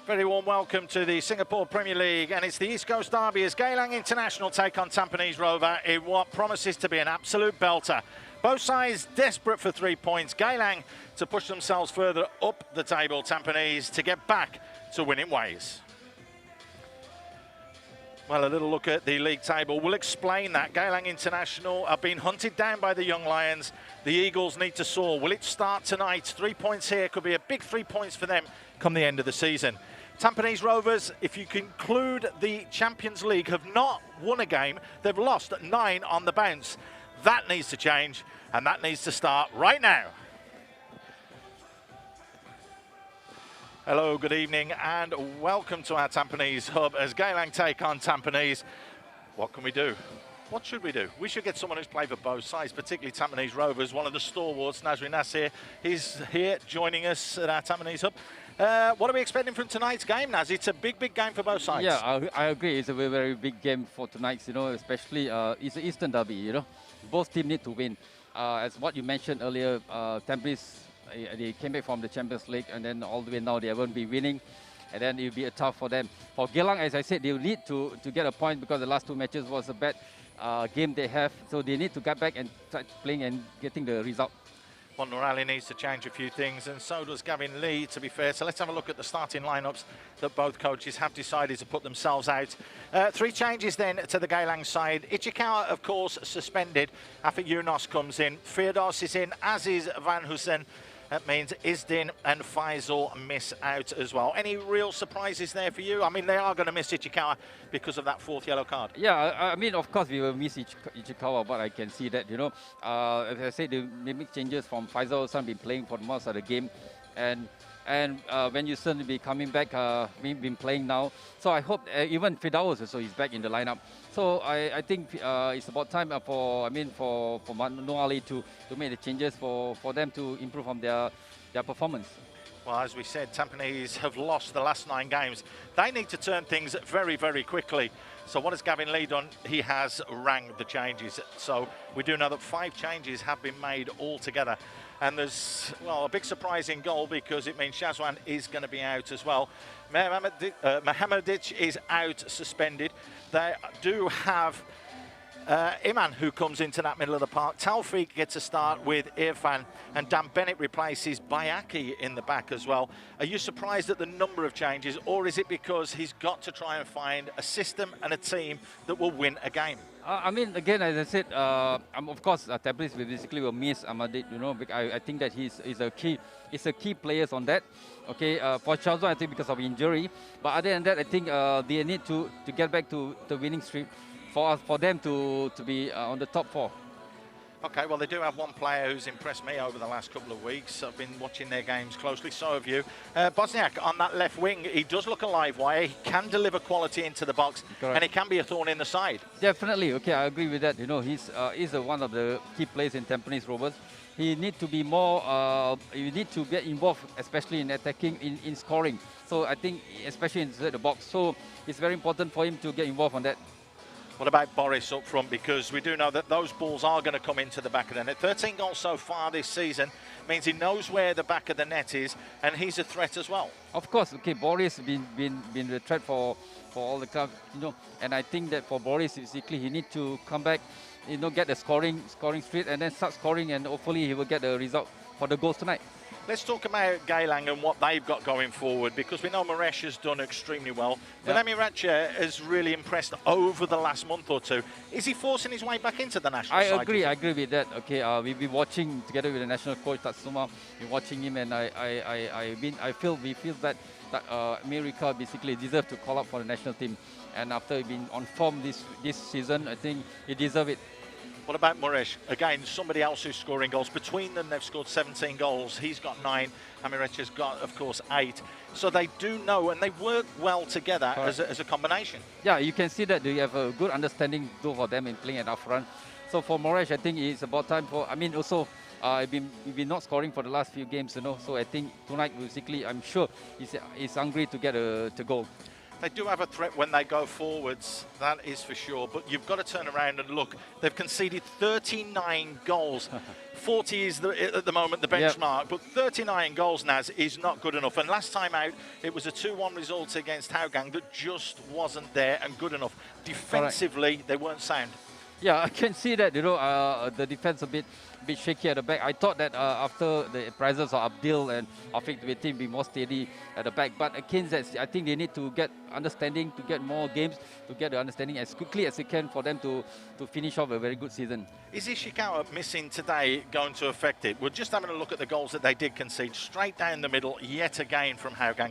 Very warm welcome to the Singapore Premier League, and it's the East Coast Derby as Geylang International take on Tampines Rovers in what promises to be an absolute belter. Both sides desperate for 3 points. Geylang to push themselves further up the table, Tampines to get back to winning ways. Well, a little look at the league table will explain that. Geylang International have been hunted down by the Young Lions. The Eagles need to soar. Will it start tonight? 3 points here could be a big 3 points for them come the end of the season. Tampines Rovers, if you conclude the Champions League, have not won a game. They've lost 9 on the bounce. That needs to change, and that needs to start right now. Hello, good evening, and welcome to our Tampines hub as Geylang take on Tampines. What can we do? What should we do? We should get someone who's played for both sides, particularly Tampines Rovers, one of the stalwarts, Nasri Nasir. He's here joining us at our Tampines hub. What are we expecting from tonight's game, Naz? It's a big, big game for both sides. Yeah, I agree. It's a very, very big game for tonight, especially it's the Eastern Derby, Both teams need to win. As what you mentioned earlier, Tampines, they came back from the Champions League, and then all the way now they won't be winning, and then it'll be tough for them. For Geylang, as I said, they need to get a point because the last 2 matches was a bad game they have, so they need to get back and start playing and getting the result. Well, Norali needs to change a few things, and so does Gavin Lee, to be fair. So let's have a look at the starting lineups that both coaches have decided to put themselves out. 3 changes then to the Geylang side. Ichikawa, of course, suspended after Yunus comes in. Firdaus is in, as is Van Hoosen. That means Isdin and Faisal miss out as well. Any real surprises there for you? I mean, they are going to miss Ichikawa because of that 4th yellow card. Yeah, I mean, of course, we will miss Ichikawa, but I can see that, As I said, they make changes from Faisal. Son been playing for most of the game. And when you certainly be coming back, we've been playing now. So I hope even Firdaus also is back in the lineup. So I think it's about time for Noali to make the changes for them to improve on their performance. Well, as we said, Tampines have lost the last 9 games. They need to turn things very, very quickly. So what has Gavin Lee done? He has rang the changes. So we do know that 5 changes have been made altogether. And there's, well, a big surprising goal because it means Shazwan is going to be out as well. Mohamedic is out, suspended. They do have Iman, who comes into that middle of the park. Taufik gets a start with Irfan, and Dan Bennett replaces Bayaki in the back as well. Are you surprised at the number of changes, or is it because he's got to try and find a system and a team that will win a game? I mean, again, as I said, of course, Tampines will miss Ahmadid, because I think that he's a key player on that. Okay, for Chazwan, I think because of injury. But other than that, I think they need to get back to the winning streak for them to be on the top 4. Okay, well, they do have one player who's impressed me over the last couple of weeks. I've been watching their games closely, so have you. Bosniak on that left wing, he does look a live wire. He can deliver quality into the box, correct, and he can be a thorn in the side. Definitely, okay, I agree with that. He's one of the key players in Tampines Rovers. He needs to be more, you need to get involved, especially in attacking, in scoring. So I think, especially inside the box. So it's very important for him to get involved on that. What about Boris up front? Because we do know that those balls are going to come into the back of the net. 13 goals so far this season means he knows where the back of the net is, and he's a threat as well. Of course, okay, Boris has been a threat for all the clubs, and I think that for Boris, basically, he needs to come back, get the scoring streak, and then start scoring, and hopefully he will get the result for the goals tonight. Let's talk about Geylang and what they've got going forward, because we know Moresh has done extremely well. But Emi Ratcha has really impressed over the last month or 2. Is he forcing his way back into the national side? I agree with that. Okay, we've been watching together with the national coach Tatsuma. We're watching him, and we feel that America basically deserves to call up for the national team. And after being on form this season, I think he deserves it. What about Moresh? Again, somebody else who's scoring goals. Between them, they've scored 17 goals. He's got 9. Amirecha's got, of course, 8. So they do know, and they work well together as a combination. Yeah, you can see that they have a good understanding, both of them, in playing at up front. So for Moresh, I think it's about time for, also, we've been not scoring for the last few games, So I think tonight, basically, I'm sure he's hungry to get a goal. They do have a threat when they go forwards, that is for sure. But you've got to turn around and look. They've conceded 39 goals. 40 is at the moment the benchmark, but 39 goals, Naz, is not good enough. And last time out, it was a 2-1 result against Hougang that just wasn't there and good enough. Defensively, they weren't sound. Yeah, I can see that, the defense a bit shaky at the back. I thought that after the presence of Abdil and Afiq, the team be more steady at the back. But again, I think they need to get understanding, to get more games, to get the understanding as quickly as they can for them to finish off a very good season. Is Ishikawa missing today going to affect it? We're just having a look at the goals that they did concede. Straight down the middle, yet again from Hougang.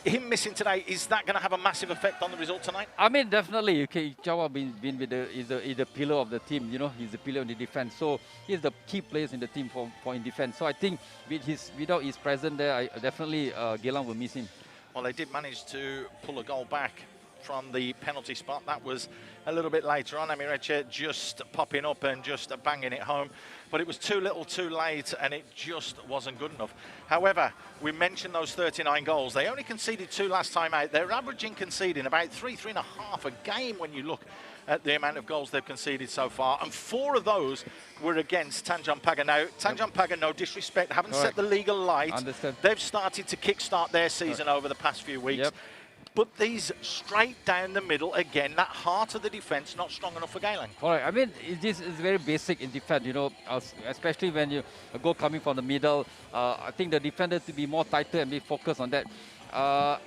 Him missing today, is that going to have a massive effect on the result tonight? I mean, definitely. Okay, Jawa been with is the pillar of the team. He's the pillar in the defense. So he's the key players in the team for in defense. So I think without his presence there, definitely Geylang will miss him. Well, they did manage to pull a goal back from the penalty spot. That was a little bit later on. Amireche just popping up and just banging it home. But it was too little too late, and it just wasn't good enough. However, we mentioned those 39 goals. They only conceded 2 last time out. They're averaging conceding about 3.5 a game when you look at the amount of goals they've conceded so far. And 4 of those were against Tanjung Pagar. Now, Tanjung Pagar, no disrespect, haven't set the league alight. Understand. They've started to kickstart their season over the past few weeks. Yep. But these straight down the middle, again, that heart of the defence not strong enough for Geylang. All right, I mean, this is very basic in defense, especially when a goal coming from the middle. I think the defender to be more tighter and be focused on that.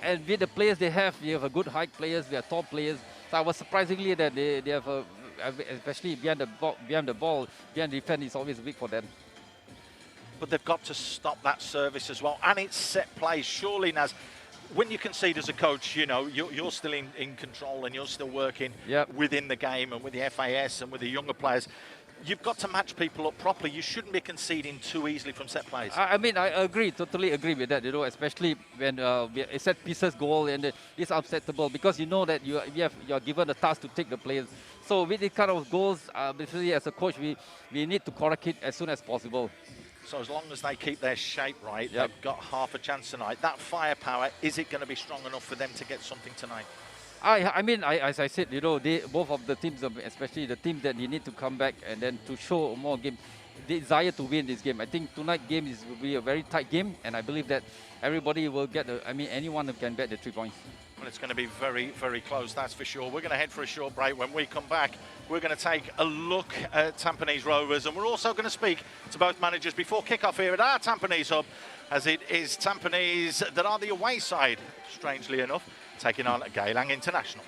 And with the players they have, you have a good height players, we have tall players. So I was surprisingly that they have, especially behind the ball, behind the defense is always weak for them. But they've got to stop that service as well. And it's set plays, surely, Naz. When you concede as a coach, you're still in control and you're still working within the game and with the FAS and with the younger players. You've got to match people up properly. You shouldn't be conceding too easily from set plays. I mean, I agree, totally agree with that, especially when a set pieces goal and it's unacceptable because you know that you're given the task to take the players. So with these kind of goals, basically as a coach, we need to correct it as soon as possible. So as long as they keep their shape right, they've got half a chance tonight. That firepower, is it going to be strong enough for them to get something tonight? I mean, as I said, both of the teams, especially the teams that they need to come back and then to show more game, desire to win this game. I think tonight's game will be a very tight game, and I believe that everybody will get anyone who can get the 3 points. Well, it's going to be very, very close, that's for sure. We're going to head for a short break. When we come back, we're going to take a look at Tampines Rovers, and we're also going to speak to both managers before kick-off here at our Tampines hub, as it is Tampines that are the away side, strangely enough, taking on Geylang International.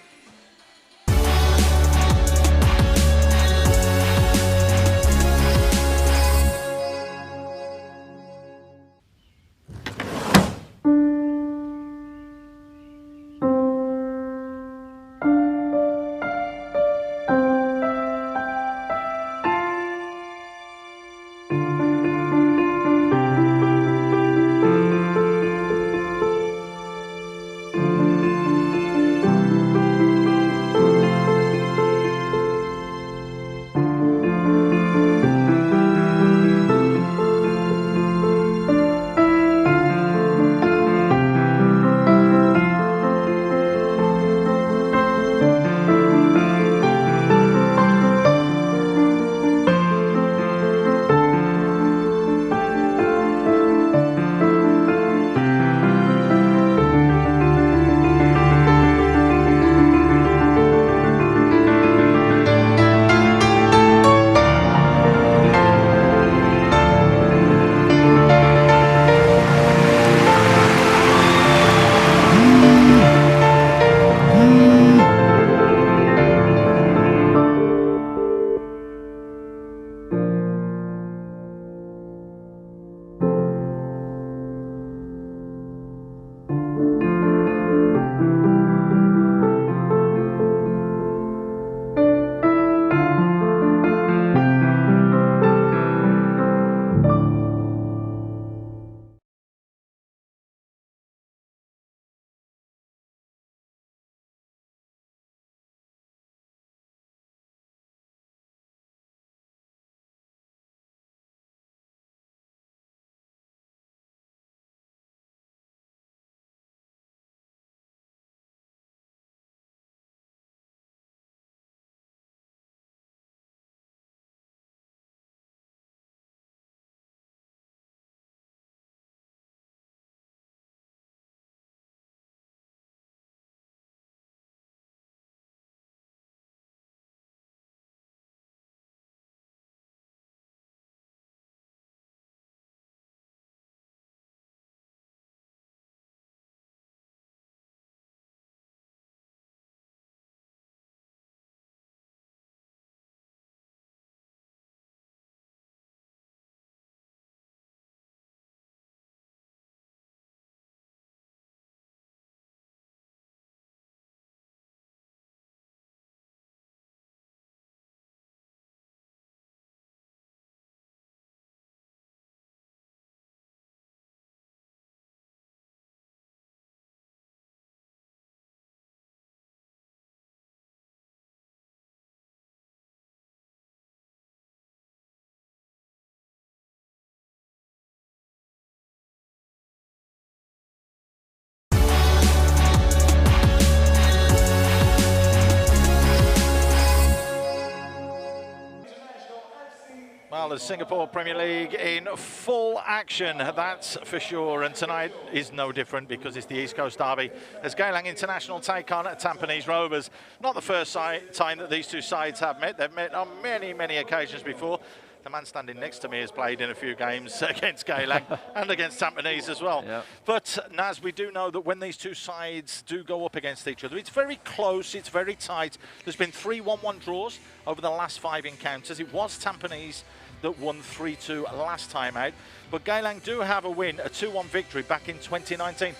Well, the Singapore Premier League in full action, that's for sure. And tonight is no different because it's the East Coast Derby as Geylang International take on Tampines Rovers. Not the first time that these two sides have met. They've met on many, many occasions before. The man standing next to me has played in a few games against Geylang and against Tampines as well. Yep. But, Naz, we do know that when these two sides do go up against each other, it's very close, it's very tight. There's been 3 1-1 draws over the last 5 encounters. It was Tampines that won 3-2 last time out. But Geylang do have a win, a 2-1 victory back in 2019.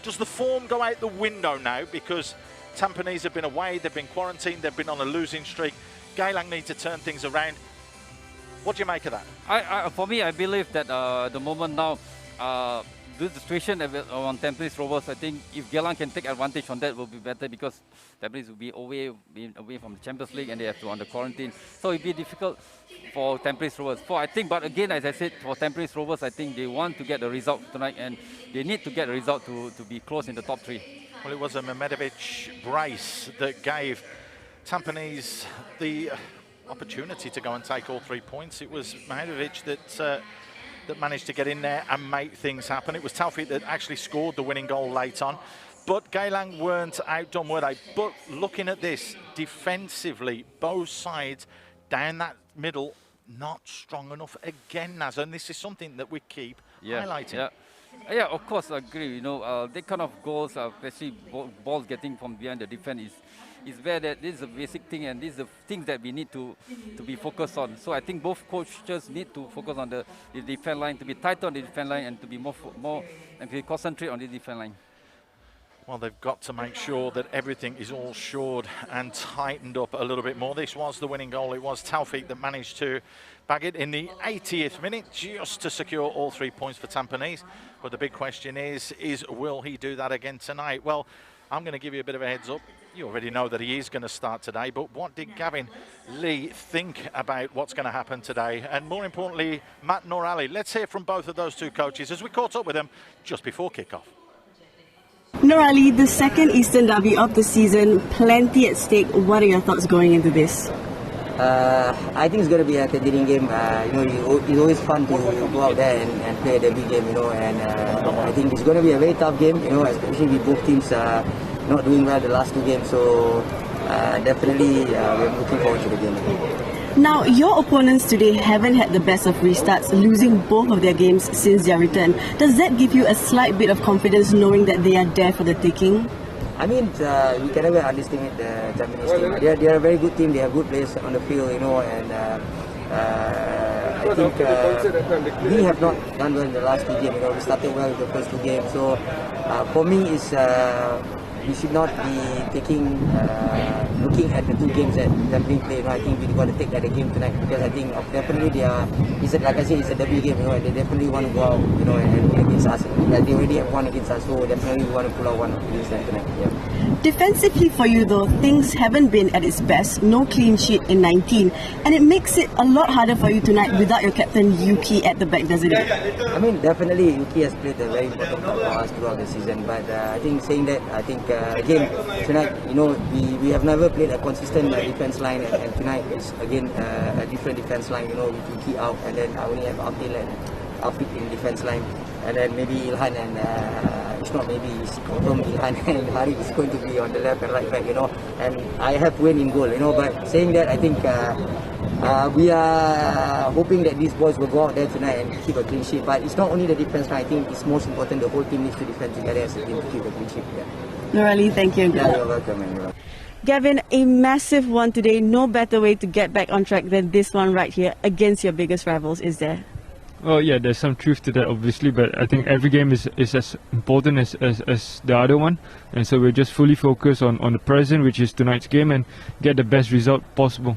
Does the form go out the window now? Because Tampines have been away, they've been quarantined, they've been on a losing streak. Geylang need to turn things around. What do you make of that? For me, I believe that the moment now, the situation on Tampines Rovers, I think if Geylang can take advantage on that, it will be better because Tampines will be away from the Champions League and they have to under quarantine. So it will be difficult for Tampines Rovers. But again, as I said, for Tampines Rovers, I think they want to get the result tonight and they need to get a result to be close in the top 3. Well, it was a Mehmedovic brace that gave Tampines the opportunity to go and take all 3 points. It was Mehmedovic that managed to get in there and make things happen. It was Taufik that actually scored the winning goal late on. But Geylang weren't outdone, were they? But looking at this, defensively, both sides down that middle, not strong enough again, Naz. And this is something that we keep highlighting. Yeah, of course, I agree. You know, that kind of goals, especially balls getting from behind the defense is where this is a basic thing, and this is the things that we need to be focused on. So I think both coaches need to focus on the defense line, to be tight on the defense line, and to be more and to concentrate on the defense line. Well, they've got to make sure that everything is all shored and tightened up a little bit more. This was the winning goal. It was Taufik that managed to bag it in the 80th minute just to secure all 3 points for Tampines. But the big question is will he do that again tonight? Well, I'm going to give you a bit of a heads up. You already know that he is going to start today, but what did Gavin Lee think about what's going to happen today? And more importantly, Matt nor Ali. Let's hear from both of those two coaches as we caught up with them just before kickoff. Nur Ali, the second Eastern Derby of the season, plenty at stake. What are your thoughts going into this? I think it's going to be a entertaining game. It's always fun to go out there and play a derby game, and I think it's going to be a very tough game, especially with both teams not doing well the last 2 games. So definitely we're looking forward to the game. Now, your opponents today haven't had the best of restarts, losing both of their games since their return. Does that give you a slight bit of confidence knowing that they are there for the taking? I mean, we can never underestimate the Tampines team. They are a very good team. They have good players on the field, and I think we have not done well in the last 2 games. We started well in the first 2 games. So for me, it's we should not be looking at the 2 games that Tampines play. I think we got to take at the game tonight because I think definitely like I said, it's a derby game. And they definitely want to go out, and win against us. Like they already have won against us, so definitely we want to pull out one against them tonight. Yeah. Defensively for you though, things haven't been at its best. No clean sheet in 19, and it makes it a lot harder for you tonight without your captain Yuki at the back, doesn't it? I mean, definitely Yuki has played a very important part for us throughout the season. But I think saying that, I think again tonight, we have never played a consistent defense line, and tonight is again a different defense line. With Yuki out, and then I only have Afid in defense line, and then maybe Ilhan and it's not maybe, it's confirmed Ilhan and Hari is going to be on the left and right back, and I have Wayne in goal, but saying that, I think we are hoping that these boys will go out there tonight and keep a clean sheet. But it's not only the defense line, I think it's most important the whole team needs to defend together as a team to keep a clean sheet. Nur Ali, thank you. Yeah, you're welcome. Gavin, a massive one today. No better way to get back on track than this one right here against your biggest rivals, is there? Well, yeah, there's some truth to that, obviously, but I think every game is as important as the other one, and so we're just fully focused on the present, which is tonight's game, and get the best result possible.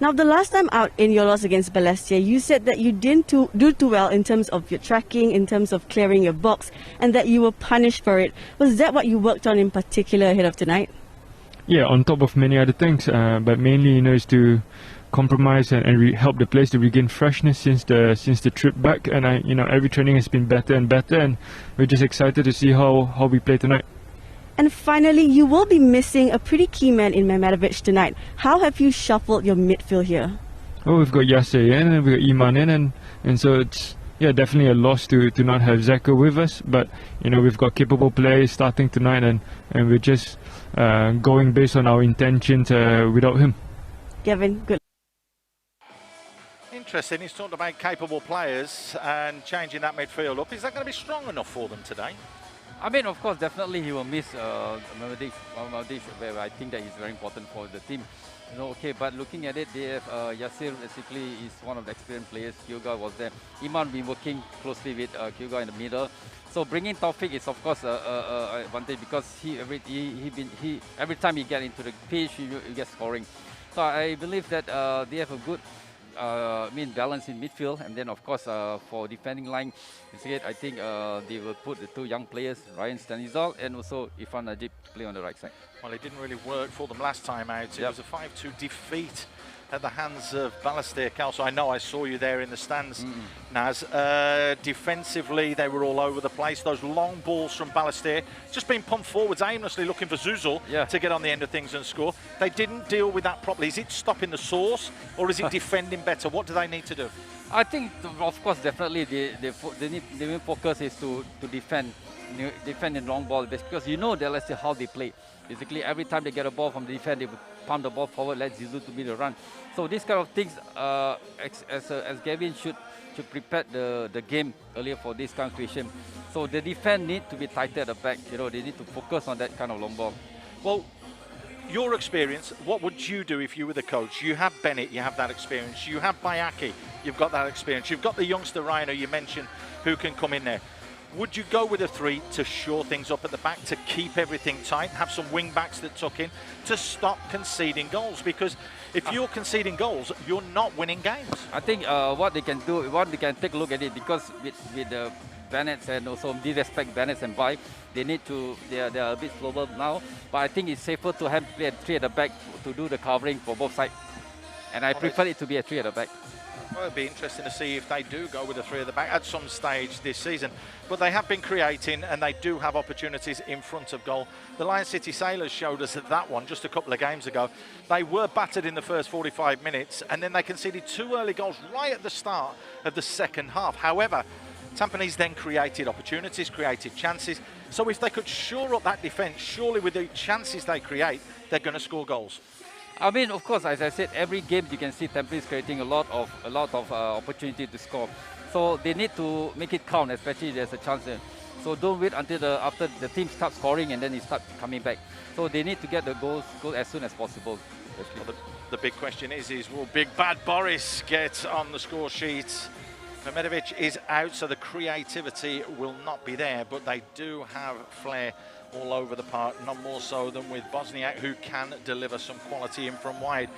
Now, the last time out in your loss against Balestier, you said that you didn't do too well in terms of your tracking, in terms of clearing your box, and that you were punished for it. Was that what you worked on in particular ahead of tonight? Yeah, on top of many other things, but mainly, is to compromise and help the players to regain freshness since the trip back. And every training has been better and better, and we're just excited to see how we play tonight. And finally, you will be missing a pretty key man in Mehmedovic tonight. How have you shuffled your midfield here? oh, we've got Yasser in and we've got Iman in, and so it's definitely a loss to not have Zeko with us. But we've got capable players starting tonight, and we're just going based on our intentions without him. Gavin, good. Interesting. He's talked about capable players and changing that midfield up. Is that going to be strong enough for them today? I mean, of course, definitely he will miss Mavadic, where I think that he's very important for the team. Okay, but looking at it, they have Yasser basically is one of the experienced players. Kyoga was there. Iman been working closely with Kyoga in the middle. So bringing Taufik is of course a advantage because every time he gets into the pitch, he gets scoring. So I believe that they have a good balance in midfield, and then of course for defending line, I think they will put the two young players, Ryan Stanizal and also Irfan Najib, to play on the right side. Well, it didn't really work for them last time out. It was a 5-2 defeat at the hands of Balestier Council. I know I saw you there in the stands, Naz. Defensively, they were all over the place. Those long balls from Balestier just being pumped forwards aimlessly, looking for Zuzul to get on the end of things and score. They didn't deal with that properly. Is it stopping the source, or is it defending better? What do they need to do? I think, of course, definitely the main focus is to defend in long ball, because let's say how they play. Basically, every time they get a ball from the defense, they pump the ball forward, let Zizou to be the run. So these kind of things, as Gavin should prepare the game earlier for this kind of situation. So the defense need to be tighter at the back. They need to focus on that kind of long ball. Well, your experience, what would you do if you were the coach? You have Bennett, you have that experience. You have Bayaki, you've got that experience. You've got the youngster Ryan, who you mentioned, who can come in there. Would you go with a 3 to shore things up at the back, to keep everything tight, have some wing backs that tuck in, to stop conceding goals? Because if you're conceding goals, you're not winning games. I think what they can do, they can take a look at it, because with the Bennett and also disrespect Bennett and Bai, they are a bit slower now. But I think it's safer to have play a 3 at the back to do the covering for both sides. And I prefer it to be a 3 at the back. Well, it'd be interesting to see if they do go with a 3 at the back at some stage this season. But they have been creating, and they do have opportunities in front of goal. The Lion City Sailors showed us that one just a couple of games ago. They were battered in the first 45 minutes, and then they conceded 2 early goals right at the start of the second half. However, Tampines then created opportunities, created chances. So if they could shore up that defence, surely with the chances they create, they're going to score goals. I mean, of course, as I said, every game you can see Tampines creating a lot of opportunity to score. So they need to make it count, especially there's a chance there. So don't wait until after the team starts scoring and then it starts coming back. So they need to get the goals as soon as possible. Well, the big question is will Big Bad Boris get on the score sheet? Memedovic is out, so the creativity will not be there, but they do have flair all over the park, not more so than with Bosniak, who can deliver some quality in from wide.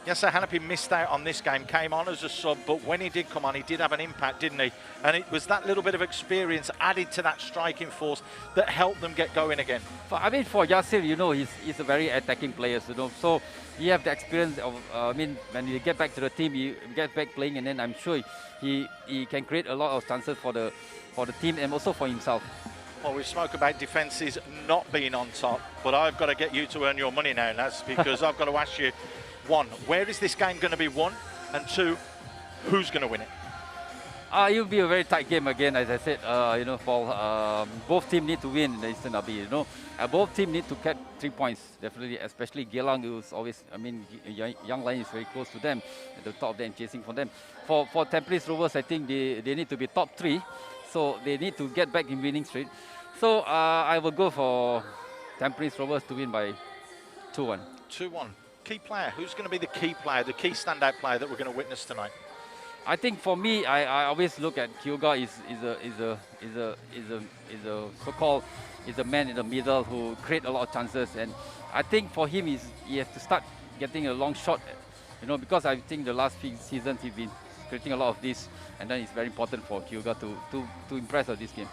Yes, Hanapi missed out on this game, came on as a sub, but when he did come on, he did have an impact, didn't he? And it was that little bit of experience added to that striking force that helped them get going again. I mean, for Yasser, he's a very attacking player, so he have the experience of, when he get back to the team, he gets back playing, and then I'm sure he can create a lot of chances for the team and also for himself. Well, we spoke about defences not being on top, but I've got to get you to earn your money now, Naz, because I've got to ask you, 1, where is this game going to be won? And 2, who's going to win it? It will be a very tight game again, as I said. For both teams need to win the Eastern Derby. Both teams need to get 3 points, definitely. Especially Geylang, who's always, Young Lion is very close to them, at the top of them, chasing for them. For Tampines Rovers, I think they need to be top 3, so they need to get back in winning streak. So I will go for Tampines Rovers to win by 2-1. 2-1. Key player. Who's going to be the key player, the key standout player that we're going to witness tonight? I think for me, I always look at Kyoga is a man in the middle who create a lot of chances, and I think for him he has to start getting a long shot, because I think the last few seasons he's been creating a lot of this, and then it's very important for Kyoga to impress on this game.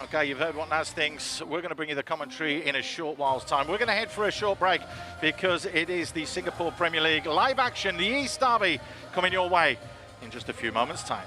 Okay, you've heard what Naz thinks. We're going to bring you the commentary in a short while's time. We're going to head for a short break because it is the Singapore Premier League live action, the East Derby, coming your way in just a few moments' time.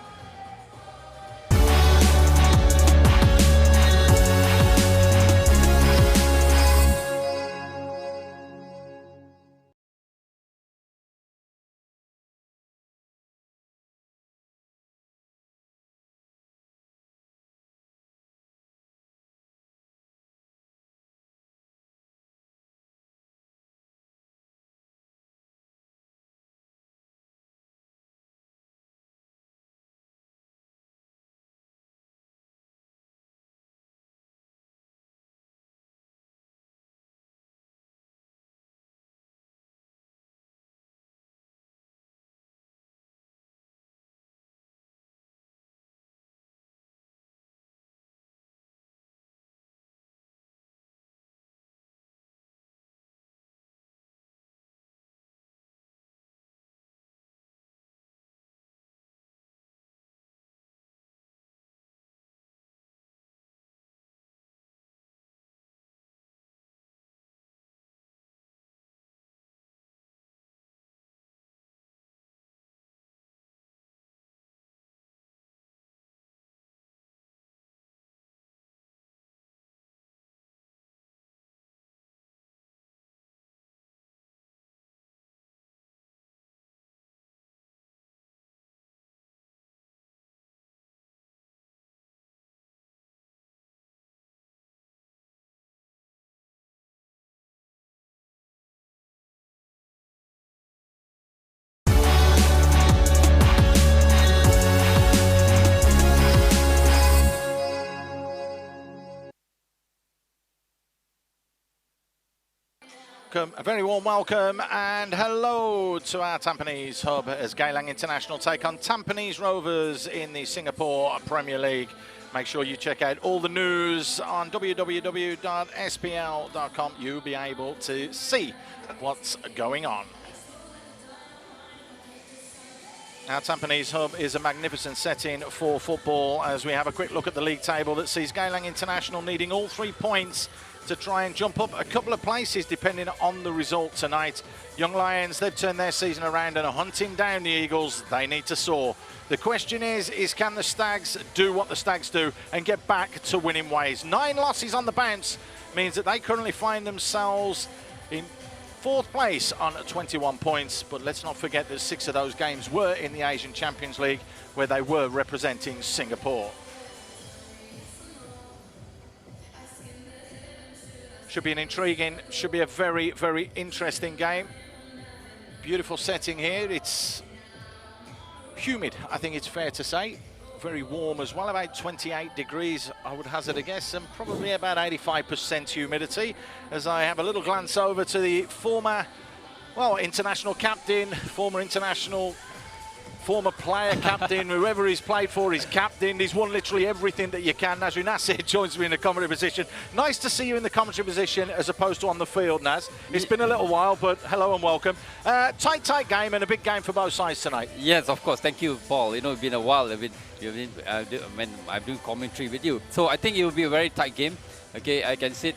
A very warm welcome and hello to our Tampines hub as Geylang International take on Tampines Rovers in the Singapore Premier League. Make sure you check out all the news on www.spl.com. You'll be able to see what's going on. Our Tampines hub is a magnificent setting for football as we have a quick look at the league table that sees Geylang International needing all 3 points to try and jump up a couple of places depending on the result tonight. Young Lions, they've turned their season around and are hunting down the Eagles. They need to soar. The question is can the Stags do what the Stags do and get back to winning ways? 9 losses on the bounce means that they currently find themselves in 4th place on 21 points, but let's not forget that 6 of those games were in the Asian Champions League where they were representing Singapore. Should be an intriguing, should be a very, very interesting game. Beautiful setting here. It's humid, I think it's fair to say. Very warm as well, about 28 degrees, I would hazard a guess, and probably about 85% humidity. As I have a little glance over to the former, well, international captain, former player, captain, whoever he's played for, he's captain. He's won literally everything that you can. Nasri Nasir joins me in the commentary position. Nice to see you in the commentary position as opposed to on the field, Naz. It's been a little while, but hello and welcome. Tight game and a big game for both sides tonight. Yes, of course. Thank you, Paul. You know, it's been a while when I'm doing commentary with you. So I think it will be a very tight game. Okay, I can say,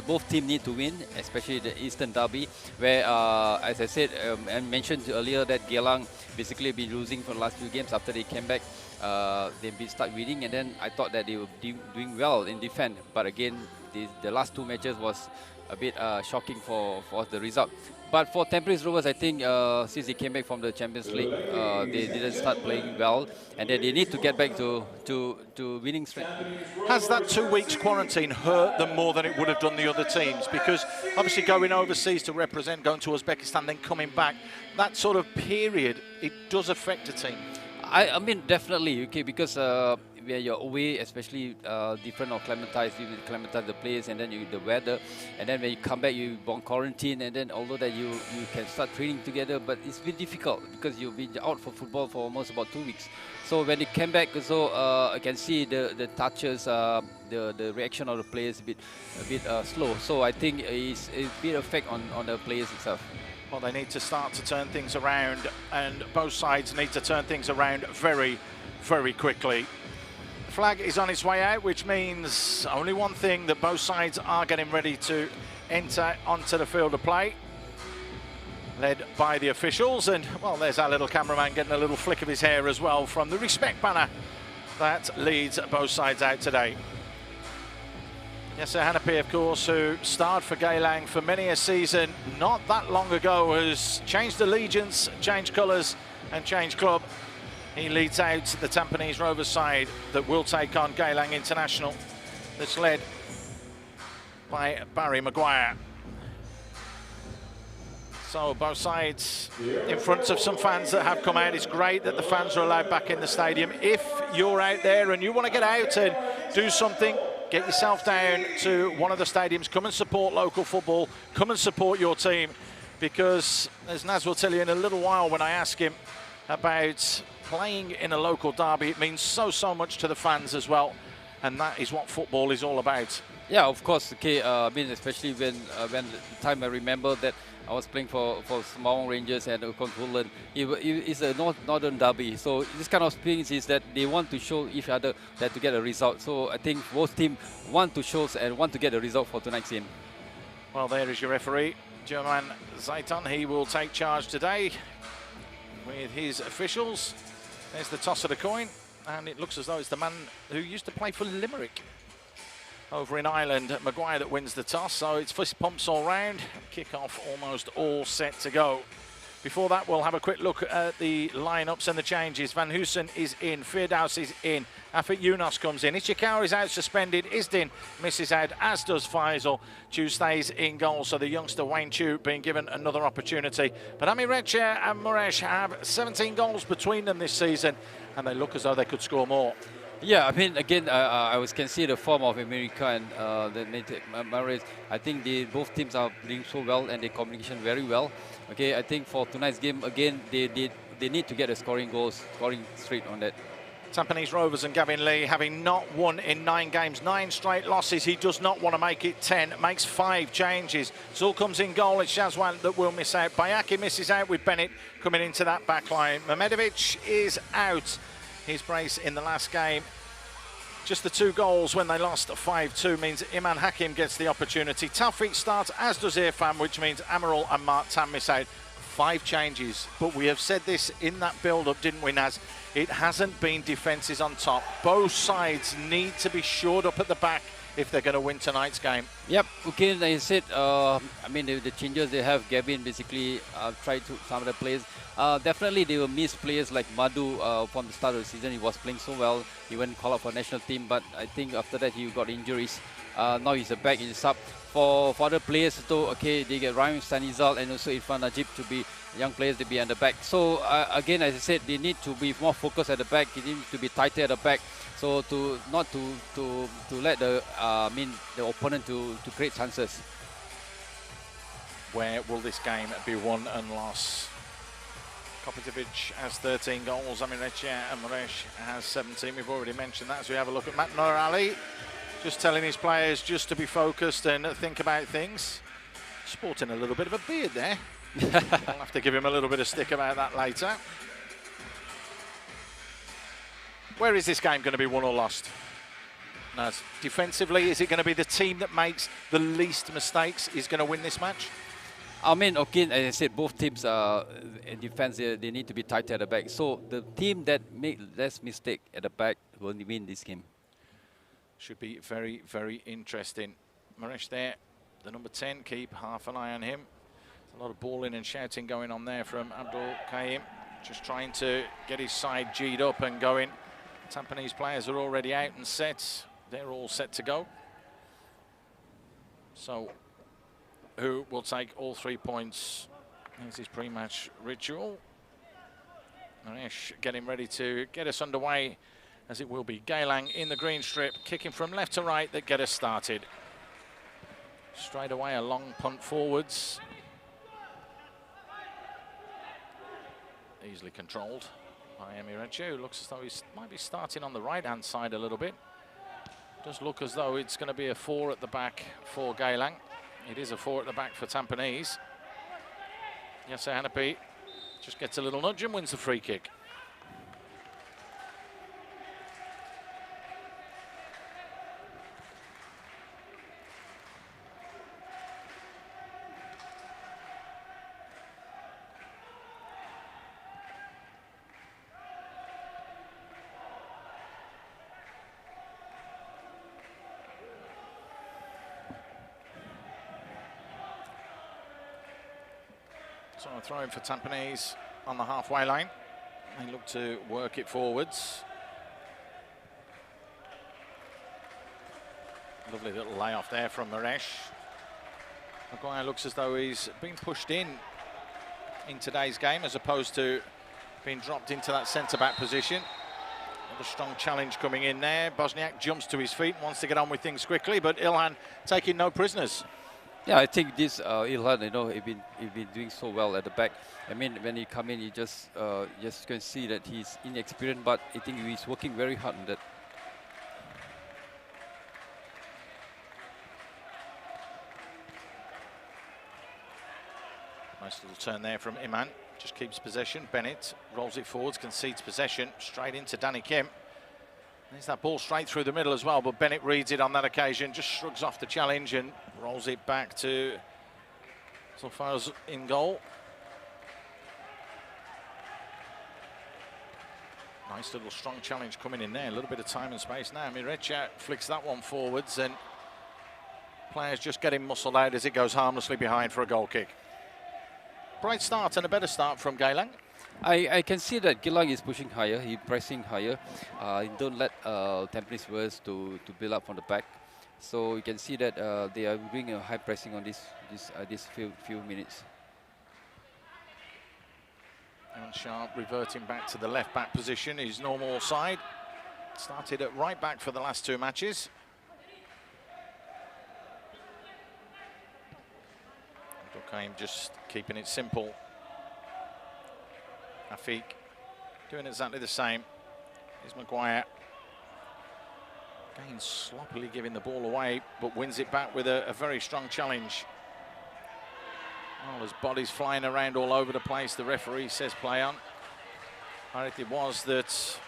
both teams need to win, especially the Eastern Derby, where, as I said, I mentioned earlier that Geylang basically been losing for the last few games. After they came back, they've been start winning, and then I thought that they were doing well in defense. But again, the last 2 matches was a bit shocking for the result. But for Tampines Rovers, I think since they came back from the Champions League, they didn't start playing well, and then they need to get back to winning strength. Has that 2 weeks quarantine hurt them more than it would have done the other teams? Because obviously going overseas to represent, going to Uzbekistan, then coming back, that sort of period, it does affect a team. I mean, definitely, okay, because where you're away, especially different or acclimatized, you acclimatize the place, and then the weather, and then when you come back, you on quarantine, and then although that you can start training together, but it's been difficult because you've been out for football for almost about 2 weeks. So when they came back, so I can see the touches, the reaction of the players a bit slow. So I think it's a bit effect on the players itself. Well, they need to start to turn things around, and both sides need to turn things around very, very quickly. The flag is on its way out, which means only one thing, that both sides are getting ready to enter onto the field of play, led by the officials. And, well, there's our little cameraman getting a little flick of his hair as well from the respect banner that leads both sides out today. Yes, Hanapi, of course, who starred for Geylang for many a season not that long ago, has changed allegiance, changed colours and changed club. He leads out the Tampines Rovers side that will take on Geylang International, that's led by Barry Maguire. So both sides in front of some fans that have come out. It's great that the fans are allowed back in the stadium. If you're out there and you want to get out and do something, get yourself down to one of the stadiums. Come and support local football. Come and support your team, because as Naz will tell you in a little while when I ask him about playing in a local derby, it means so much to the fans as well, and that is what football is all about. Yeah, of course. Okay, I mean, especially when the time I remember that I was playing for Sembawang Rangers and Holland. It's a northern derby, so this kind of things is that they want to show each other that to get a result. So I think both teams want to show and want to get a result for tonight's game. Well, there is your referee, German Zaitan. He will take charge today with his officials. There's the toss of the coin, and it looks as though it's the man who used to play for Limerick over in Ireland, Maguire, that wins the toss. So it's fist pumps all round. Kick-off almost all set to go. Before that, we'll have a quick look at the lineups and the changes. Van Hoosen is in, Firdaus is in, Afik Yunus comes in, Ichikawa is out suspended, Isdin misses out, as does Faisal. Chu stays in goal, so the youngster Wayne Chu being given another opportunity. But Ami Reche and Muresh have 17 goals between them this season, and they look as though they could score more. Yeah, I mean, again, I can see the form of America and the Marais. I think both teams are playing so well and they communication very well. Okay, I think for tonight's game, again, they need to get the scoring straight on that. Tampines Rovers and Gavin Lee having not won in 9 games, 9 straight losses. He does not want to make it 10, makes 5 changes. Zul comes in goal, it's Shazwan that will miss out. Bayaki misses out with Bennett coming into that back line. Mehmedovic is out. His brace in the last game. Just the 2 goals when they lost 5-2 means Iman Hakim gets the opportunity. Taufik starts, as does Irfan, which means Amaral and Mark Tam miss out. 5 changes, but we have said this in that build-up, didn't we, Naz? It hasn't been defences on top. Both sides need to be shored up at the back if they're going to win tonight's game. Yep, okay, like I said, I mean, the changes they have, Gavin basically tried to some of the players. Definitely they will miss players like Madhu from the start of the season. He was playing so well. He went call up for national team, but I think after that he got injuries. Now he's back in the sub. For other players, though, okay, they get Ryan Stanizal and also Irfan Najib to be young players to be at the back. So again, as I said, they need to be more focused at the back. They need to be tighter at the back. So not to let the the opponent to create chances. Where will this game be won and lost? Kopitovic has 13 goals. Amirechia and Moresh has 17. We've already mentioned that as we have a look at Matt Nur Ali. Just telling his players just to be focused and think about things. Sporting a little bit of a beard there. I'll have to give him a little bit of stick about that later. Where is this game going to be won or lost? Naz, defensively, is it going to be the team that makes the least mistakes is going to win this match? I mean, okay, as I said, both teams in defense, they need to be tight at the back. So the team that make less mistake at the back will win this game. Should be very, very interesting. Moresh there, the number 10, keep half an eye on him. A lot of bawling and shouting going on there from Abdul Kaim. Just trying to get his side G'd up and going. Tampines players are already out and set. They're all set to go. So, who will take all 3 points? Here's his pre-match ritual. Moresh getting ready to get us underway, as it will be Geylang in the green strip, kicking from left to right that get us started. Straight away, a long punt forwards. Easily controlled by Emireche, who looks as though he might be starting on the right-hand side a little bit. Does look as though it's going to be a 4 at the back for Geylang. It is a 4 at the back for Tampines. Yasser Hanapi just gets a little nudge and wins the free kick. So a throw in for Tampines on the halfway line. They look to work it forwards. Lovely little layoff there from Moresh. Maguire looks as though he's been pushed in today's game as opposed to being dropped into that centre-back position. Another strong challenge coming in there. Bosniak jumps to his feet, wants to get on with things quickly, but Ilhan taking no prisoners. Yeah, I think this Ilhan, he been doing so well at the back. I mean, when he come in, you just can see that he's inexperienced, but I think he's working very hard on that. Nice little turn there from Iman. Just keeps possession. Bennett rolls it forwards, concedes possession, straight into Danny Kim. There's that ball straight through the middle as well, but Bennett reads it on that occasion, just shrugs off the challenge and rolls it back to Zulfaz in goal. Nice little strong challenge coming in there. A little bit of time and space now. Mirecha flicks that one forwards and players just getting muscled out as it goes harmlessly behind for a goal kick. Bright start and a better start from Geylang. I can see that Geylang is pushing higher, he's pressing higher. He don't let Tampines Rovers to build up from the back. So you can see that they are doing a high pressing on this few minutes. And Sharp reverting back to the left back position, his normal side. Started at right back for the last 2 matches. Durkheim just keeping it simple. Afik doing exactly the same. Here's Maguire. Again, sloppily giving the ball away, but wins it back with a very strong challenge. Well, there's bodies flying around all over the place. The referee says play on. It was that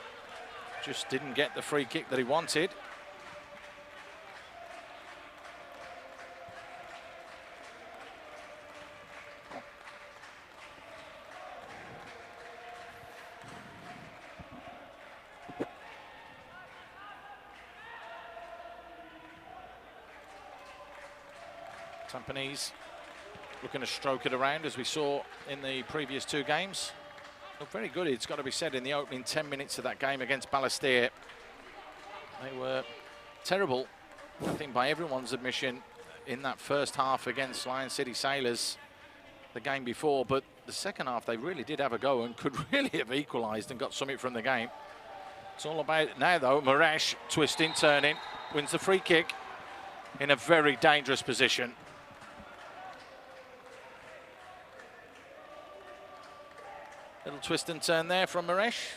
just didn't get the free kick that he wanted. Tampines looking to stroke it around as we saw in the previous 2 games. Looked very good, it's got to be said, in the opening 10 minutes of that game against Balestier. They were terrible, I think, by everyone's admission in that first half against Lion City Sailors the game before, but the second half they really did have a go and could really have equalised and got something from the game. It's all about now, though. Maresh twisting, turning, wins the free kick in a very dangerous position. Little twist and turn there from Maresh.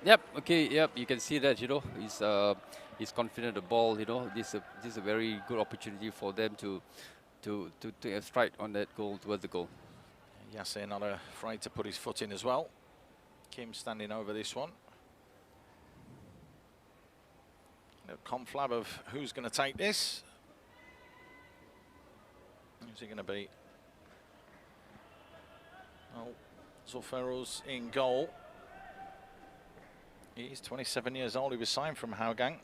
Yep. Okay. Yep. You can see that. You know, he's confident the ball. You know, this is a very good opportunity for them to strike on that goal, towards the goal. Yasser not afraid to put his foot in as well. Kim standing over this one. A conflab of who's going to take this. Who's he going to be? Oh, Zulfero's in goal. He's 27 years old. He was signed from Hougang.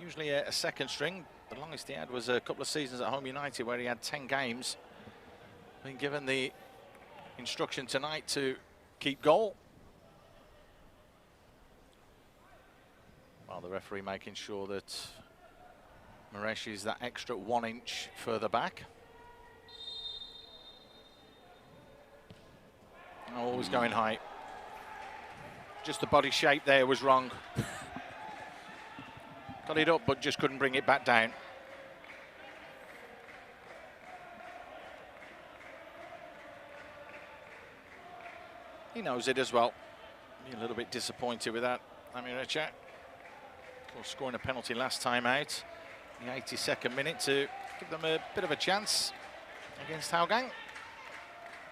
Usually a second string. The longest he had was a couple of seasons at Home United, where he had 10 games. Been given the instruction tonight to keep goal. While the referee making sure that Maresh is that extra 1 inch further back. Always going high. Just the body shape there was wrong. Got it up, but just couldn't bring it back down. He knows it as well. Be a little bit disappointed with that. Amiracha, of course, scoring a penalty last time out. The 82nd minute to give them a bit of a chance against Hougang.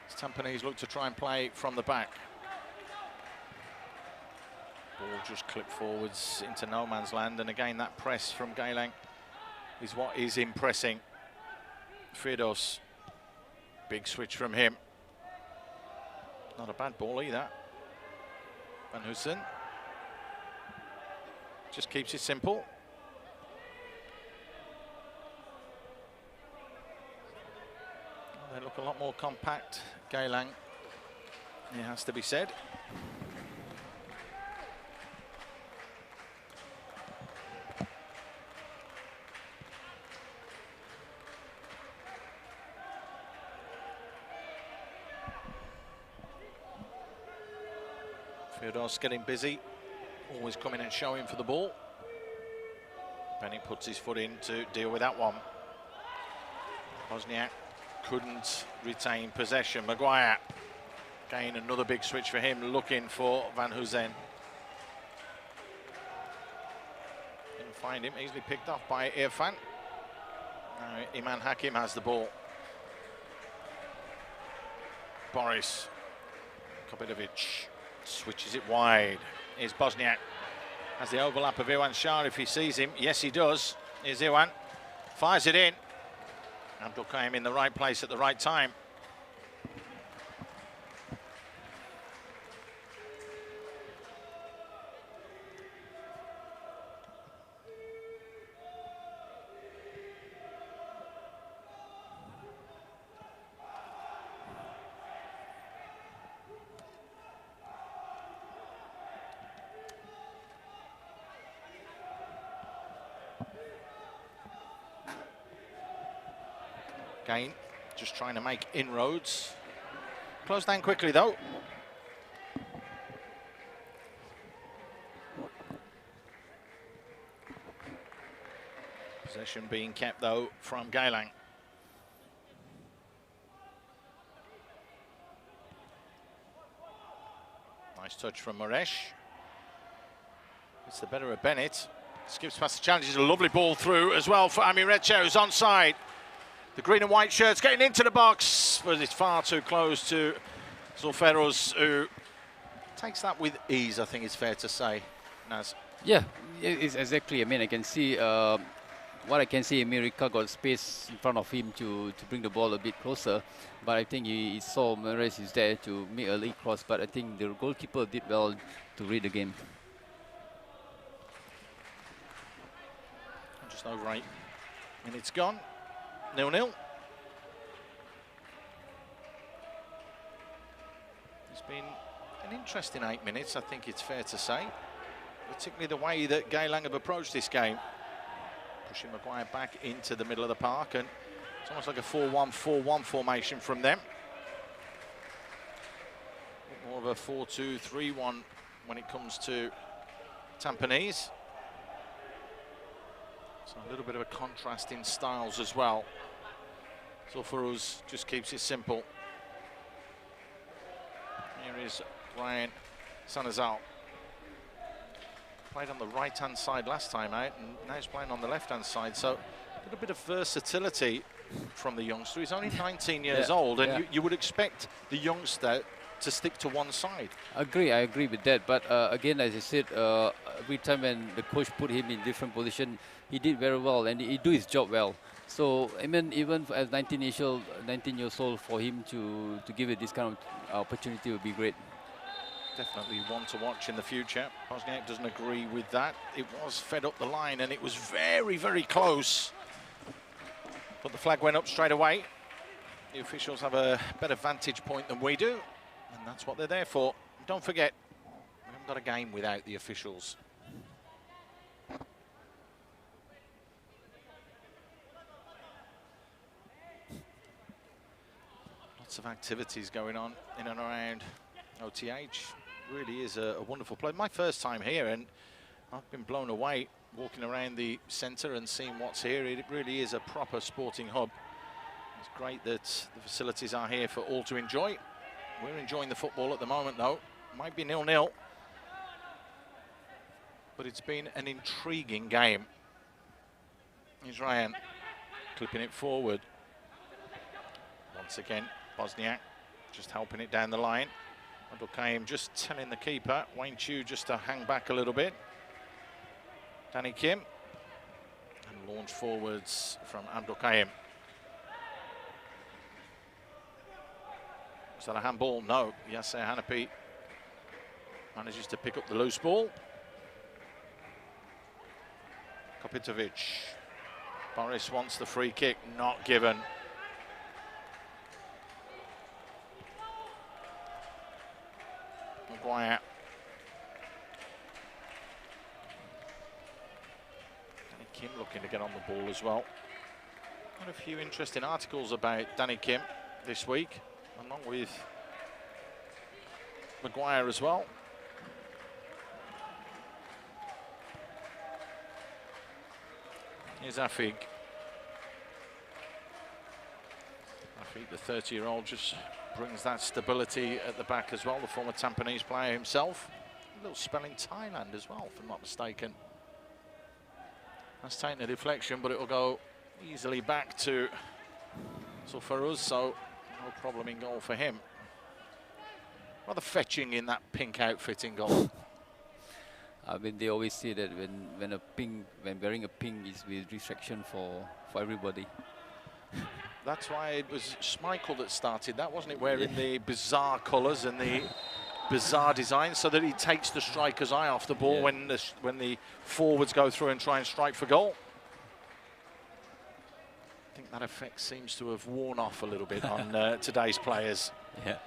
As Tampines look to try and play from the back. Ball just clipped forwards into no man's land, and again that press from Geylang is what is impressing. Firdos, big switch from him. Not a bad ball either. Van Hoosen just keeps it simple. They look a lot more compact, Geylang, it has to be said. Firdos getting busy, always coming and showing for the ball. Bennett puts his foot in to deal with that one. Bosniak couldn't retain possession. Maguire, again another big switch for him, looking for Van Hoosen. Didn't find him, easily picked off by Irfan. Now Iman Hakim has the ball. Boris Kobidovic switches it wide. Here's Bosniak. Has the overlap of Iwan Shah if he sees him. Yes, he does. Here's Iwan. Fires it in. Abdul Qaim in the right place at the right time. Again, just trying to make inroads. Closed down quickly though. Possession being kept, though, from Geylang. Nice touch from Moresh. It's the better of Bennett. Skips past the challenges. A lovely ball through as well for Amireche, who's onside. The green and white shirts getting into the box, but it's far too close to Zulferos, who takes that with ease, I think it's fair to say, Naz. Yeah, it's exactly. I mean, I can see what I can see. America got space in front of him to bring the ball a bit closer, but I think he saw Moresh is there to make a late cross. But I think the goalkeeper did well to read the game. Just over 8 minutes gone. 0-0. It's been an interesting 8 minutes, I think it's fair to say. Particularly the way that Geylang have approached this game. Pushing Maguire back into the middle of the park, and it's almost like a 4-1-4-1 formation from them. More of a 4-2-3-1 when it comes to Tampines. So a little bit of a contrast in styles as well. Zulferos just keeps it simple. Here is Ryan Sanazal. Played on the right-hand side last time out, and now he's playing on the left-hand side. So a little bit of versatility from the youngster. He's only 19 years old, and you would expect the youngster to stick to one side. I agree with that. But again, as I said, every time when the coach put him in different position, he did very well, and he do his job well. So I mean, even as 19 years old, for him to give it this kind of opportunity would be great. Definitely one to watch in the future. Bosniak doesn't agree with that. It was fed up the line, and it was very, very close. But the flag went up straight away. The officials have a better vantage point than we do, and that's what they're there for. Don't forget, we haven't got a game without the officials. Lots of activities going on in and around OTH. Really is a wonderful place. My first time here, and I've been blown away walking around the centre and seeing what's here. It really is a proper sporting hub. It's great that the facilities are here for all to enjoy. We're enjoying the football at the moment, though. Might be 0-0, but it's been an intriguing game. Here's Ryan clipping it forward. Once again, Bosniak just helping it down the line. Abdulkaim just telling the keeper, Wayne Chu, just to hang back a little bit. Danny Kim. And launch forwards from Abdulkaim. Is that a handball? No. Yasser Hanapi manages to pick up the loose ball. Kopitovic. Boris wants the free kick, not given. Maguire. Danny Kim looking to get on the ball as well. Got a few interesting articles about Danny Kim this week, along with Maguire as well. Here's Afig. Afig, the 30-year-old, just brings that stability at the back as well, the former Tampines player himself. A little spell in Thailand as well, if I'm not mistaken. That's taking a deflection, but it will go easily back to Zulferos, so no problem in goal for him. Rather fetching in that pink outfit in goal. I mean, they always say that when wearing a pink is with distraction for everybody. That's why it was Schmeichel that started that, wasn't it? Wearing the bizarre colours and the bizarre design, so that he takes the striker's eye off the ball when the forwards go through and try and strike for goal. I think that effect seems to have worn off a little bit on today's players. Yeah.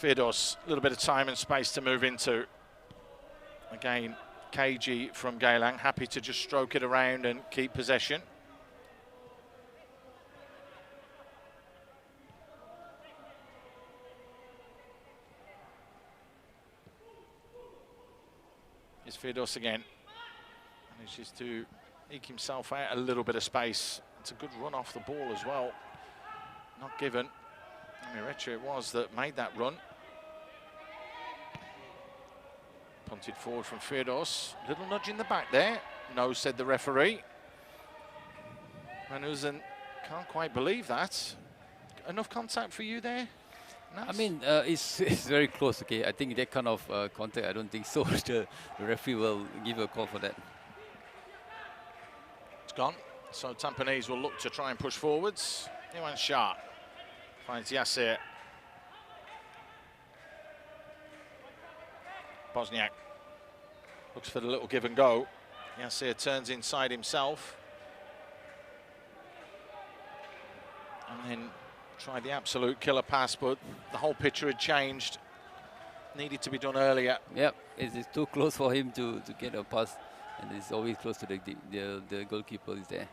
Firdos, a little bit of time and space to move into. Again, KG from Geylang, happy to just stroke it around and keep possession. Here's Firdos again. Manages to eke himself out a little bit of space. It's a good run off the ball as well. Not given. Mirecha it was that made that run. Punted forward from Firdaus. Little nudge in the back there. No, said the referee. And Uzan can't quite believe that. Enough contact for you there? Nice. I mean, it's very close, okay. I think that kind of contact, I don't think so. The referee will give a call for that. It's gone. So Tampines will look to try and push forwards. Iwan Shah finds Yasir. Bosniak looks for the little give and go. Yasir turns inside himself. And then tried the absolute killer pass, but the whole picture had changed. Needed to be done earlier. Yep, it's too close for him to get a pass. And it's always close to the goalkeeper is there.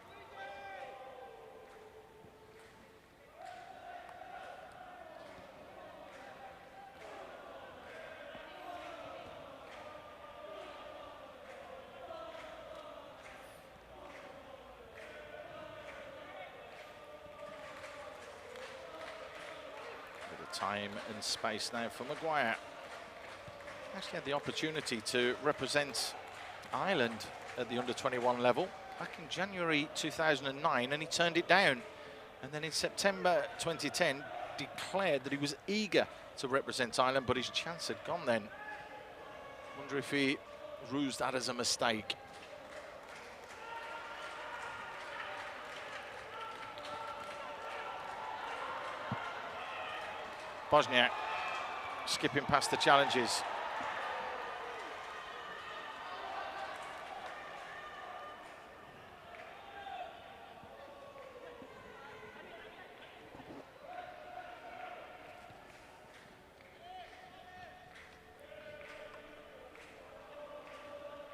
Time and space now for Maguire. Actually had the opportunity to represent Ireland at the under-21 level back in January 2009, and he turned it down. And then in September 2010 declared that he was eager to represent Ireland, but his chance had gone then. Wonder if he rused that as a mistake. Bosniak skipping past the challenges.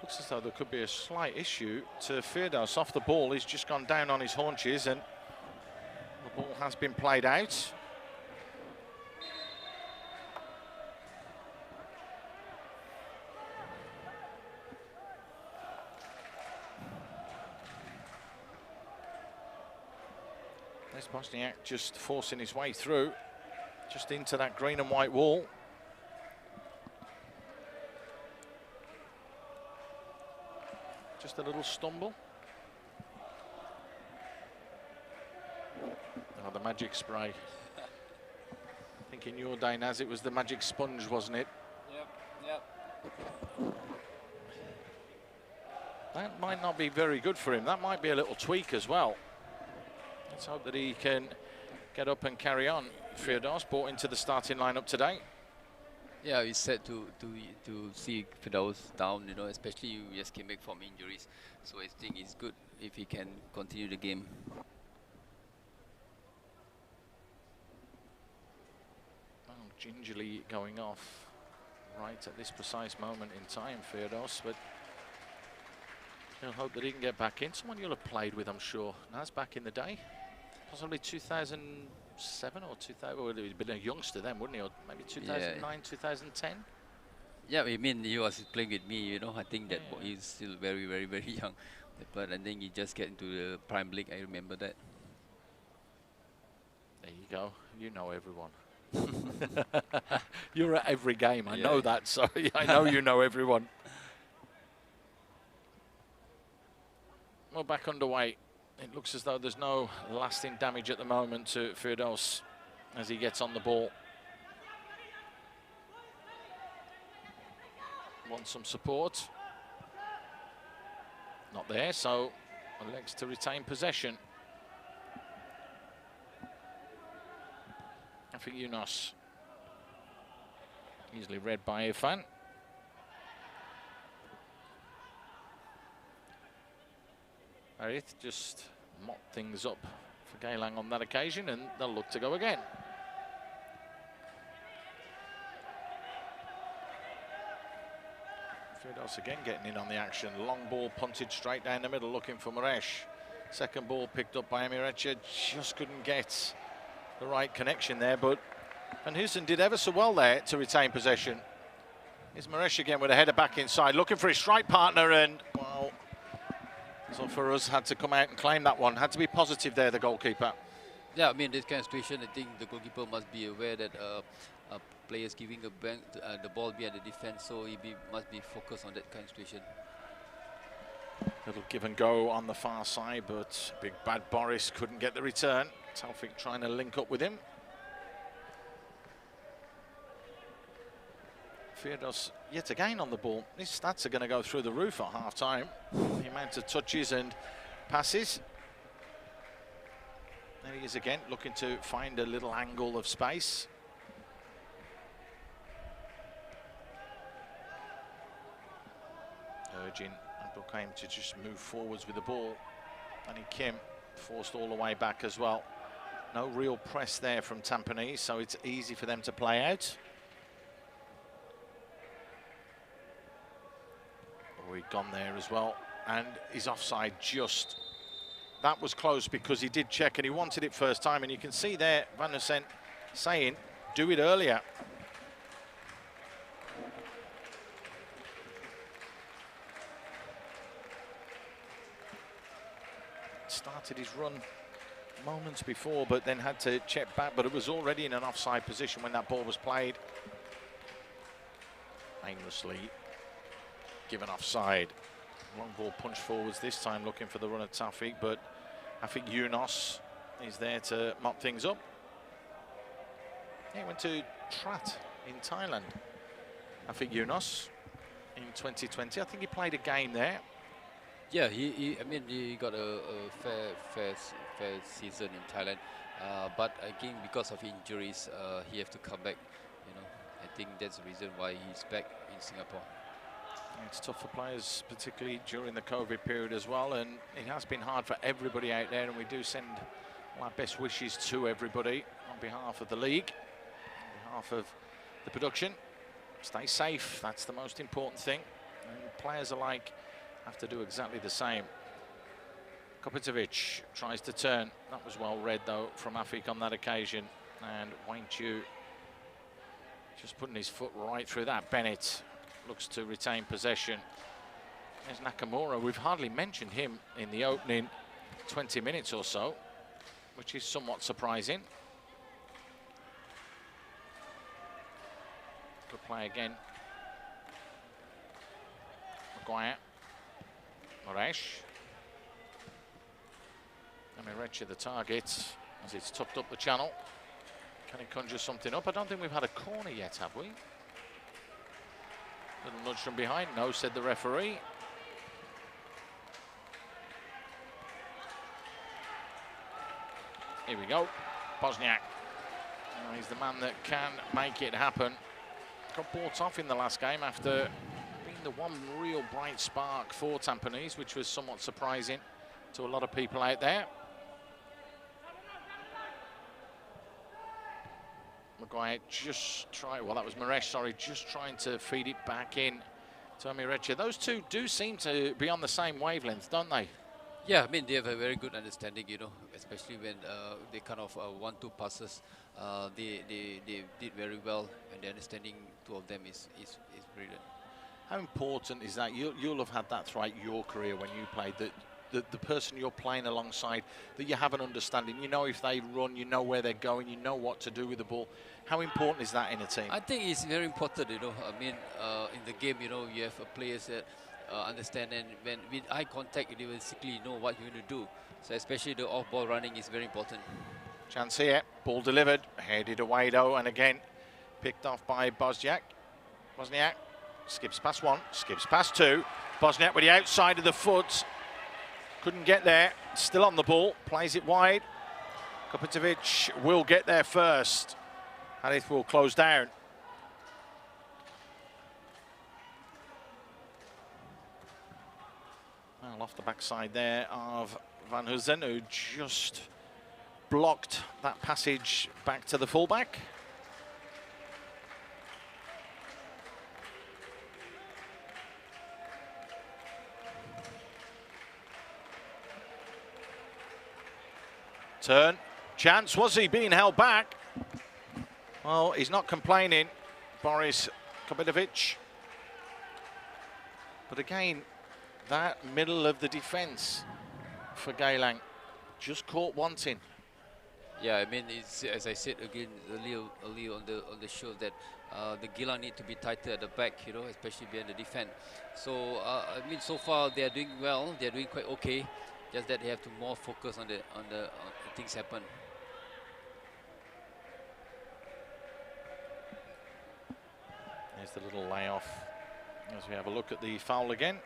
Looks as though there could be a slight issue to Firdaus off the ball. He's just gone down on his haunches and the ball has been played out. There's Bosniak just forcing his way through, just into that green and white wall. Just a little stumble. Oh, the magic spray. I think in your day, Naz, it was the magic sponge, wasn't it? Yep. That might not be very good for him. That might be a little tweak as well. Let's hope that he can get up and carry on. Firdaus brought into the starting lineup today. Yeah, it's sad to see Firdaus down, you know, especially you just came back from injuries. So I think it's good if he can continue the game. Well, gingerly going off right at this precise moment in time, Firdaus, but he'll hope that he can get back in. Someone you'll have played with, I'm sure. Naz, back in the day. Possibly 2007 or 2000. Well, he'd been a youngster then, wouldn't he? Or maybe 2009, yeah. 2010. Yeah, I mean, he was playing with me. You know, I think that he's still very, very, very young. But I think he just get into the Prime League. I remember that. There you go. You know everyone. You're at every game. I know that. So I know you know everyone. Well, back underway. It looks as though there's no lasting damage at the moment to Firdaus as he gets on the ball. Wants some support. Not there, so elects to retain possession. I think Yunus. Easily read by Irfan. Arith just mopped things up for Geylang on that occasion, and they'll look to go again. Firdaus again getting in on the action. Long ball punted straight down the middle, looking for Maresh. Second ball picked up by Amirecha, just couldn't get the right connection there, but Van Hoosen did ever so well there to retain possession. Here's Maresh again with a header back inside, looking for his strike partner, and well, So for us, had to come out and claim that one. Had to be positive there, the goalkeeper. Yeah, I mean, this kind of situation, I think the goalkeeper must be aware that players giving the ball behind the defense, so he must be focused on that kind of situation. Little give and go on the far side, but big bad Boris couldn't get the return. Taufik trying to link up with him. Firdaus yet again on the ball. His stats are going to go through the roof at half-time. The amount of touches and passes. There he is again, looking to find a little angle of space. Urging Abdulkaim to just move forwards with the ball. Danny Kim forced all the way back as well. No real press there from Tampines, so it's easy for them to play out. Oh, he'd gone there as well, and he's offside just. That was close because he did check and he wanted it first time, and you can see there Van Hussein saying, do it earlier. Started his run moments before, but then had to check back, but it was already in an offside position when that ball was played. Aimlessly given offside. Long ball punched forwards this time, looking for the run of Taufik, but I think Yunos is there to mop things up. He went to Trat in Thailand. I think Yunos in 2020. I think he played a game there. Yeah, I mean, he got a fair season in Thailand, but again, because of injuries, he have to come back. You know, I think that's the reason why he's back in Singapore. It's tough for players, particularly during the COVID period as well, and it has been hard for everybody out there, and we do send our best wishes to everybody on behalf of the league, on behalf of the production. Stay safe, that's the most important thing, and players alike have to do exactly the same. Kopitovic tries to turn. That was well read, though, from Afik on that occasion, and Wayne Chu just putting his foot right through that. Bennett looks to retain possession. There's Nakamura. We've hardly mentioned him in the opening 20 minutes or so, which is somewhat surprising. Good play again. Maguire. Moraes. Amirecha the target as it's tucked up the channel. Can he conjure something up? I don't think we've had a corner yet, have we? Little nudge from behind. No, said the referee. Here we go. Bosniak. He's the man that can make it happen. Got bought off in the last game after being the one real bright spark for Tampines, which was somewhat surprising to a lot of people out there. Maguire just well, that was Moraes, sorry, just trying to feed it back in to Amirecha. Those two do seem to be on the same wavelength, don't they? Yeah, I mean, they have a very good understanding, you know, especially when they kind of 1-2 passes. They did very well, and the understanding, two of them is brilliant. How important is that? You'll have had that throughout your career when you played, that the person you're playing alongside, that you have an understanding. You know if they run, you know where they're going, you know what to do with the ball. How important is that in a team? I think it's very important, you know. I mean, in the game, you know, you have players that understand, and when with eye contact, you basically know what you're going to do. So especially the off-ball running is very important. Chance here, ball delivered, headed away though, and again picked off by Bosniak. Bosniak skips past one, skips past two. Bosniak with the outside of the foot. Couldn't get there, still on the ball, plays it wide. Kopitovic will get there first. Hadith will close down. Well, off the backside there of Van Hussein, who just blocked that passage back to the fullback. Turn, chance, was he being held back? Well, he's not complaining, Boris Kopitovic. But again, that middle of the defence for Geylang just caught wanting. Yeah, I mean, it's, as I said again earlier on the show, that the Geylang need to be tighter at the back, you know, especially behind the defense. So I mean, so far they are doing well. They are doing quite okay. Just that they have to more focus on the things happen. There's the little layoff as we have a look at the foul again.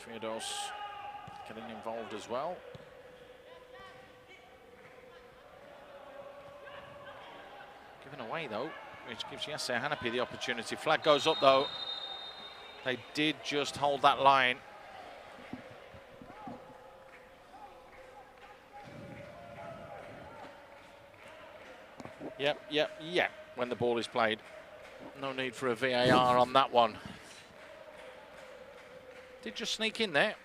Triodos getting involved as well. Given away though, which gives Yasser Hanapi the opportunity. Flag goes up though. They did just hold that line. Yep, when the ball is played. No need for a VAR on that one. Did just sneak in there.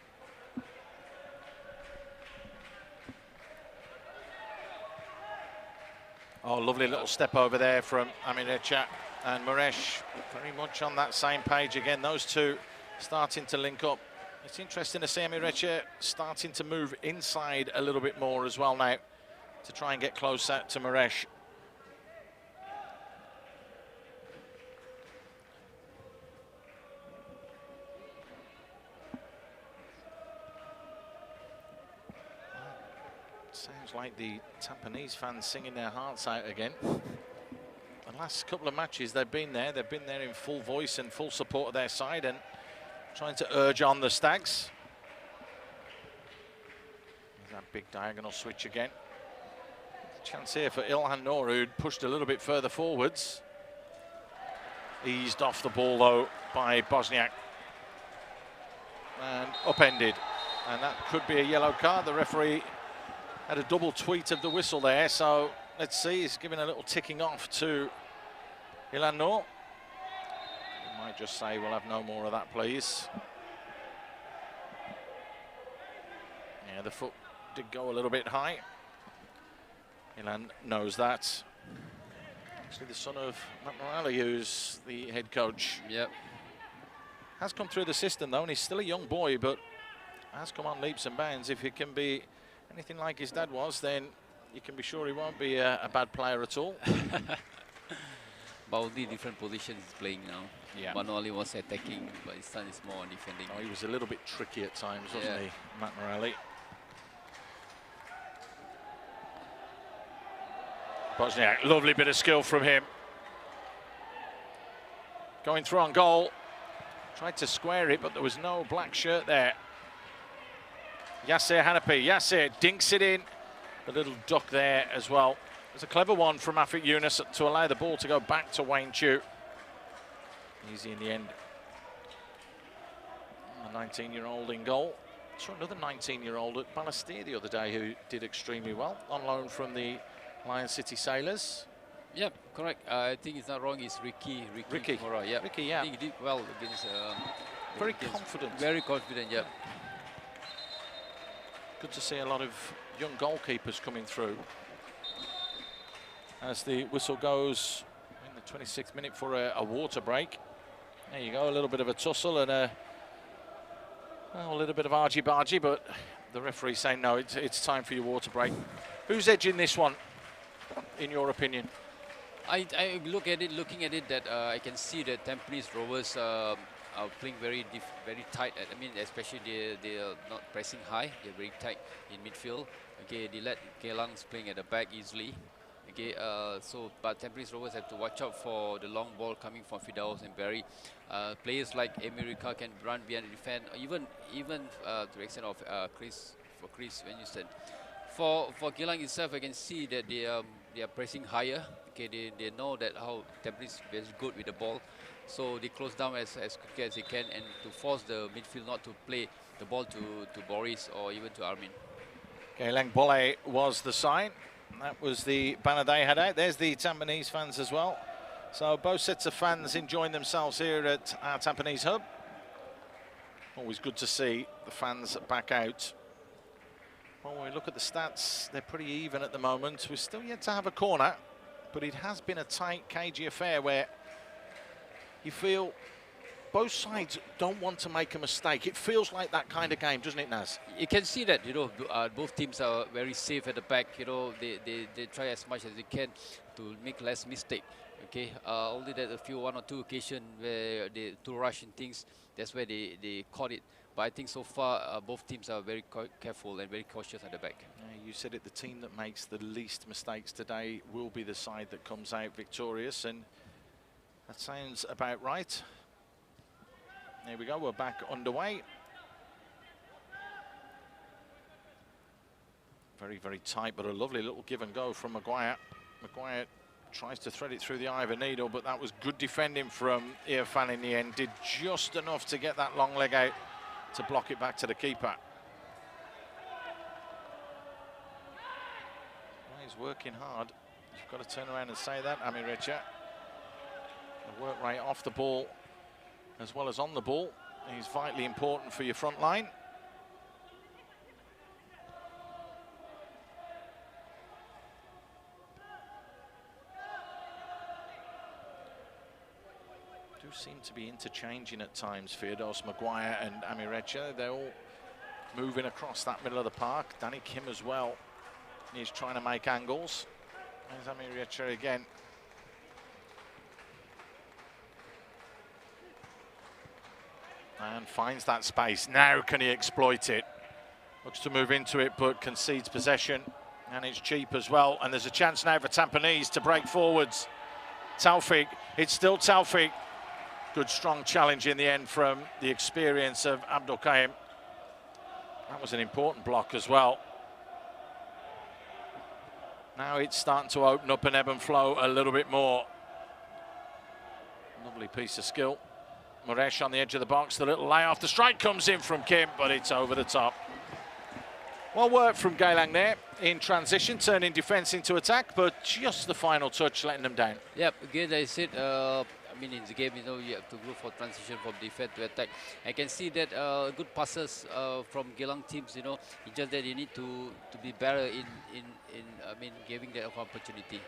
Oh, lovely little step over there from Amirecha and Muresh. Very much on that same page again. Those two starting to link up. It's interesting to see Amirecha starting to move inside a little bit more as well now to try and get closer to Muresh. Sounds like the Tampines fans singing their hearts out again. The last couple of matches they've been there in full voice and full support of their side and trying to urge on the Stags. There's that big diagonal switch again. Chance here for Ilhan Noor, who'd pushed a little bit further forwards. Eased off the ball though by Bosniak. And upended. And that could be a yellow card. The referee had a double tweet of the whistle there, so let's see. He's giving a little ticking off to Ilhan Noor. He might just say, we'll have no more of that, please. Yeah, the foot did go a little bit high. Ilhan knows that. Actually, the son of Matt Morali, who's the head coach. Yep. Has come through the system, though, and he's still a young boy, but has come on leaps and bounds. If he can be anything like his dad was, then you can be sure he won't be a bad player at all. But only different positions he's playing now. Yeah. Manoli was attacking, but his son is more on defending. Oh, he was a little bit tricky at times, wasn't he, Matt Morali? Bosniak, lovely bit of skill from him. Going through on goal. Tried to square it, but there was no black shirt there. Yasser Hanapi, Yasser dinks it in. A little duck there as well. It's a clever one from Afik Yunus to allow the ball to go back to Wayne Chu. Easy in the end. A 19-year-old in goal. Saw another 19-year-old at Balestier the other day who did extremely well, on loan from the Lion City Sailors. Yep, correct. I think it's not wrong. It's Ricky. Mora, yeah. Ricky, yeah. I think he did well against. Very confident. Very confident, yeah. Good to see a lot of young goalkeepers coming through. As the whistle goes in the 26th minute for a water break. There you go, a little bit of a tussle and a little bit of argy-bargy, but the referee saying no, it's time for your water break. Who's edging this one, in your opinion? I looking at it, that I can see that Tampines Rovers are playing very tight. I mean, especially they are not pressing high. They're very tight in midfield. Okay, they let Geylang's playing at the back easily. Okay, but Tampines Rovers have to watch out for the long ball coming from Fidaus and Barry. Players like America can run behind the defense, even to the extent of Chris Venuston. For Geylang itself, I can see that they are pressing higher. Okay, they know that how Tampines is good with the ball, so they close down as quickly as they can, and to force the midfield not to play the ball to Boris or even to Armin. Geylang Bolle was the sign. That was the banner they had out. There's the Tampines fans as well. So both sets of fans enjoying themselves here at our Tampines hub. Always good to see the fans back out. Well, when we look at the stats, they're pretty even at the moment. We're still yet to have a corner, but it has been a tight, cagey affair where you feel both sides don't want to make a mistake. It feels like that kind of game, doesn't it, Naz? You can see that, you know, both teams are very safe at the back. You know, they try as much as they can to make less mistake. Okay, only that one or two occasions where they to rush in things, that's where they caught it. But I think so far both teams are very careful and very cautious at the back. You said it, the team that makes the least mistakes today will be the side that comes out victorious, and that sounds about right. There we go, we're back underway. Very, very tight, but a lovely little give and go from Maguire. Maguire tries to thread it through the eye of a needle, but that was good defending from Irfan in the end. Did just enough to get that long leg out to block it back to the keeper. Well, he's working hard. You've got to turn around and say that, Amirecha. The work rate off the ball as well as on the ball is vitally important for your front line. Seem to be interchanging at times, Firdaus, Maguire and Amirecha. They're all moving across that middle of the park. Danny Kim as well. He's trying to make angles. There's Amirecha again. And finds that space. Now can he exploit it? Looks to move into it, but concedes possession. And it's cheap as well. And there's a chance now for Tampines to break forwards. Taufik, it's still Taufik. Good strong challenge in the end from the experience of Abdul Qaim. That was an important block as well. Now it's starting to open up and ebb and flow a little bit more. Lovely piece of skill. Muresh on the edge of the box, the little layoff. The strike comes in from Kim, but it's over the top. Well work from Geylang there in transition, turning defence into attack, but just the final touch letting them down. Yep, again I said, I mean in the game, you know, you have to go for transition from defense to attack. I can see that good passes from Geylang teams, you know, it's just that you need to be better in I mean, giving that opportunity.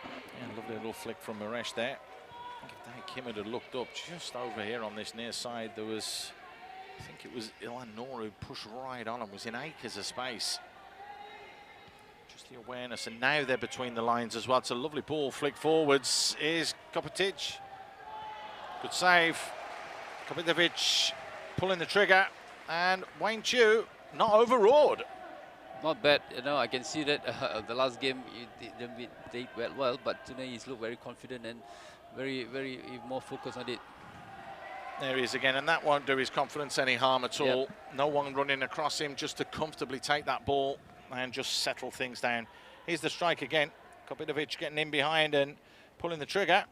Yeah, lovely little flick from Muresh there. I think if Danny Kim had looked up just over here on this near side, there was, I think it was Ilan Noor who pushed right on and was in acres of space. Just the awareness, and now they're between the lines as well. It's a lovely ball, flick forwards. Is Kopitic. Good save. Kopitovic pulling the trigger, and Wayne Chu not overawed. Not bad, you know, I can see that the last game they went well, but today he's looked very confident and very more focused on it. There he is again, and that won't do his confidence any harm at all. Yep. No one running across him just to comfortably take that ball and just settle things down. Here's the strike again. Kopitovic getting in behind and pulling the trigger.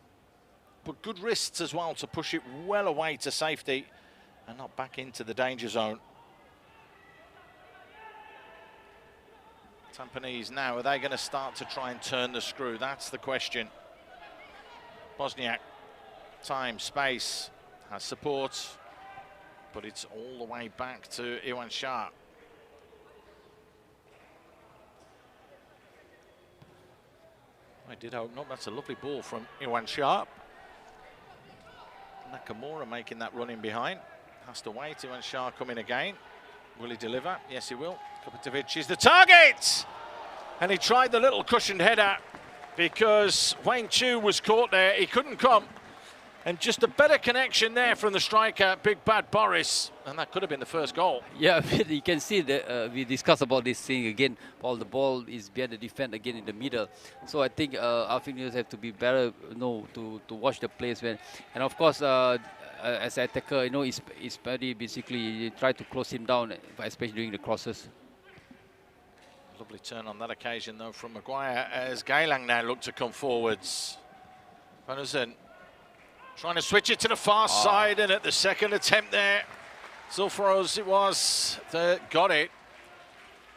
But good wrists as well to push it well away to safety and not back into the danger zone. Tampines now, are they going to start to try and turn the screw? That's the question. Bosniak, time, space, has support, but it's all the way back to Iwan Shah. I did open up. That's a lovely ball from Iwan Shah. Nakamura making that run in behind. Has to wait. Iwan Shah coming again. Will he deliver? Yes, he will. Kopitovic is the target! And he tried the little cushioned header because Wayne Chu was caught there. He couldn't come. And just a better connection there from the striker, Big Bad Boris. And that could have been the first goal. Yeah, you can see that we discussed about this thing again. While the ball is behind the defense again in the middle. So I think our fingers have to be better, you know, to watch the plays when. And of course, as an attacker, you know, it's very basically you try to close him down, especially during the crosses. Lovely turn on that occasion though from Maguire as Geylang now look to come forwards. Van Uzen trying to switch it to the far side, and at the second attempt there, Zulfros it was that got it.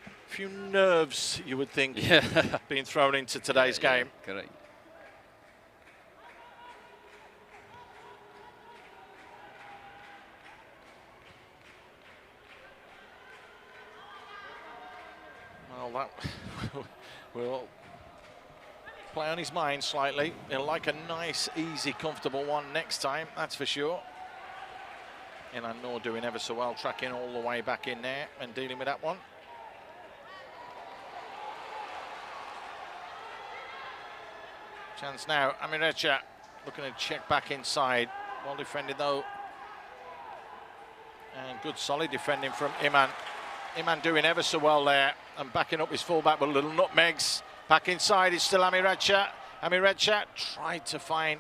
A few nerves, you would think, being thrown into today's game. Correct. will play on his mind slightly. He'll like a nice, easy, comfortable one next time, that's for sure. Geylang Nor doing ever so well, tracking all the way back in there and dealing with that one. Chance now, Amirecha looking to check back inside. Well defended though. And good solid defending from Iman. Iman doing ever so well there and backing up his fullback, but little nutmegs. Back inside is still Amirecha. Amirecha tried to find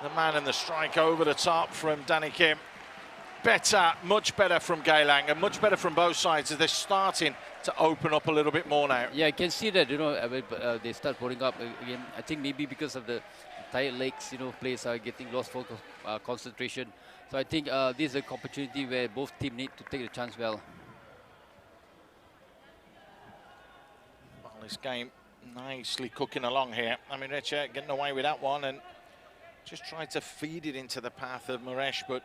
the man and the strike over the top from Danny Kim. Better, much better from Geylang and much better from both sides as they're starting to open up a little bit more now. Yeah, I can see that, they start pulling up again. I think maybe because of the tired legs, players are getting lost focus, concentration. So I think this is an opportunity where both teams need to take the chance well. Well, this game nicely cooking along here. Amirecha getting away with that one and just tried to feed it into the path of Muresh, but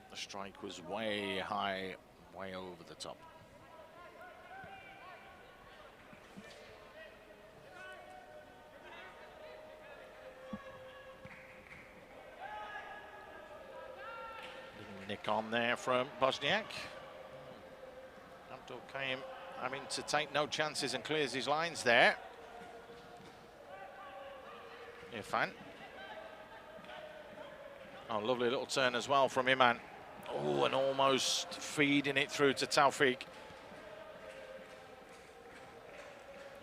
the strike was way high, way over the top. Little nick on there from Bosniak. Abdul Kaim having to take no chances and clears his lines there. Irfan. Oh, lovely little turn as well from Iman. Oh, and almost feeding it through to Taufik.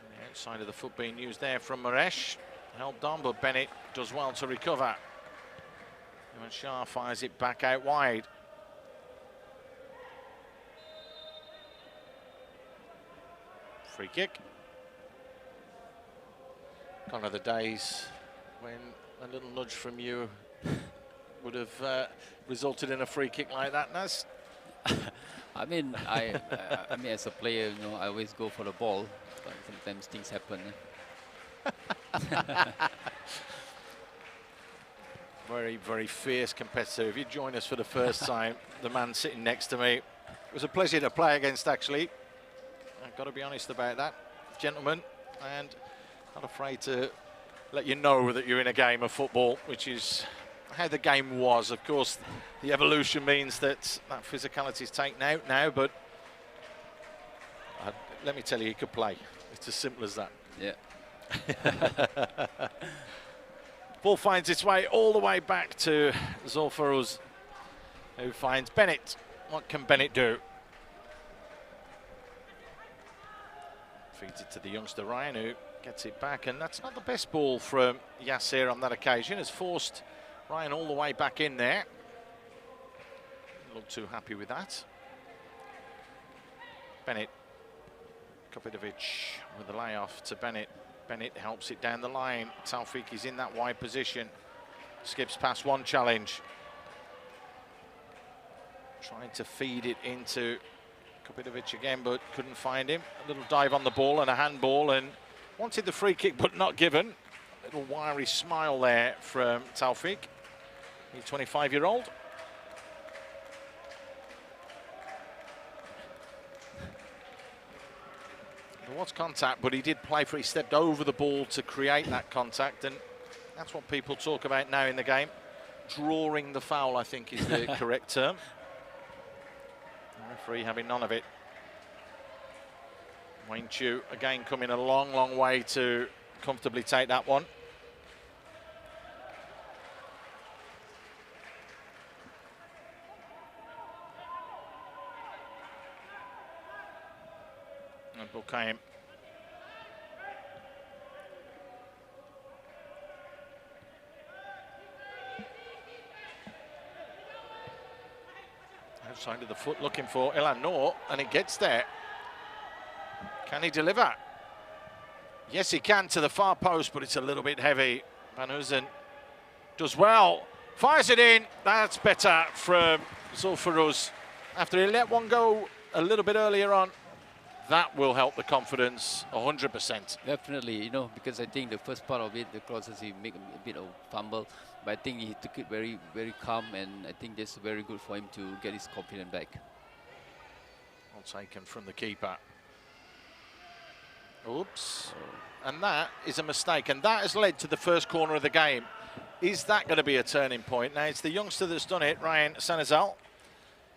The outside of the foot being used there from Muresh. Helped on, but Bennett does well to recover. And Shah fires it back out wide. Free kick. Gone are the days when a little nudge from you would have resulted in a free kick like that, Naz. I mean, as a player, I always go for the ball, but sometimes things happen. Very, very fierce competitor. If you join us for the first time, the man sitting next to me, it was a pleasure to play against, actually. I've got to be honest about that, gentlemen, and not afraid to let you know that you're in a game of football, which is how the game was. Of course, the evolution means that physicality is taken out now, but let me tell you, he could play. It's as simple as that. Yeah. Ball finds its way all the way back to Zulfaruz, who finds Bennett. What can Bennett do? Feeds it to the youngster Ryan, who gets it back, and that's not the best ball from Yasser on that occasion. Has forced Ryan all the way back in there. Didn't look too happy with that. Bennett. Kopidovic with the layoff to Bennett. Bennett helps it down the line. Taufik is in that wide position. Skips past one challenge. Trying to feed it into Kopidovic again, but couldn't find him. A little dive on the ball and a handball, and wanted the free kick, but not given. A little wiry smile there from Taufik, the 25-year-old. There was contact, but he did play for it. He stepped over the ball to create that contact, and that's what people talk about now in the game. Drawing the foul, I think, is the correct term. The referee having none of it. Wayne Chu again coming a long, long way to comfortably take that one. And Bukaim. Outside of the foot looking for Geylang Nor, and it gets there. Can he deliver? Yes, he can to the far post, but it's a little bit heavy. Van Hoosen does well. Fires it in. That's better from Zulfaruz. After he let one go a little bit earlier on, that will help the confidence 100%. Definitely, because I think the first part of it, the crosses, he make a bit of fumble, but I think he took it very, very calm, and I think that's very good for him to get his confidence back. Well taken from the keeper. Oops. And that is a mistake, and that has led to the first corner of the game. Is that going to be a turning point? Now, it's the youngster that's done it, Ryan Sanazal.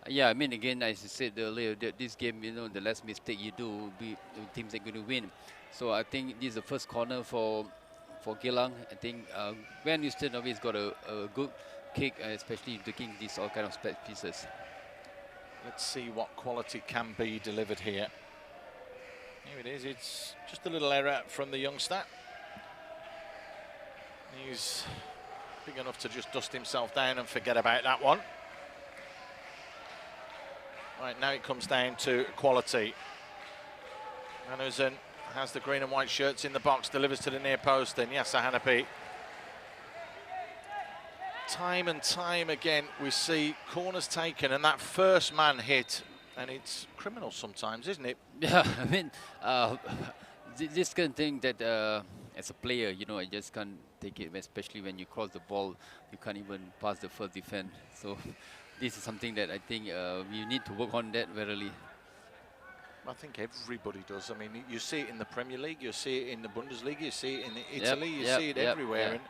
Yeah, I mean, again, as I said earlier, this game, you know, the less mistake you do, the teams are going to win. So I think this is the first corner for Geylang. I think Van Houston always got a good kick, especially taking these all kind of set pieces. Let's see what quality can be delivered here. Here it is. It's just a little error from the youngster. He's big enough to just dust himself down and forget about that one. Right, now it comes down to quality. Manuzen has the green and white shirts in the box, delivers to the near post, and Yasser Hanapi. Time and time again, we see corners taken and that first man hit, and it's criminal sometimes, isn't it? Yeah, I mean, this kind of thing that as a player, you know, I just can't take it, especially when you cross the ball, you can't even pass the first defense. So this is something that I think we need to work on that verily. I think everybody does. I mean, you see it in the Premier League, you see it in the Bundesliga, you see it in Italy, you see it everywhere. And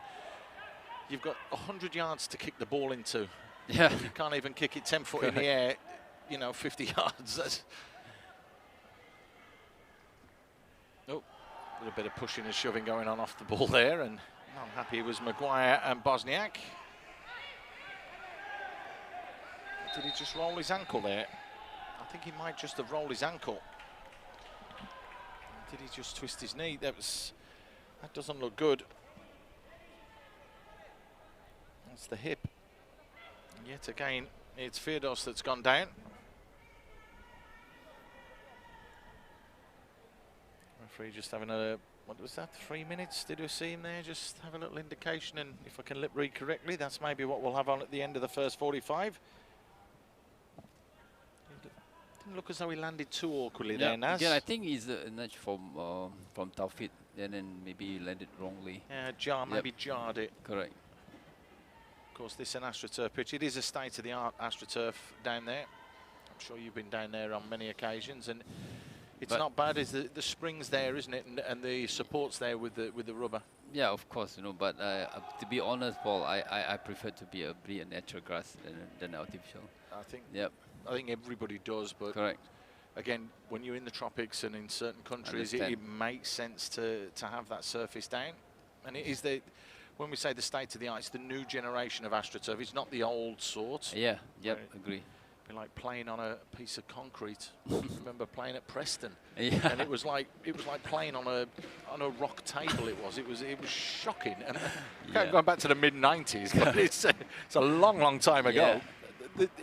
you've got 100 yards to kick the ball into. Yeah. You can't even kick it 10 foot in the air, you know, 50 yards. That's a little bit of pushing and shoving going on off the ball there, and not happy it was Maguire and Bosniak. Did he just roll his ankle there? I think he might just have rolled his ankle. Did he just twist his knee? That doesn't look good. That's the hip. And yet again, it's Firdos that's gone down. Referee just having a, what was that, 3 minutes? Did we see him there? Just have a little indication, and if I can lip read correctly, that's maybe what we'll have on at the end of the first 45. Didn't look as though he landed too awkwardly there, Naz. Again, I think he's a nudge from Taufik, and then maybe he landed wrongly. Yeah, maybe jarred it. Correct. Of course, this is an AstroTurf pitch. It is a state-of-the-art AstroTurf down there. I'm sure you've been down there on many occasions, and it's not bad. Is the springs there, isn't it, and the supports there with the rubber. Yeah, of course, you know. But to be honest, Paul, I prefer to be a natural grass than artificial. I think. Yep. I think everybody does, but correct. Again, when you're in the tropics and in certain countries, it makes sense to have that surface down. And it is when we say the state of the art, it's the new generation of AstroTurf. It's not the old sort. Yeah, yep, agree. Be like playing on a piece of concrete. I remember playing at Preston, yeah. And it was like playing on a rock table. It was shocking. And going back to the mid-90s, but it's a long time ago. Yeah.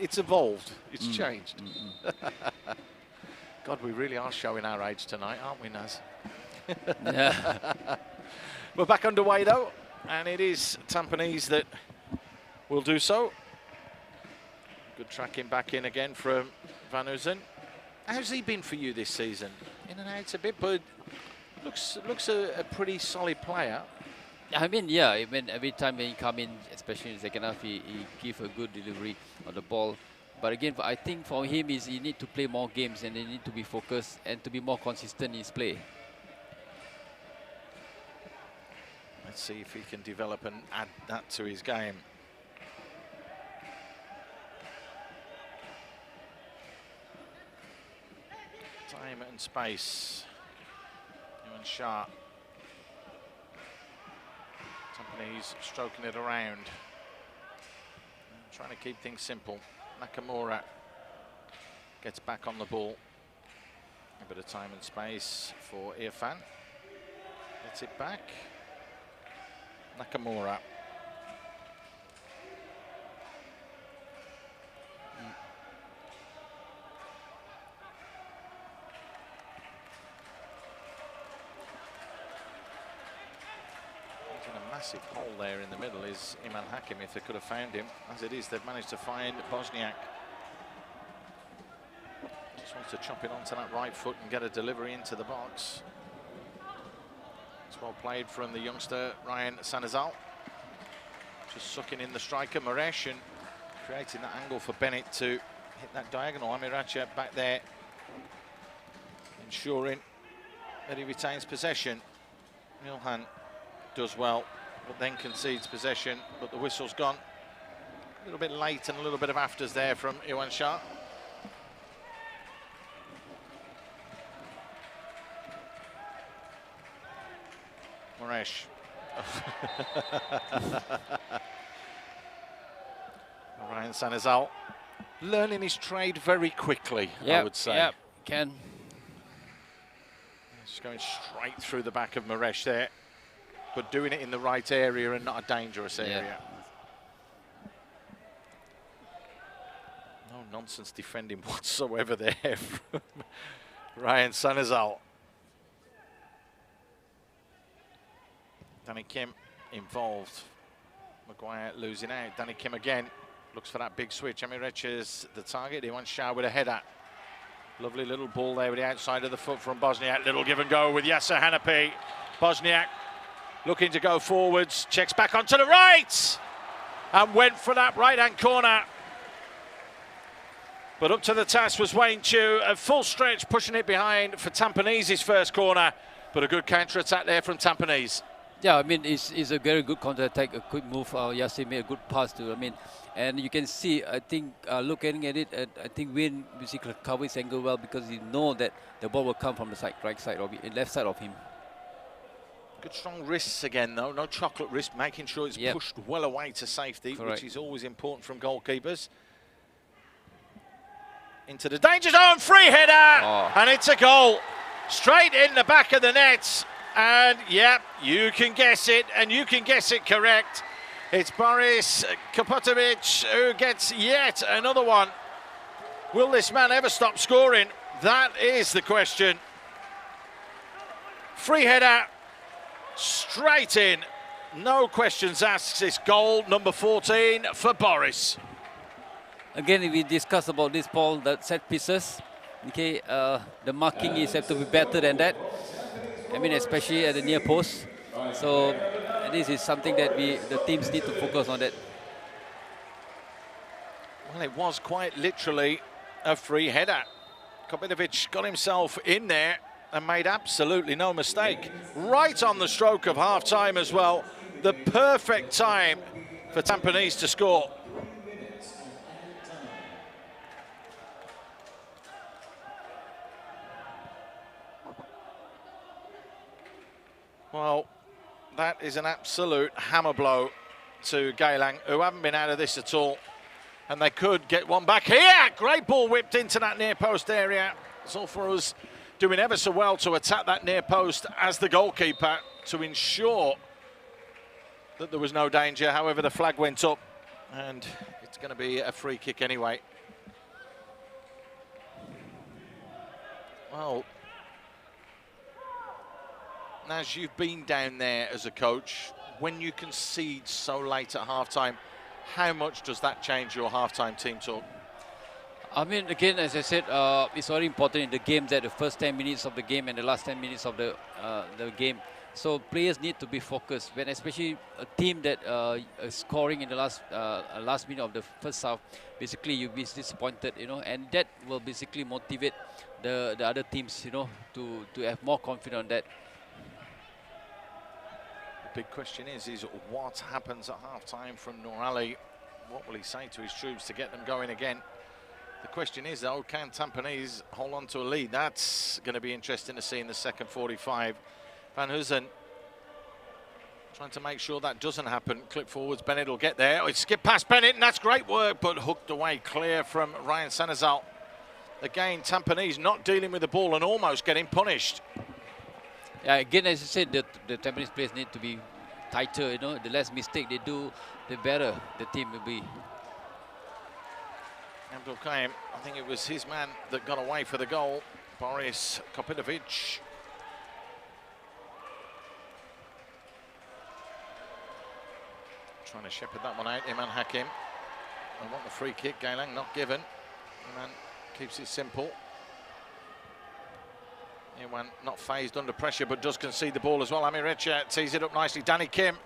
It's evolved. It's changed. God, we really are showing our age tonight, aren't we, Naz? Yeah. We're back underway though, and it is Tampines that will do so. Good tracking back in again from Van Hoesen. How's he been for you this season? In and out a bit, but looks a pretty solid player. I mean, yeah, I mean, every time when he come in, especially in the second half, he give a good delivery on the ball. But again, I think for him is he need to play more games, and he need to be focused and to be more consistent in his play. Let's see if he can develop and add that to his game. Time and space. Ewan Shah. Tampines stroking it around. Trying to keep things simple. Nakamura gets back on the ball. A bit of time and space for Irfan. Gets it back. Nakamura. Massive hole there in the middle is Iman Hakim. If they could have found him, as it is, they've managed to find Bosniak. Just wants to chop it onto that right foot and get a delivery into the box. It's well played from the youngster Ryan Sanazal. Just sucking in the striker Maresh and creating that angle for Bennett to hit that diagonal. Amiracha back there, ensuring that he retains possession. Milhan does well, but then concedes possession, but the whistle's gone. A little bit late and a little bit of afters there from Iwan Shah. Moresh. Ryan Sanizal learning his trade very quickly, I would say. Yeah, can. Just going straight through the back of Moresh there, but doing it in the right area and not a dangerous area. No nonsense defending whatsoever there from Ryan Sanizal. Danny Kim involved. Maguire losing out. Danny Kim again looks for that big switch. Amirecha's the target. He wants Shah with a header. Lovely little ball there with the outside of the foot from Bosniak. Little give and go with Yasser Hanapi. Bosniak looking to go forwards. Checks back onto the right. And went for that right-hand corner. But up to the task was Wayne Chu. A full stretch pushing it behind for Tampanese's first corner. But a good counter-attack there from Tampanese. Yeah, I mean, it's a very good counter-attack, a quick move. Yasser made a good pass to, and you can see, I think, looking at it, I think Wayne basically covered his angle well because he know that the ball will come from the side, right side, or left side of him. Good strong wrists again, though. No chocolate wrist, making sure it's pushed well away to safety, which is always important from goalkeepers. Into the danger zone, free header, and it's a goal. Straight in the back of the net. And you can guess it, and you can guess it correct. It's Boris Kapotovic who gets yet another one. Will this man ever stop scoring? That is the question. Free header, straight in. No questions asked. It's goal number 14 for Boris. Again, we discussed about this, Paul, the set pieces. Okay, the marking is have to be better than that. I mean, especially at the near post. So this is something that the teams need to focus on that. Well, it was quite literally a free header. Kopitovic got himself in there and made absolutely no mistake. Right on the stroke of half-time as well. The perfect time for Tampines to score. Well, that is an absolute hammer blow to Geylang, who haven't been out of this at all. And they could get one back here. Great ball whipped into that near post area. Zulfuruz doing ever so well to attack that near post as the goalkeeper to ensure that there was no danger. However, the flag went up and it's going to be a free kick anyway. Well, as you've been down there as a coach, when you concede so late at half-time, how much does that change your half-time team talk? I mean, again, as I said, it's very important in the game that the first 10 minutes of the game and the last 10 minutes of the game. So players need to be focused. When especially a team that is scoring in the last minute of the first half, basically you'll be disappointed, and that will basically motivate the other teams, to have more confidence on that. Big question is what happens at half-time from Noor Ali? What will he say to his troops to get them going again? The question is, though, can Tampines hold on to a lead? That's going to be interesting to see in the second 45. Van Huizen trying to make sure that doesn't happen. Clip forwards, Bennett will get there. It skipped past Bennett, and that's great work, but hooked away clear from Ryan Sanizal. Again, Tampines not dealing with the ball and almost getting punished. Yeah, again, as I said, the Tampines players need to be tighter. The less mistake they do, the better the team will be. Abdul Qaim, I think it was his man that got away for the goal. Boris Kopitovic. Trying to shepherd that one out, Iman Hakim. I want the free kick, Geylang not given. Iman keeps it simple. Iman not phased under pressure, but does concede the ball as well. Amirecha tees it up nicely. Danny Kim.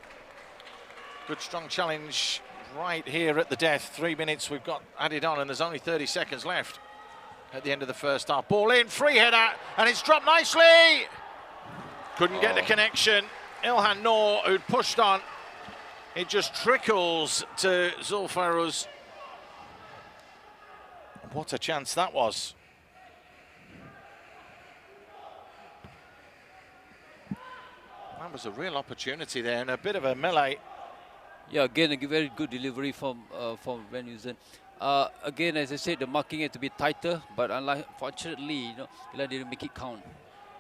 Good strong challenge right here at the death. 3 minutes we've got added on, and there's only 30 seconds left at the end of the first half. Ball in, free header, and it's dropped nicely. Couldn't get the connection. Ilhan Noor, who'd pushed on. It just trickles to Zulfaruz. What a chance that was. That was a real opportunity there and a bit of a melee. Yeah, again, a very good delivery from Van Uysen. Again, as I said, the marking had to be tighter, but unfortunately, Geylang didn't make it count.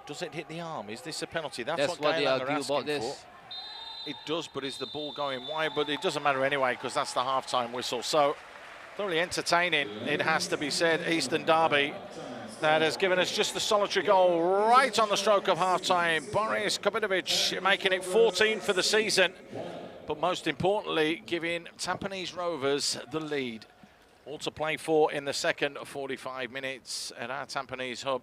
Does it hit the arm? Is this a penalty? That's what they argue about this. For. It does, but is the ball going wide? But it doesn't matter anyway, because that's the half-time whistle. So, thoroughly entertaining, it has to be said. Eastern Derby that has given us just the solitary goal right on the stroke of half-time. Boris Kabinovic making it 14 for the season, but most importantly, giving Tampines Rovers the lead. All to play for in the second 45 minutes at our Tampines hub.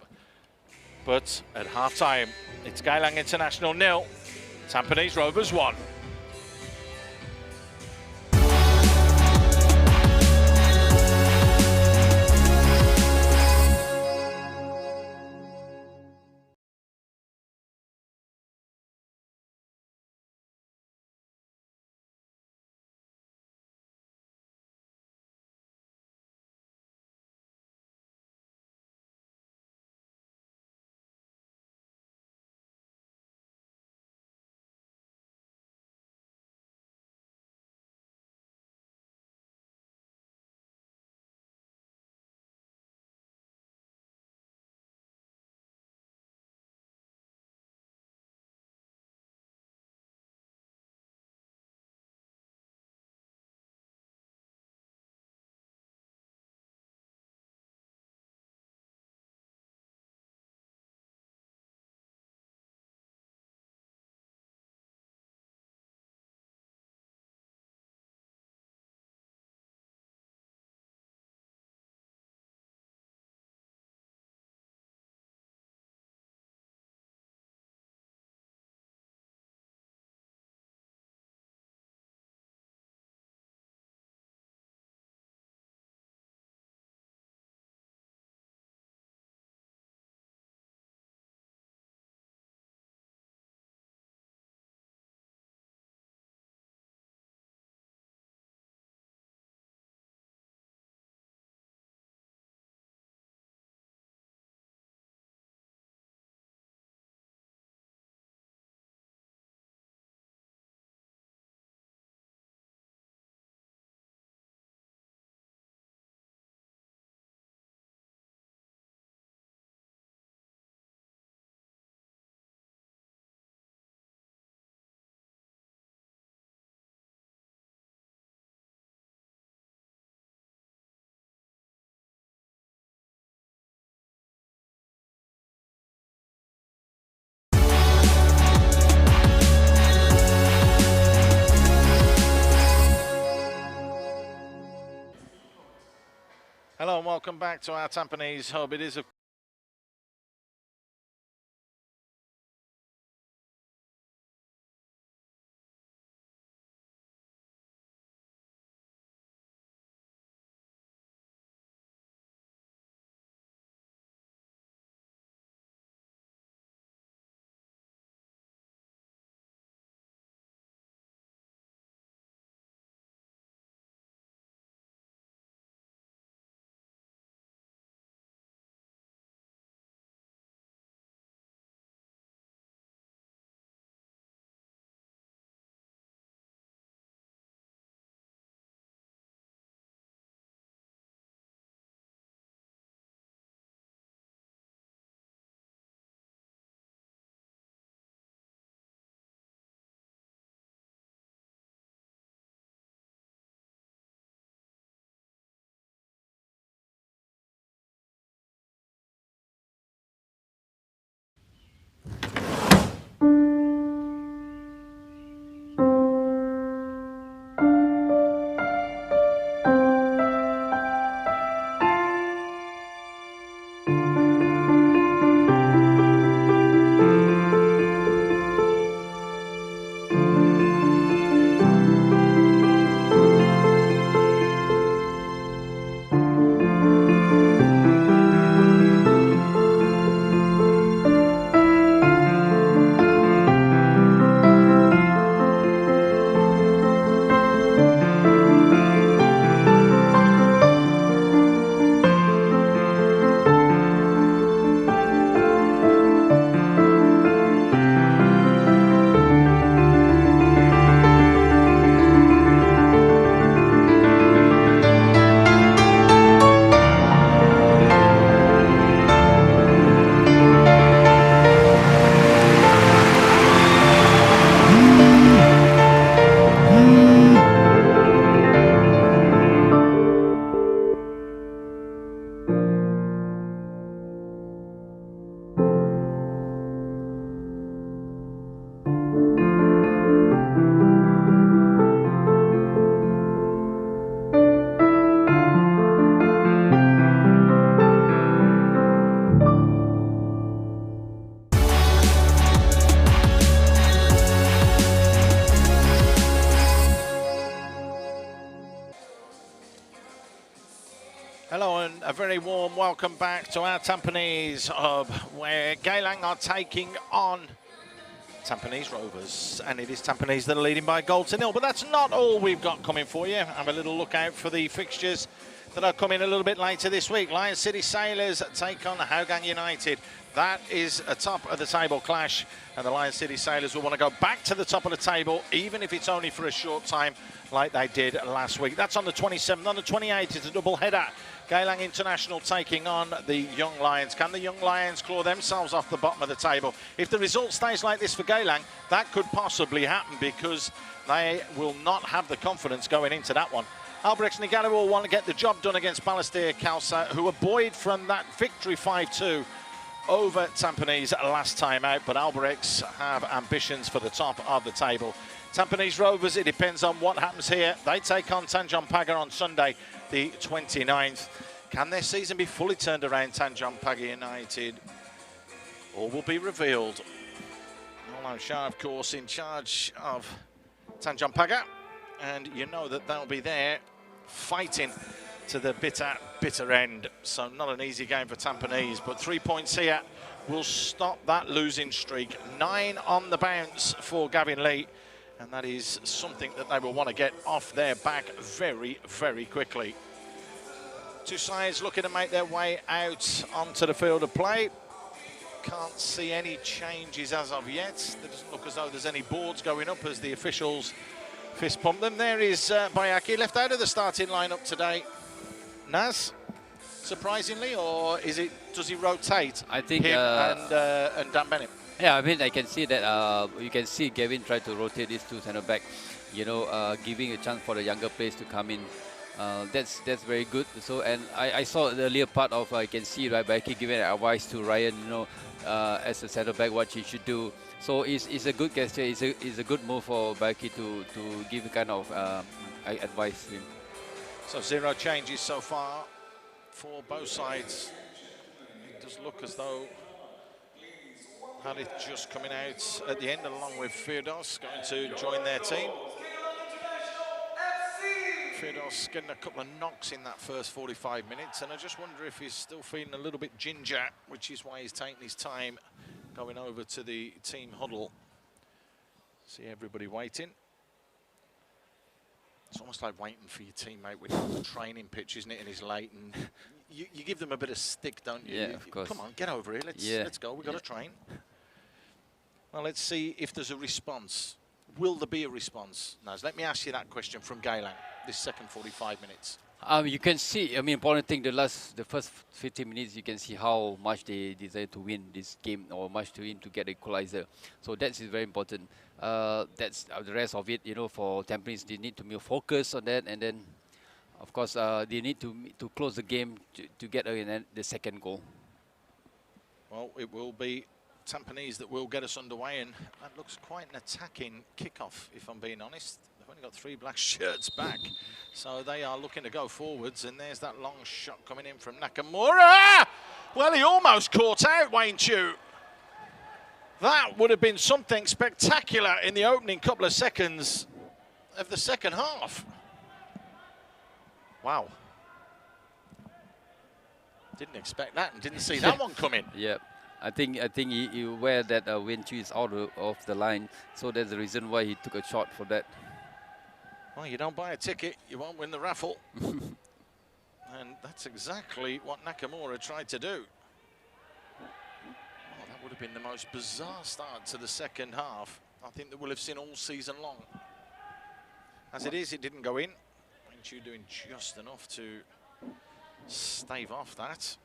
But at half-time, it's Geylang International 0, Tampines Rovers 1. Hello and welcome back to our Tampines hub. It is a very warm welcome back to our Tampines hub, where Geylang are taking on Tampines Rovers, and it is Tampines that are leading by a goal to nil. But that's not all we've got coming for you. Have a little look out for the fixtures that are coming a little bit later this week. Lion City Sailors take on Geylang United. That is a top of the table clash, and the Lion City Sailors will want to go back to the top of the table, even if it's only for a short time, like they did last week. That's on the 27th. On the 28th, it's a double header. Geylang International taking on the Young Lions. Can the Young Lions claw themselves off the bottom of the table? If the result stays like this for Geylang, that could possibly happen, because they will not have the confidence going into that one. Albrecht Nigala will want to get the job done against Balestier Khalsa, who were buoyed from that victory 5-2 over Tampines last time out, but Albrechts have ambitions for the top of the table. Tampines Rovers, it depends on what happens here. They take on Tanjong Pagar on Sunday, the 29th. Can their season be fully turned around, Tanjong Pagar United? All will be revealed. Nolan Shah, of course, in charge of Tanjong Pagar, and you know that they'll be there fighting to the bitter end. So not an easy game for Tampines, but 3 points here will stop that losing streak. 9 on the bounce for Gavin Lee, and that is something that they will want to get off their back very, very quickly. Two sides looking to make their way out onto the field of play. Can't see any changes as of yet. It doesn't look as though there's any boards going up as the officials fist pump them. There is Bayaki, left out of the starting lineup today. Naz, surprisingly, or does he rotate? I think him and Dan Bennett? Yeah, I mean, I can see that you can see Gavin try to rotate these two centre back, giving a chance for the younger players to come in. That's very good. So, and I saw the earlier part of I can see right Bayaki giving advice to Ryan, as a centre back what he should do. So it's a good gesture. It's a good move for Bayaki to give kind of advice to him. So 0 changes so far for both sides. It does look as though Hadith just coming out at the end along with Firdos going to join their team. Firdos getting a couple of knocks in that first 45 minutes, and I just wonder if he's still feeling a little bit ginger, which is why he's taking his time going over to the team huddle. See everybody waiting. It's almost like waiting for your teammate with the training pitch, isn't it? And he's late, and you give them a bit of stick, don't you? Yeah, of course. Come on, get over here. Let's go. We've got to train. Well, let's see if there's a response. Will there be a response? Naz, let me ask you that question from Geylang, this second 45 minutes. You can see, important thing, the first 50 minutes, you can see how much they desire to win this game, or much to win to get the equalizer. So that is very important. That's the rest of it, for Tampines, they need to be focused on that, and then, of course, they need to close the game to get the second goal. Well, it will be Tampines that will get us underway, and that looks quite an attacking kickoff, if I'm being honest. They've only got 3 black shirts back, so they are looking to go forwards, and there's that long shot coming in from Nakamura. Well, he almost caught out Wayne Chu. That would have been something spectacular in the opening couple of seconds of the second half. Wow. Didn't expect that and didn't see that one coming. Yeah. I think he aware that Wayne Chu is out of the line, so that's the reason why he took a shot for that. Well, you don't buy a ticket, you won't win the raffle. And that's exactly what Nakamura tried to do. Well, that would have been the most bizarre start to the second half I think that we'll have seen all season long. As it is, it didn't go in. Wayne Chu doing just enough to stave off that.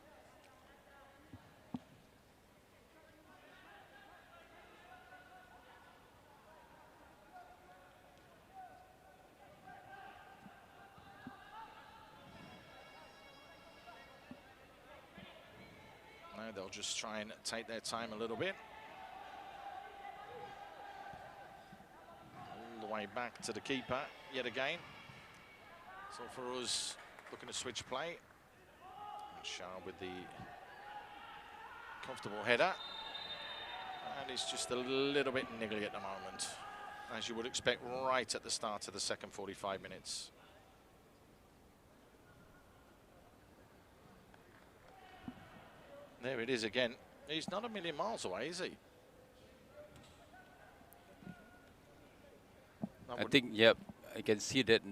They'll just try and take their time a little bit. All the way back to the keeper yet again. So for us, looking to switch play. Shah with the comfortable header. And it's just a little bit niggly at the moment, as you would expect right at the start of the second 45 minutes. There it is again. He's not a million miles away, is he? I think, yep, I can see that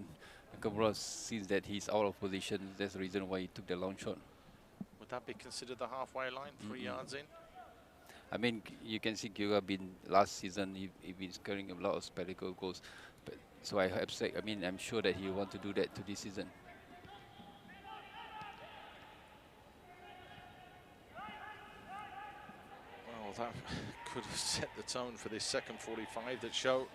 Nakamura sees that he's out of position. That's the reason why he took the long shot. Would that be considered the halfway line, 3 yards in? I mean, you can see Gyoga last season, he been scoring a lot of spectacle goals. But, so I'm sure that he want to do that to this season. Well, that could have set the tone for this second 45 that show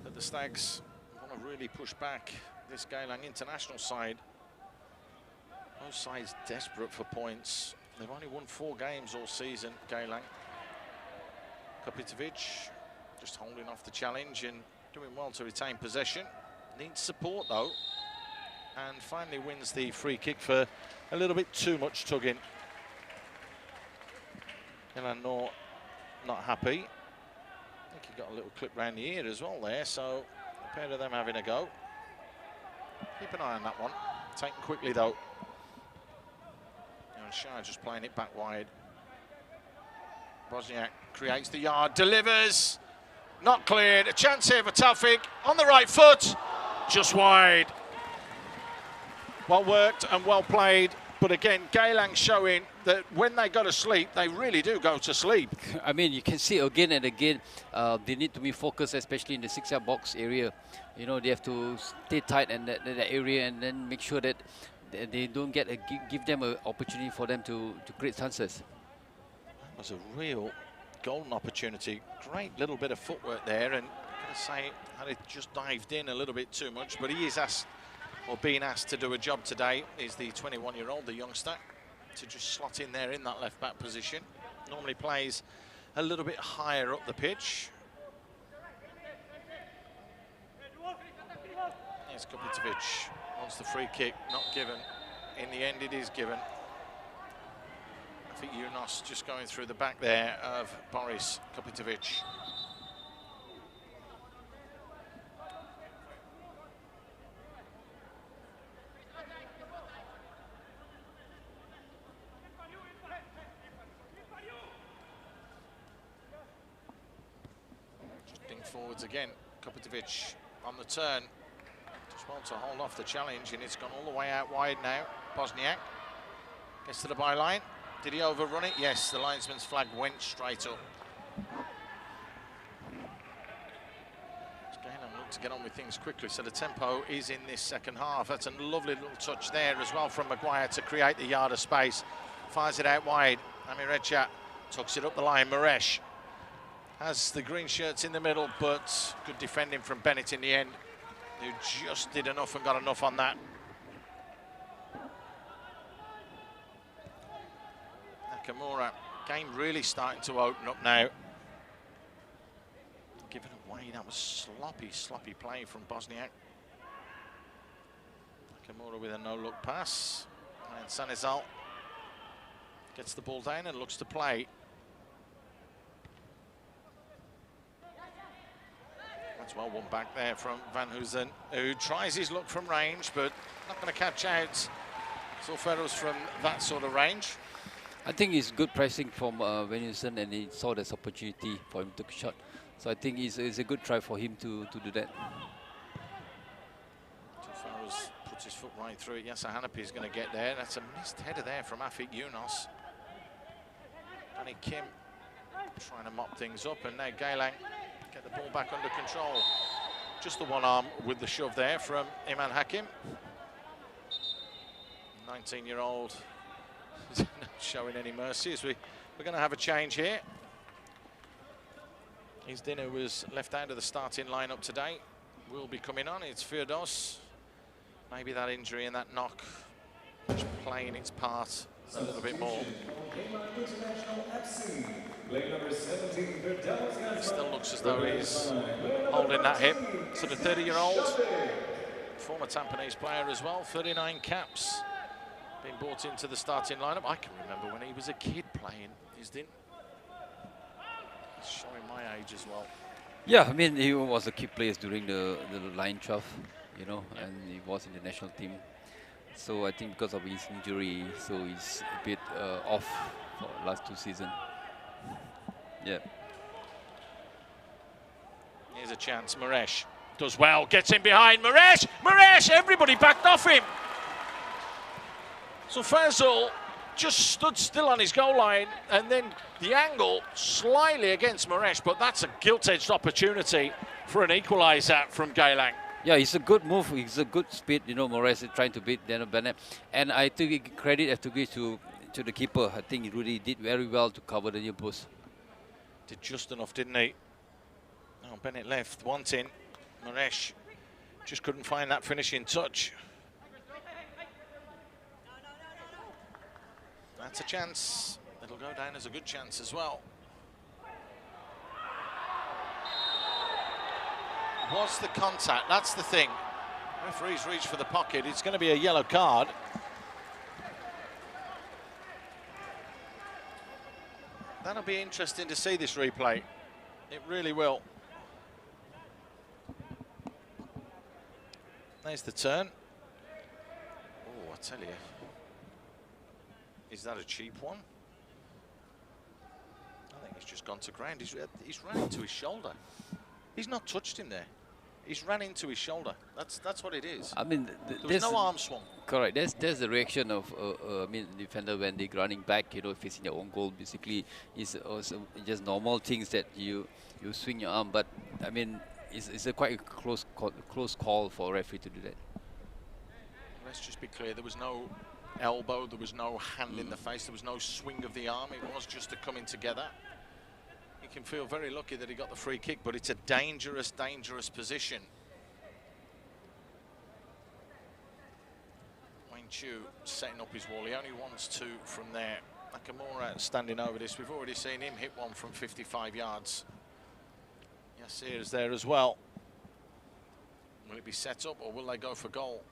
that the Stags want to really push back this Geylang International side. Both sides desperate for points. They've only won 4 games all season, Geylang. Kopitovic just holding off the challenge and doing well to retain possession. Needs support though. And finally wins the free kick for a little bit too much tugging. Geylang not happy. I think he got a little clip round the ear as well there, so a pair of them having a go. Keep an eye on that one. Taken quickly though. And Shah just playing it back wide. Bosniak creates the yard, delivers, not cleared. A chance here for Taufik on the right foot, just wide. Well worked and well played, but again, Geylang showing that when they go to sleep, they really do go to sleep. I mean, you can see again and again, they need to be focused, especially in the 6-yard box area. You know, they have to stay tight in that area and then make sure that they don't give them an opportunity for them to create chances. That was a real golden opportunity. Great little bit of footwork there, and I'm going to say had it just dived in a little bit too much, but he is asked, or being asked to do a job today, is the 21-year-old, the youngster, to just slot in there in that left-back position. Normally plays a little bit higher up the pitch. Here's Kopitovic, wants the free kick, not given. In the end, it is given. I think Yunus just going through the back there of Boris Kopitovic. Drifting forwards again, Kopitovic on the turn. Just wants to hold off the challenge, and it's gone all the way out wide now. Bosniak gets to the byline. Did he overrun it? Yes, the linesman's flag went straight up. Geylang look to get on with things quickly, so the tempo is in this second half. That's a lovely little touch there as well from Maguire to create the yard of space. Fires it out wide. Amirecha tucks it up the line. Maresh has the green shirts in the middle, but good defending from Bennett in the end, who just did enough and got enough on that. Nakamura, game really starting to open up now. Given away, that was sloppy play from Bosniak. Nakamura with a no-look pass, and Sanizal gets the ball down and looks to play. That's well one back there from Van Hoosen, who tries his luck from range, but not going to catch out Sulferos from that sort of range. I think it's good pressing from Van Hoosen, and he saw this opportunity for him to take a shot. So I think it's a good try for him to do that. Sulferos puts his foot right through it. Yasser Hanapi is going to get there. That's a missed header there from Afik Yunus. Danny Kim trying to mop things up, and now Geylang get the ball back under control. Just the one arm with the shove there from Iman Hakim. 19-year-old not showing any mercy as we're going to have a change here. His dinner was left out of the starting lineup today. Will be coming on. It's Firdos. Maybe that injury and that knock is playing its part a little bit more. It still looks as though he's holding that hip. So the 30-year-old, former Tampines player as well, 39 caps, being brought into the starting lineup. I can remember when he was a kid playing, he's showing my age as well. Yeah, I mean, he was a key player during the line 12, you know, and he was in the national team. So I think because of his injury, so he's a bit off for last 2 seasons. Yeah. Here's a chance. Maresh does well, gets in behind. Maresh! Everybody backed off him. So Faisal just stood still on his goal line, and then the angle slightly against Maresh, but that's a gilt-edged opportunity for an equaliser from Geylang. Yeah, it's a good move. It's a good speed. You know, Morales is trying to beat Daniel Bennett, and I think credit has to give to the keeper. I think he really did very well to cover the near post. Did just enough, didn't he? Oh, Bennett left, wanting. Maresh just couldn't find that finishing touch. That's a chance. It'll go down as a good chance as well. Was the contact? That's the thing. Referee's reached for the pocket. It's going to be a yellow card. That'll be interesting to see, this replay. It really will. There's the turn. Oh, I tell you. Is that a cheap one? I think he's just gone to ground. He's ran into his shoulder. He's not touched him there. He's ran into his shoulder. That's what it is. I mean, there's no arm swung. Correct. There's the reaction of defender when they're running back, you know, facing their own goal. Basically, it's also just normal things that you swing your arm. But I mean, it's a quite a close call for a referee to do that. Let's just be clear. There was no elbow. There was no hand in the face. There was no swing of the arm. It was just a coming together. He can feel very lucky that he got the free kick, but it's a dangerous, dangerous position. Wayne Chu setting up his wall. He only wants 2 from there. Nakamura standing over this. We've already seen him hit one from 55 yards. Yasir is there as well. Will it be set up or will they go for goal?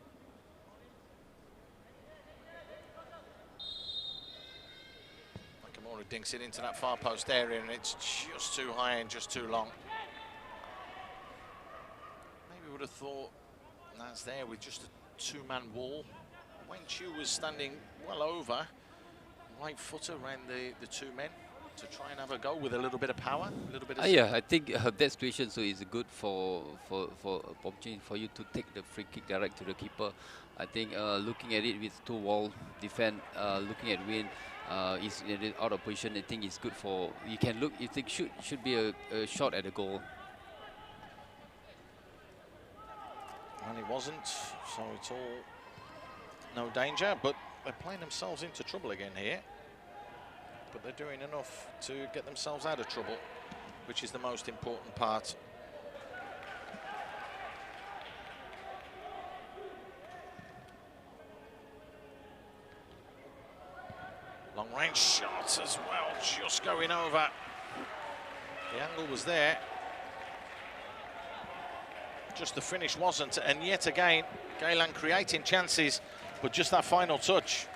Nakamura dinks it into that far post area and it's just too high and just too long. Maybe would have thought that's there with just a 2-man wall. Wayne Chu was standing well over. Right footer around the 2 men to try and have a go with a little bit of power, a little bit of... Yeah, I think that situation so is good for opportunity for you to take the free kick direct to the keeper. I think looking at it with 2-wall defend, looking at Wayne is out of position. I think it's good for you can look. You think should be a shot at the goal. And it wasn't, so it's all no danger. But they're playing themselves into trouble again here. But they're doing enough to get themselves out of trouble, which is the most important part. Long range shot as well, just going over. The angle was there. Just the finish wasn't, and yet again, Geylang creating chances, but just that final touch.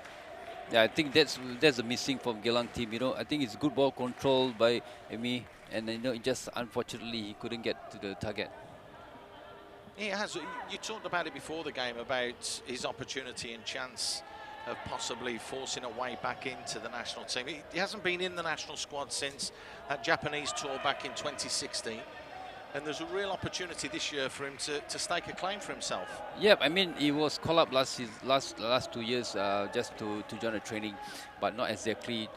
Yeah, I think that's a missing from Geylang team. You know, I think it's good ball control by Emi, and you know, just unfortunately he couldn't get to the target. He has. You talked about it before the game about his opportunity and chance of possibly forcing a way back into the national team. He hasn't been in the national squad since that Japanese tour back in 2016. And there's a real opportunity this year for him to stake a claim for himself. Yeah, I mean, he was called up last 2 years just to join the training, but not exactly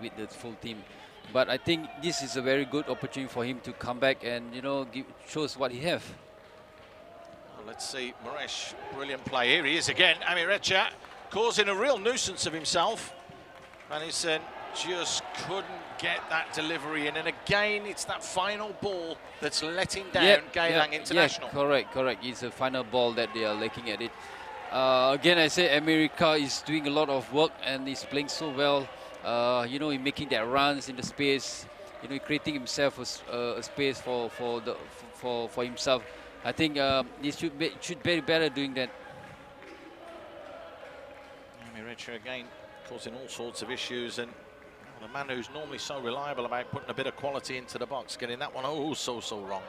with the full team. But I think this is a very good opportunity for him to come back and, you know, shows what he has. Well, let's see, Maresh, brilliant play. Here he is again, Amirecha, causing a real nuisance of himself. Manison just couldn't get that delivery in, and again it's that final ball that's letting down Geylang International. Yeah, correct. It's a final ball that they are looking at it. Again, I say America is doing a lot of work and he's playing so well. You know, he's making that runs in the space. You know, creating himself a space for himself. I think he should be better doing that. Amirecha again causing all sorts of issues, and the man who's normally so reliable about putting a bit of quality into the box, getting that one so wrong.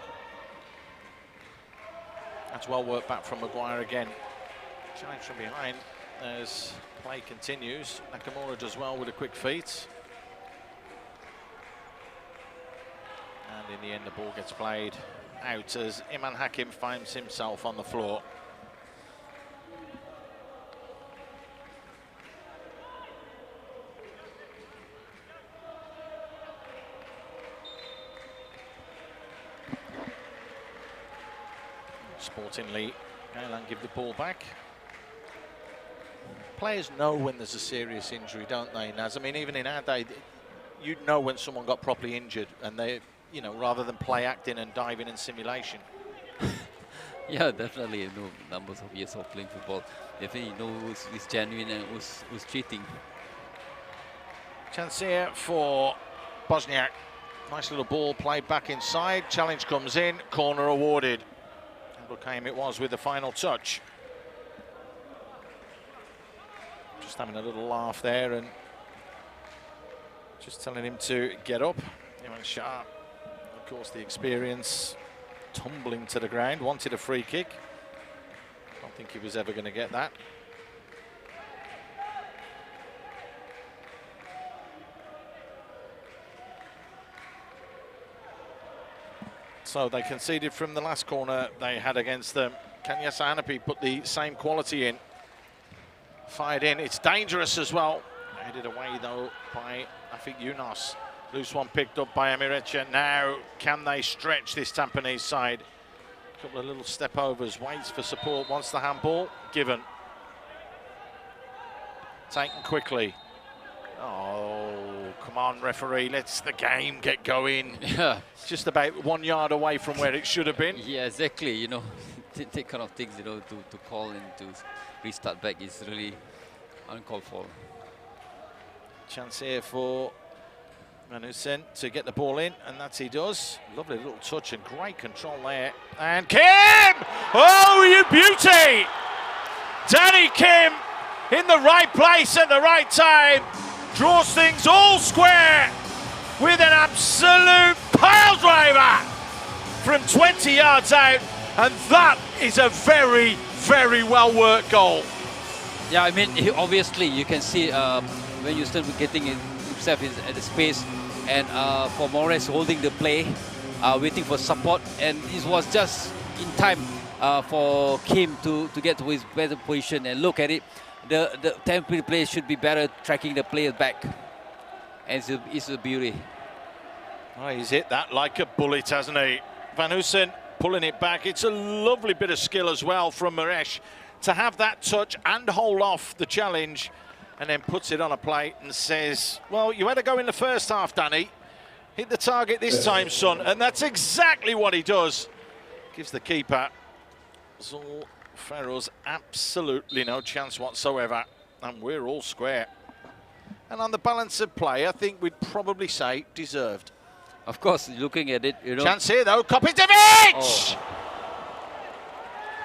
That's well worked back from Maguire again. Challenge from behind. as play continues. Nakamura does well with the quick feet. And in the end, the ball gets played out as Iman Hakim finds himself on the floor. Sportingly, Geylang give the ball back. Players know when there's a serious injury, don't they, Naz? I mean, even in our day, you'd know when someone got properly injured, and they, you know, rather than play acting and diving in simulation. Yeah, definitely. You know, numbers of years of playing football, definitely know who's genuine and who's cheating. Chance here for Bosniak. Nice little ball played back inside. Challenge comes in, corner awarded. Came it was with the final touch. Just having a little laugh there and just telling him to get up. Iman Shah, of course, the experience, tumbling to the ground, wanted a free kick. Don't think he was ever going to get that. So they conceded from the last corner they had against them. Kanya Sahanapi put the same quality in. Fired in, it's dangerous as well. Headed away though by Afik Yunus. Loose one picked up by Amirecha. Now can they stretch this Tampines side? A couple of little step overs, waits for support, wants the handball, given. Taken quickly. Oh, come on, referee, let's the game get going. Yeah. Just about 1 yard away from where it should have been. Yeah, exactly. You know, that kind of things, you know, to call and to restart back is really uncalled for. Chance here for Manusen to get the ball in, and that he does. Lovely little touch and great control there. And Kim! Oh, you beauty! Danny Kim in the right place at the right time. Draws things all square with an absolute pile driver from 20 yards out, and that is a very, very well worked goal. Yeah, I mean, obviously you can see when you start getting himself at the space, and for Morris holding the play, waiting for support, and it was just in time for Kim to get to his better position. And look at it. The temporary play should be better tracking the players back. And it's a beauty. Oh, he's hit that like a bullet, hasn't he? Van Hoosen pulling it back. It's a lovely bit of skill as well from Maresh to have that touch and hold off the challenge, and then puts it on a plate and says, well, you had to go in the first half, Danny. Hit the target this time, son. And that's exactly what he does. Gives the keeper, Zul Ferrell's, absolutely no chance whatsoever, and we're all square. And on the balance of play, I think we'd probably say deserved. Of course, looking at it, you know. Chance here though, Kopitovic! Oh.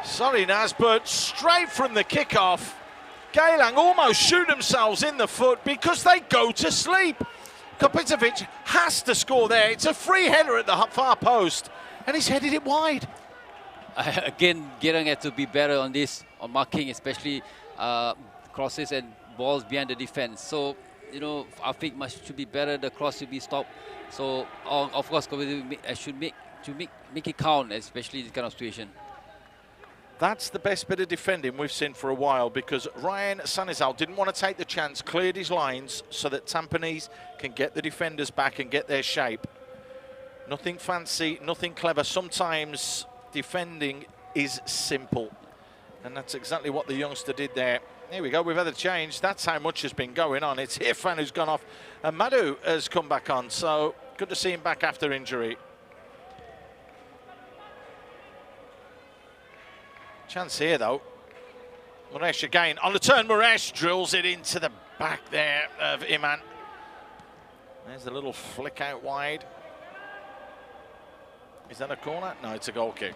Sorry, Naz, but straight from the kickoff, Geylang almost shoot themselves in the foot because they go to sleep. Kopitovic has to score there. It's a free header at the far post, and he's headed it wide. Again, Geylang had to be better on this, on marking, especially crosses and balls behind the defense. So, you know, Afiq should be better. The cross should be stopped. So, of course, I should make it count, especially in this kind of situation. That's the best bit of defending we've seen for a while, because Ryan Sanizal didn't want to take the chance, cleared his lines so that Tampines can get the defenders back and get their shape. Nothing fancy, nothing clever. Sometimes defending is simple, and that's exactly what the youngster did there. Here we go, we've had a change. That's how much has been going on. It's Irfan who's gone off, and Madhu has come back on, so good to see him back after injury. Chance here though. Muresh again on the turn. Muresh drills it into the back there of Iman. There's the little flick out wide. Is that a corner? No, it's a goal kick.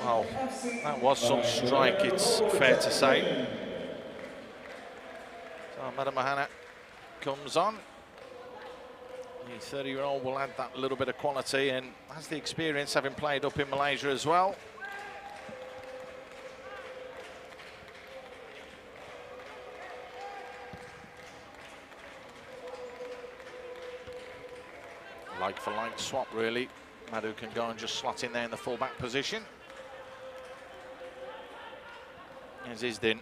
Well, that was some strike, it's fair to say. So Madam Mahana comes on. The 30-year-old will add that little bit of quality and has the experience, having played up in Malaysia as well. Like for like swap, really. Madhu can go and just slot in there in the full-back position. Here's Isdin.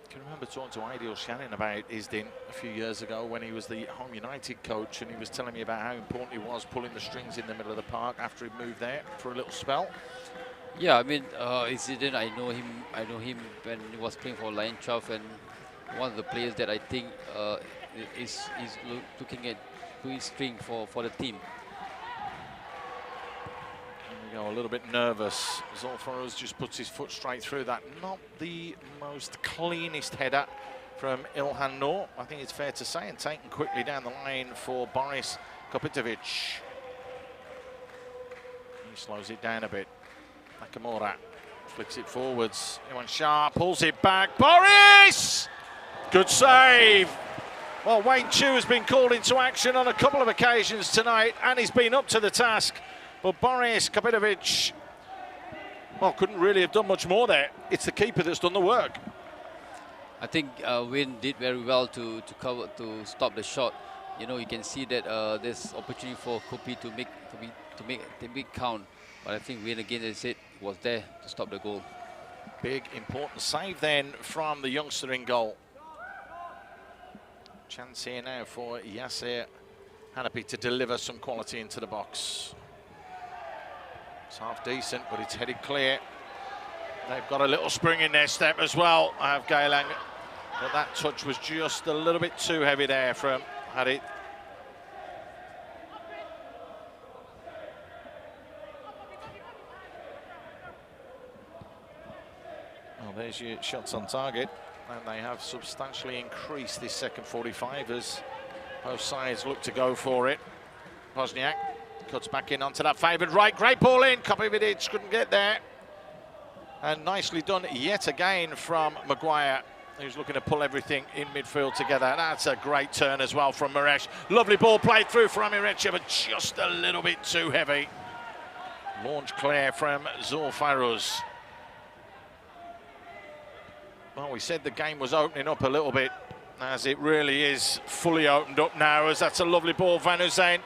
I can remember talking to Ideal Shannon about Isdin a few years ago when he was the Home United coach, and he was telling me about how important he was pulling the strings in the middle of the park after he moved there for a little spell. Yeah, I mean, Isdin, I know him when he was playing for Lion Trough, and one of the players that I think is looking at doing string for the team. There we go, a little bit nervous. Zulfaruz just puts his foot straight through that. Not the most cleanest header from Ilhan Noor, I think it's fair to say, and taken quickly down the line for Boris Kopitovic. He slows it down a bit. Nakamura flicks it forwards. Iwan Shah pulls it back. Boris! Good save. Well, Wayne Chu has been called into action on a couple of occasions tonight, and he's been up to the task. But Boris Kopitovic, well, couldn't really have done much more there. It's the keeper that's done the work. I think Wayne did very well to stop the shot. You know, you can see that there's opportunity for Kopi to make count. But I think Wayne, again, as I said, was there to stop the goal. Big, important save then from the youngster in goal. Chance here now for Yasser Hanapi to deliver some quality into the box. It's half decent, but it's headed clear. They've got a little spring in their step as well, have Geylang. But that touch was just a little bit too heavy there from Harit. Well, there's your shots on target. And they have substantially increased this second 45 as both sides look to go for it. Bosniak cuts back in onto that favoured right. Great ball in. Kopitovic couldn't get there. And nicely done yet again from Maguire, who's looking to pull everything in midfield together. That's a great turn as well from Maresh. Lovely ball played through for Amirecha, but just a little bit too heavy. Launch clear from Zulfaruz. Well, we said the game was opening up a little bit, as it really is fully opened up now, as that's a lovely ball. Van Hussein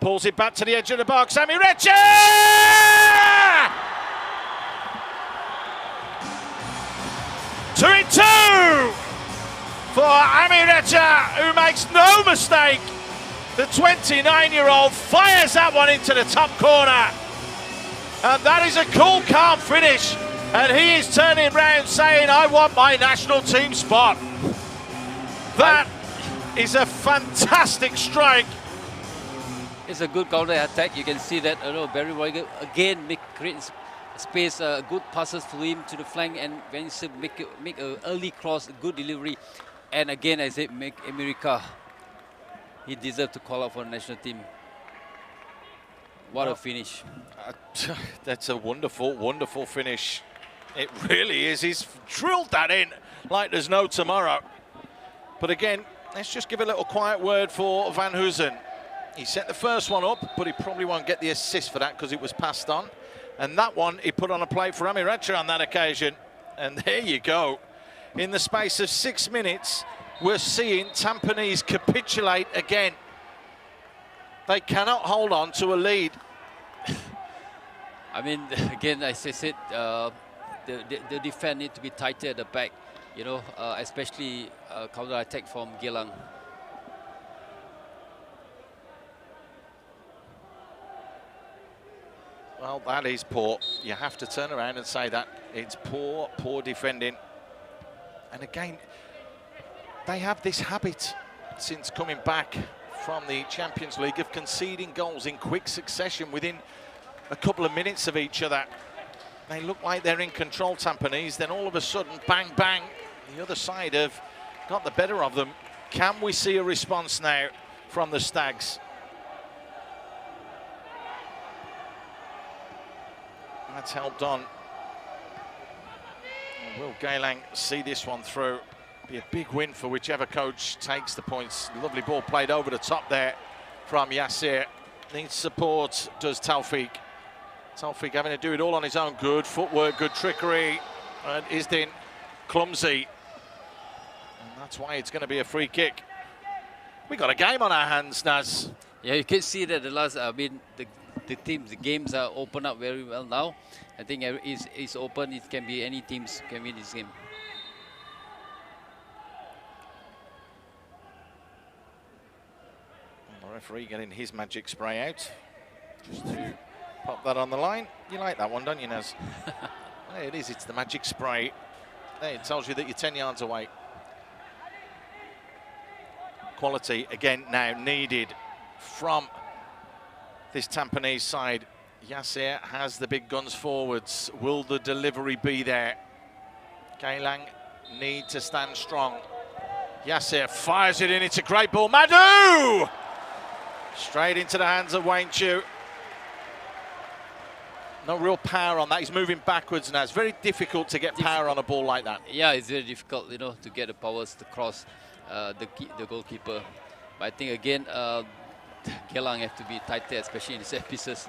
pulls it back to the edge of the box. Amirecha! 2-2 for Amirecha, who makes no mistake. The 29-year-old fires that one into the top corner. And that is a cool, calm finish. And he is turning round saying, I want my national team spot. That is a fantastic strike. It's a good counter attack. You can see that Barry Roy again creates space, good passes to him to the flank, and when you make an early cross, a good delivery. And again, I said, make America. He deserves to call out for the national team. What a finish. That's a wonderful, wonderful finish. It really is. He's drilled that in like there's no tomorrow. But again, let's just give a little quiet word for Van Hoosen. He set the first one up, but he probably won't get the assist for that because it was passed on. And that one he put on a plate for Amirecha on that occasion. And there you go. In the space of 6 minutes, we're seeing Tampines capitulate again. They cannot hold on to a lead. I mean, again, as I said, the defense need to be tighter at the back, you know, especially counter attack from Geylang. Well, that is poor. You have to turn around and say that. It's poor, poor defending. And again, they have this habit since coming back from the Champions League of conceding goals in quick succession within a couple of minutes of each other. They look like they're in control, Tampines, then all of a sudden, bang, bang, the other side have got the better of them. Can we see a response now from the Stags? That's helped on. Will Geylang see this one through? Be a big win for whichever coach takes the points. Lovely ball played over the top there from Yasser. Needs support, does Taufik. Taufik having to do it all on his own. Good footwork, good trickery. And Isdin clumsy. And that's why it's going to be a free kick. We got a game on our hands, Naz. Yeah, you can see that the games are open up very well now. I think it's open. It can be any teams can win this game. The referee getting his magic spray out. Just to pop that on the line. You like that one, don't you, Naz? There it is. It's the magic spray. There, it tells you that you're 10 yards away. Quality again now needed from this Tampines side. Yasser has the big guns forwards. Will the delivery be there? Geylang need to stand strong. Yasser fires it in. It's a great ball. Madhu! Straight into the hands of Wayne Chu. No real power on that. He's moving backwards now. It's very difficult to get power on a ball like that. Yeah, it's very difficult, you know, to get the powers to cross the goalkeeper. But I think again, Geylang have to be tighter, especially in set pieces.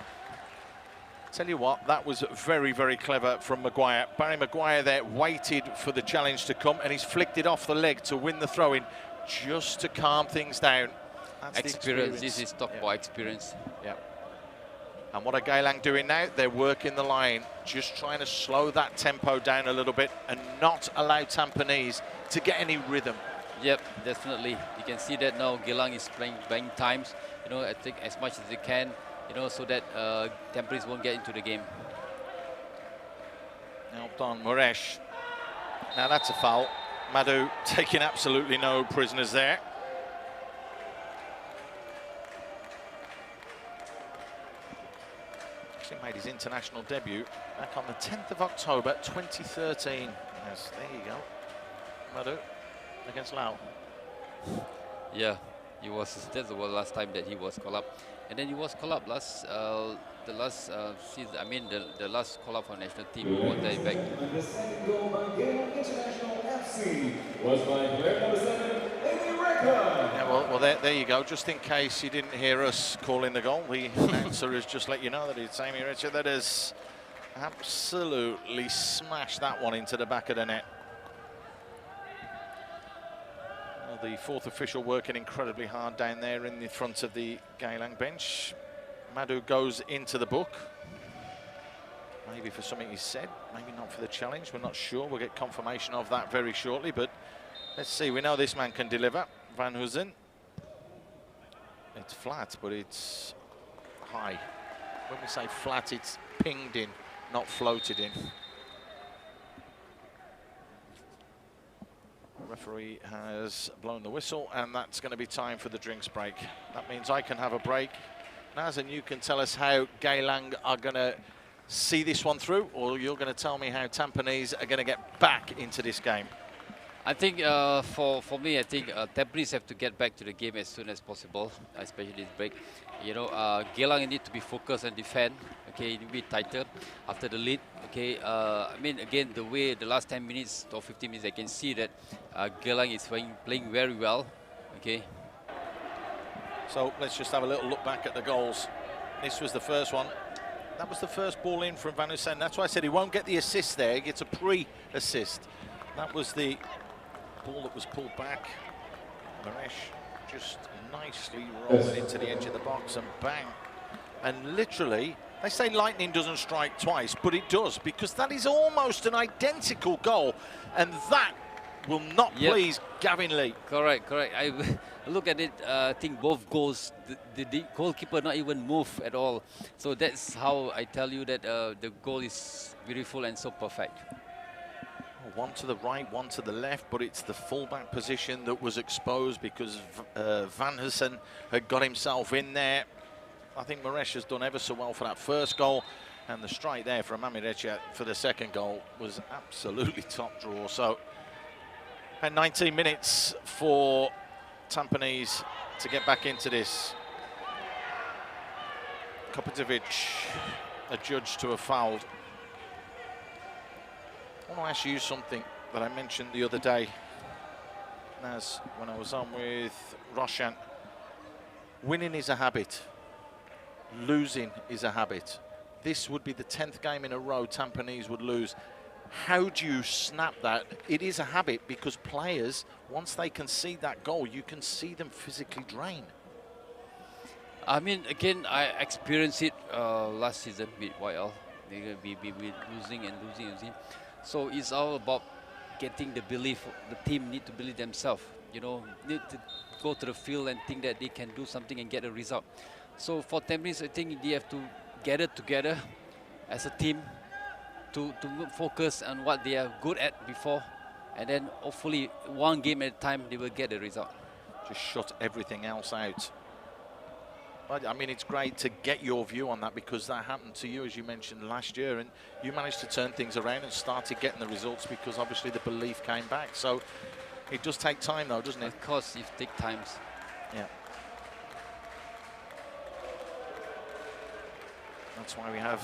Tell you what, that was very, very clever from Maguire. Barry Maguire there waited for the challenge to come, and he's flicked it off the leg to win the throw-in, just to calm things down. That's experience. This is talk about experience. Yeah. And what are Geylang doing now? They're working the line, just trying to slow that tempo down a little bit and not allow Tampines to get any rhythm. Yep, definitely. You can see that now. Geylang is playing times, you know, I think as much as they can, you know, so that Tampines won't get into the game. Now Don Muresh. Now that's a foul. Madhu taking absolutely no prisoners there. Actually made his international debut back on the 10th of October 2013. Yes, there you go. Madhu against Lau. Yeah, he was. That's the last time that he was called up, and then he was called up the last season. I mean, the last call up for national team. He won that back. The second goal by Geylang International FC was by player number 7, AIA. Yeah, well, there you go. Just in case you didn't hear us calling the goal, the announcer has just let you know that it's Amy Richard that has absolutely smashed that one into the back of the net. The fourth official working incredibly hard down there in the front of the Geylang bench. Madhu goes into the book. Maybe for something he said, maybe not for the challenge. We're not sure. We'll get confirmation of that very shortly. But let's see. We know this man can deliver. Van Huizen. It's flat, but it's high. When we say flat, it's pinged in, not floated in. Referee has blown the whistle, and that's going to be time for the drinks break. That means I can have a break. Naz, and you can tell us how Geylang are going to see this one through, or you're going to tell me how Tampines are going to get back into this game. I think for me, I think Tampines have to get back to the game as soon as possible, especially this break. You know, Geylang need to be focused and defend. Okay, need to be tighter after the lead. Okay, I mean, again, the way the last 10 minutes or 15 minutes, I can see that Geylang is playing very well. Okay. So let's just have a little look back at the goals. This was the first one. That was the first ball in from Van Huizen. That's why I said he won't get the assist there. He gets a pre-assist. That was the ball that was pulled back. Maresh just nicely rolled it into the edge of the box and bang. And literally, they say lightning doesn't strike twice, but it does, because that is almost an identical goal, and that will not please Gavin Lee. Correct. I look at it, I think both goals, the goalkeeper not even move at all. So that's how I tell you that the goal is beautiful and so perfect. One to the right, one to the left, but it's the fullback position that was exposed because Van Huizen had got himself in there. I think Maresh has done ever so well for that first goal, and the strike there from Amirecha for the second goal was absolutely top draw. So, and 19 minutes for Tampines to get back into this. Kopitovic adjudged to have fouled. I want to ask you something that I mentioned the other day, Naz, when I was on with Roshan. Winning is a habit. Losing is a habit. This would be the 10th game in a row Tampines would lose. How do you snap that? It is a habit because players, once they concede that goal, you can see them physically drain. I mean, again, I experienced it last season with YL. We losing and losing and losing. So it's all about getting the belief. The team need to believe themselves. You know, need to go to the field and think that they can do something and get a result. So for Tampines, I think they have to gather together as a team to focus on what they are good at before, and then hopefully one game at a time they will get the result. Just shut everything else out. But I mean, it's great to get your view on that because that happened to you, as you mentioned, last year, and you managed to turn things around and started getting the results because obviously the belief came back. So it does take time though, doesn't it? Of course, it takes time. Yeah. That's why we have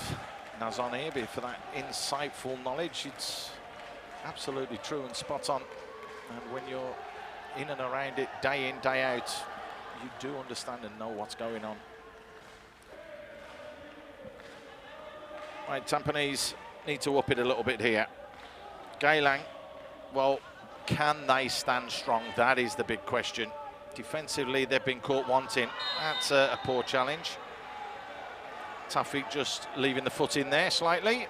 Naz on here, for that insightful knowledge. It's absolutely true and spot on. And when you're in and around it day in, day out, you do understand and know what's going on. Right, Tampines need to up it a little bit here. Geylang, well, can they stand strong? That is the big question. Defensively, they've been caught wanting. That's a poor challenge. Taufik just leaving the foot in there slightly.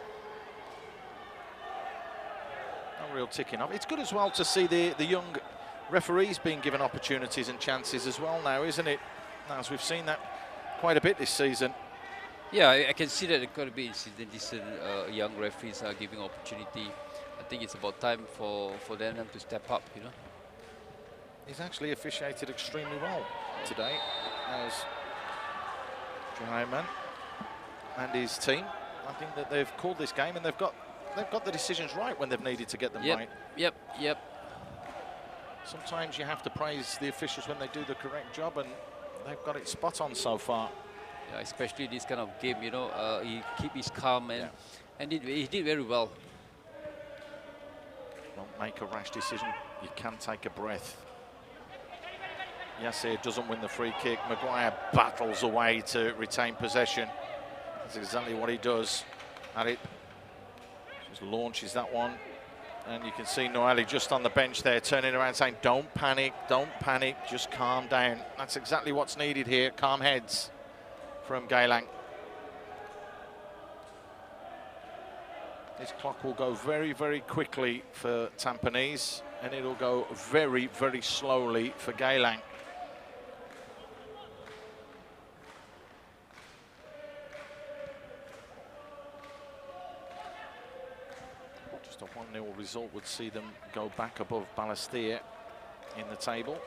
No real ticking off. It's good as well to see the young referees being given opportunities and chances as well now, isn't it? As we've seen that quite a bit this season. Yeah, I can see that it could be decent young referees are giving opportunity. I think it's about time for them to step up, you know. He's actually officiated extremely well today as Jaiman and his team. I think that they've called this game and they've got the decisions right when they've needed to get them right. Yep. Sometimes you have to praise the officials when they do the correct job, and they've got it spot on so far. Yeah, especially this kind of game, you know, he keep his calm and he did very well. Don't make a rash decision. You can take a breath. Yasir doesn't win the free kick. Maguire battles away to retain possession. That's exactly what he does. Harit just launches that one. And you can see Noeli just on the bench there, turning around saying, don't panic, just calm down. That's exactly what's needed here, calm heads from Geylang. This clock will go very, very quickly for Tampines, and it'll go very, very slowly for Geylang. Just a 1-0 result would see them go back above Balestier in the table. It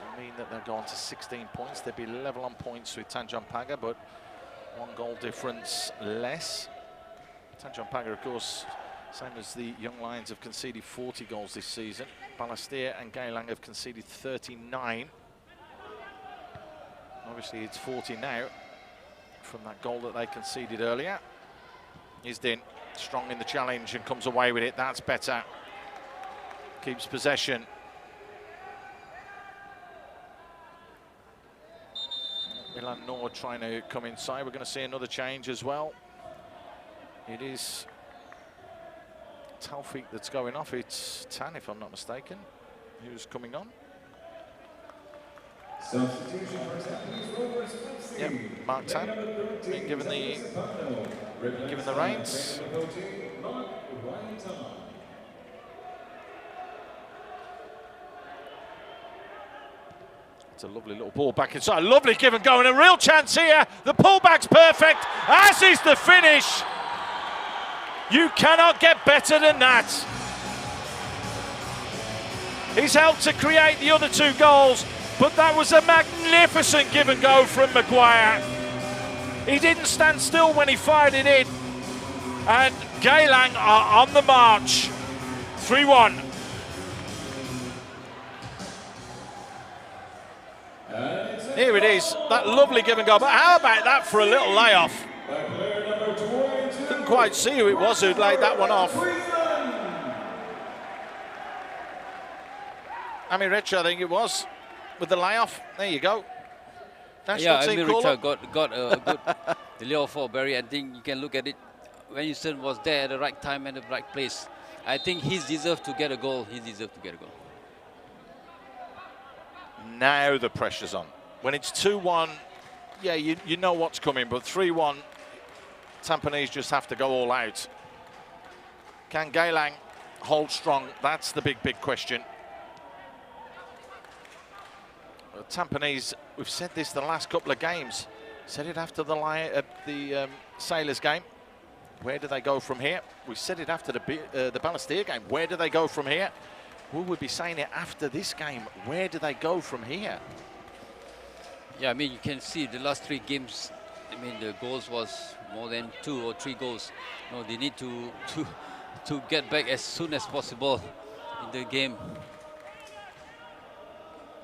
would mean that they'll go on to 16 points. They'd be level on points with Tanjung Pagar, but 1 goal difference less. Tanjung Pagar, of course, same as the Young Lions, have conceded 40 goals this season. Balestier and Geylang have conceded 39. Obviously, it's 40 now from that goal that they conceded earlier. Isdin strong in the challenge and comes away with it. That's better. Keeps possession. Milan Noor trying to come inside. We're going to see another change as well. It is Taufik that's going off. It's Tan, if I'm not mistaken, who's coming on. Substitution for Tampines Rovers. Yep, Mark Tan being given the reins. It's a lovely little ball back inside. Lovely give and go, and a real chance here. The pullback's perfect, as is the finish. You cannot get better than that. He's helped to create the other 2 goals, but that was a magnificent give and go from Maguire. He didn't stand still when he fired it in. And Geylang are on the march. 3-1. Here it is, that lovely give and go. But how about that for a little layoff? Couldn't quite see who it was who'd laid that one off. Ami Rich, I think it was, with the layoff. There you go. Yeah, Ami Richard got a good layoff for Barry. I think you can look at it. When Houston was there at the right time and the right place, I think he's deserved to get a goal. He deserved to get a goal. Now the pressure's on. When it's 2-1, yeah, you know what's coming, but 3-1, Tampines just have to go all out. Can Geylang hold strong? That's the big question. Tampines, we've said this the last couple of games. Said it after the Sailors game. Where do they go from here? We said it after the Balestier game. Where do they go from here? Will we be saying it after this game? Where do they go from here? Yeah, I mean, you can see the last 3 games. I mean, the goals was more than 2 or 3 goals. No, they need to get back as soon as possible in the game.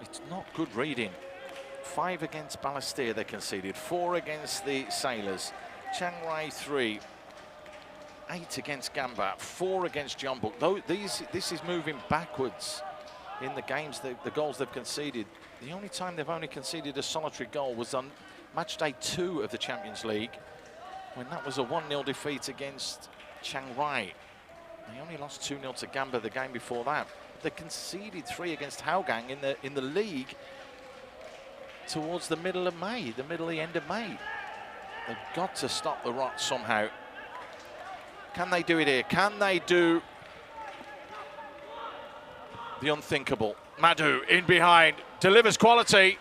It's not good reading. 5 against Balestier they conceded, 4 against the Sailors, Chiang Rai 3, 8 against Gamba, 4 against Jeonbuk. Though this is moving backwards in the games, the goals they've conceded. The only time they've only conceded a solitary goal was on match day 2 of the Champions League, when that was a 1-0 defeat against Chiang Rai. They only lost 2-0 to Gamba the game before that. They conceded 3 against Hougang in the league towards the middle of May, the end of May. They've got to stop the rot somehow. Can they do it here? Can they do the unthinkable? Madhu in behind, delivers quality.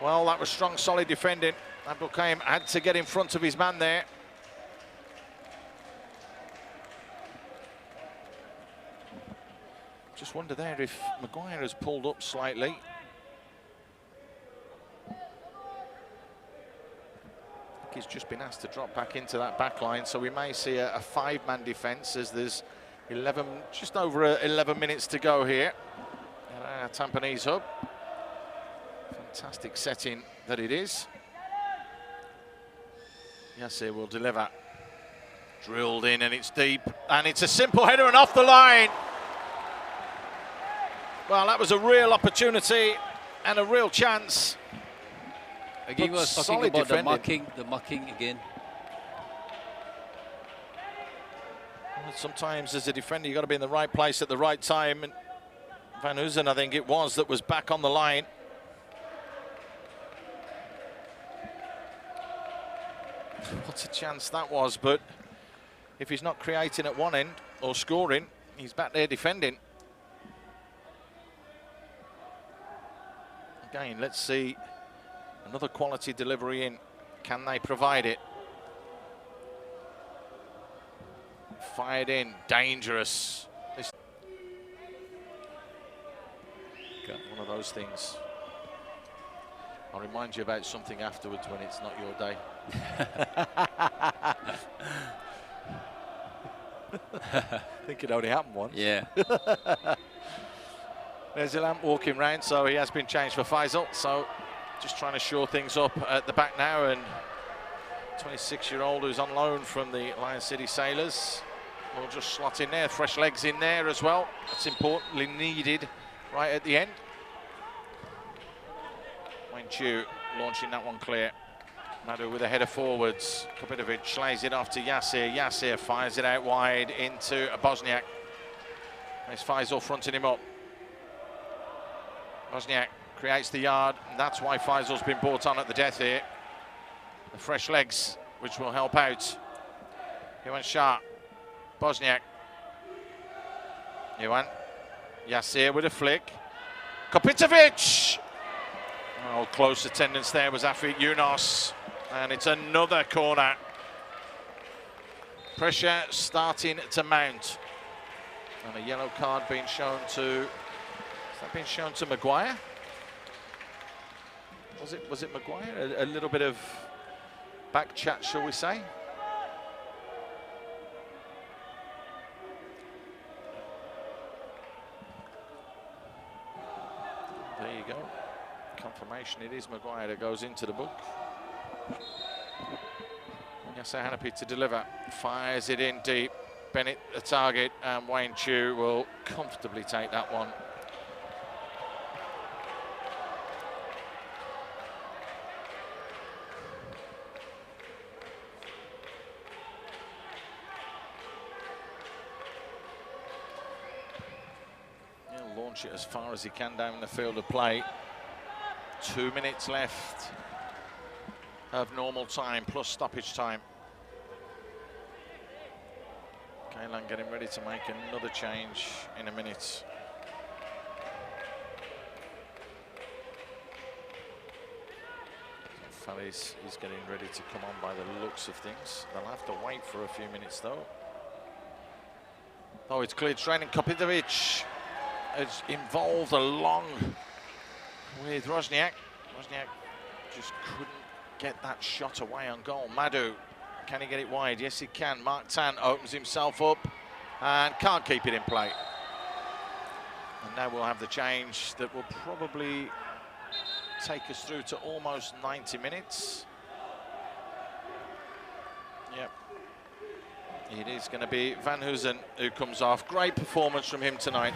Well, that was strong, solid defending. Abdul Kaim had to get in front of his man there. Just wonder there if Maguire has pulled up slightly. He's just been asked to drop back into that back line, so we may see a 5-man defence as there's just over 11 minutes to go here at Tampines Hub. Fantastic setting that it is. Yassir will deliver. Drilled in, and it's deep, and it's a simple header and off the line. Well, that was a real opportunity and a real chance. Again, we were talking about the marking again. Well, sometimes as a defender, you've got to be in the right place at the right time. And Van Huizen, I think it was, that was back on the line. What a chance that was, but if he's not creating at one end or scoring, he's back there defending. Again, let's see another quality delivery in. Can they provide it? Fired in, dangerous. One of those things. I'll remind you about something afterwards when it's not your day. I think it only happened once. Yeah. There's Ilam walking round, so he has been changed for Faisal. So just trying to shore things up at the back now. And 26-year-old who's on loan from the Lion City Sailors will just slot in there. Fresh legs in there as well. That's importantly needed right at the end. Wayne Chu launching that one clear. Madhu with a header forwards. Kopitovic lays it off to Yassir. Yassir fires it out wide into Bosniak. There's Faisal fronting him up. Bosniak creates the yard, and that's why Faisal's been brought on at the death here. The fresh legs, which will help out. Iwan Shah, Bosniak. Iwan, Yassir with a flick. Kopitovic! Oh, close attendance there was Afik Yunus, and it's another corner. Pressure starting to mount. And a yellow card being shown to... Has that been shown to Maguire? Was it Maguire? A little bit of back chat, shall we say? There you go. Confirmation, it is Maguire that goes into the book. Yes, so Hanapi to deliver. Fires it in deep. Bennett the target, and Wayne Chu will comfortably take that one. He'll launch it as far as he can down the field of play. 2 minutes left of normal time plus stoppage time. Geylang getting ready to make another change in a minute. Faris is getting ready to come on by the looks of things. They'll have to wait for a few minutes though. Oh, it's cleared straight, and Kopitovic is involved along with Rozniak. Rozniak just couldn't get that shot away on goal. Madhu, can he get it wide? Yes, he can. Mark Tan opens himself up and can't keep it in play. And now we'll have the change that will probably take us through to almost 90 minutes. Yep. It is going to be Van Hoosen who comes off. Great performance from him tonight.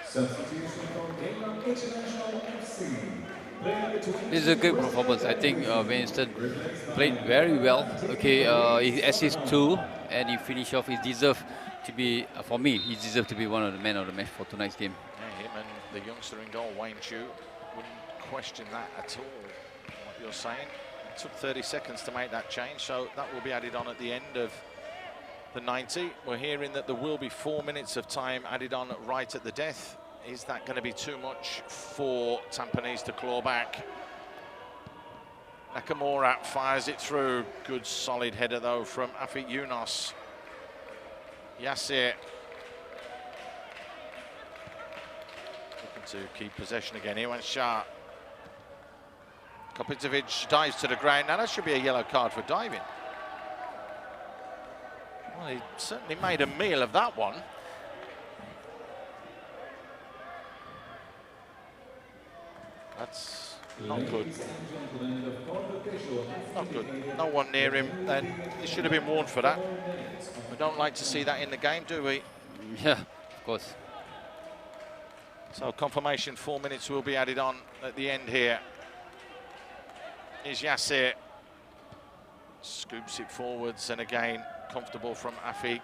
Substitution from Geylang International FC. This is a good performance. I think Winston played very well. Okay, he assists 2 and he finished off. He deserved to be, for me, he deserved to be one of the men of the match for tonight's game. Yeah, him and the youngster in goal, Wayne Chu, wouldn't question that at all, what you're saying. It took 30 seconds to make that change, so that will be added on at the end of the 90. We're hearing that there will be 4 minutes of time added on right at the death. Is that going to be too much for Tampines to claw back? Nakamura fires it through. Good solid header though from Afik Yunus. Yasir looking to keep possession again. Iwan Shah. Kopitovic dives to the ground. Now that should be a yellow card for diving. Well, he certainly made a meal of that one. That's not good. Not good. No one near him, and he should have been warned for that. We don't like to see that in the game, do we? Yeah, of course. So confirmation, 4 minutes will be added on at the end here. Is Yasir. Scoops it forwards, and again, comfortable from Afik.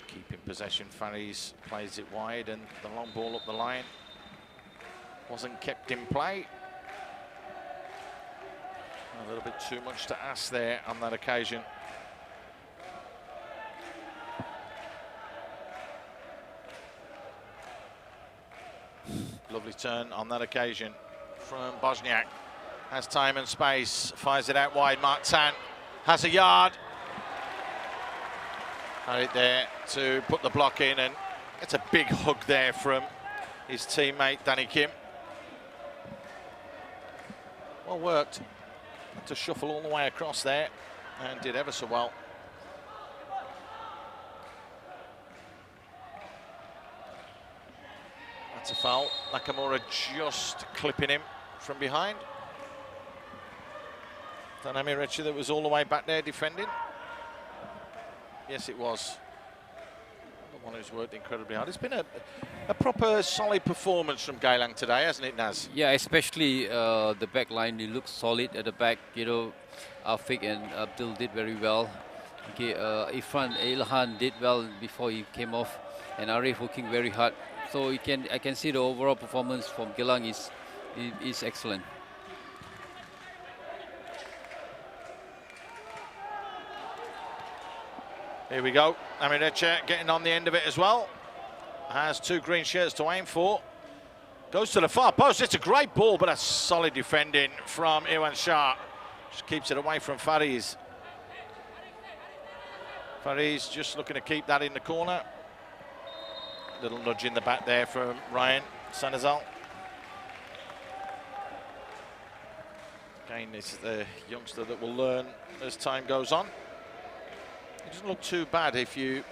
Keeping possession, Faris plays it wide, and the long ball up the line wasn't kept in play. A little bit too much to ask there on that occasion. Lovely turn on that occasion from Bosniak. Has time and space, fires it out wide. Mark Tan has a yard. Had it there to put the block in, and it's a big hug there from his teammate Danny Kim. Well worked. Had to shuffle all the way across there and did ever so well. That's a foul. Nakamura just clipping him from behind. Danami Rechi that was all the way back there defending. Yes, it was. The one who's worked incredibly hard. It's been a proper solid performance from Geylang today, hasn't it, Naz? Yeah, especially the back line. It looks solid at the back. You know, Afik and Abdul did very well. Okay, Ifran Ilhan did well before he came off, and Arif working very hard. So I can see the overall performance from Geylang is excellent. Here we go. Amirecha getting on the end of it as well. Has 2 green shirts to aim for. Goes to the far post. It's a great ball, but a solid defending from Iwan Shah. Just keeps it away from Faris. Faris just looking to keep that in the corner. Little nudge in the back there from Ryan Sanazal. Again, it's the youngster that will learn as time goes on. He doesn't look too bad if you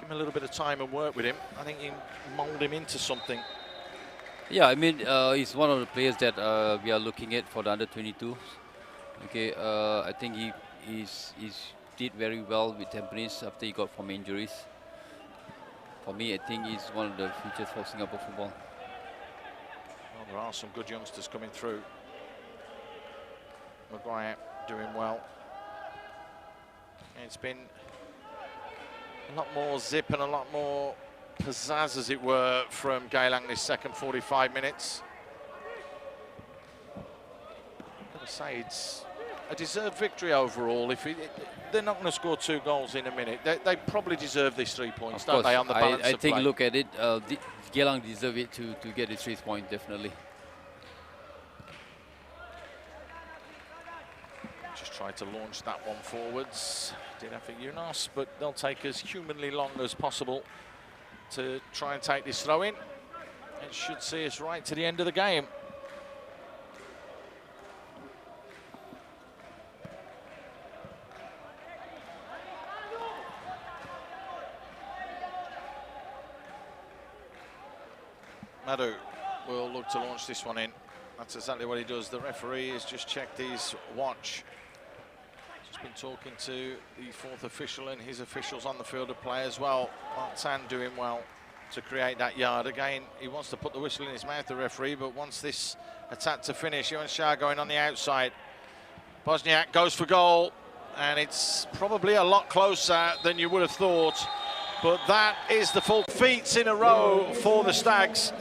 give him a little bit of time and work with him. I think you can mould him into something. Yeah, I mean, he's one of the players that we are looking at for the under-22. Okay, I think he's did very well with Tampines after he got from injuries. For me, I think he's one of the futures for Singapore football. Well, there are some good youngsters coming through. Maguire doing well. It's been a lot more zip and a lot more pizzazz, as it were, from Geylang this second 45 minutes. I've got to say, it's a deserved victory overall. If they're not going to score 2 goals in a minute, they probably deserve these 3 points, don't they, on the balance I of think play? look at it, Geylang deserve it to get the 3 points, definitely. Just tried to launch that one forwards. Did have a Yunus, but they'll take as humanly long as possible to try and take this throw in. It should see us right to the end of the game. Madhu will look to launch this one in. That's exactly what he does. The referee has just checked his watch. Just been talking to the 4th official and his officials on the field of play as well. Tan doing well to create that yard. Again, he wants to put the whistle in his mouth, the referee, but wants this attack to finish. Yuan Shah going on the outside. Bosniak goes for goal, and it's probably a lot closer than you would have thought. But that is the full feats in a row for the Stags.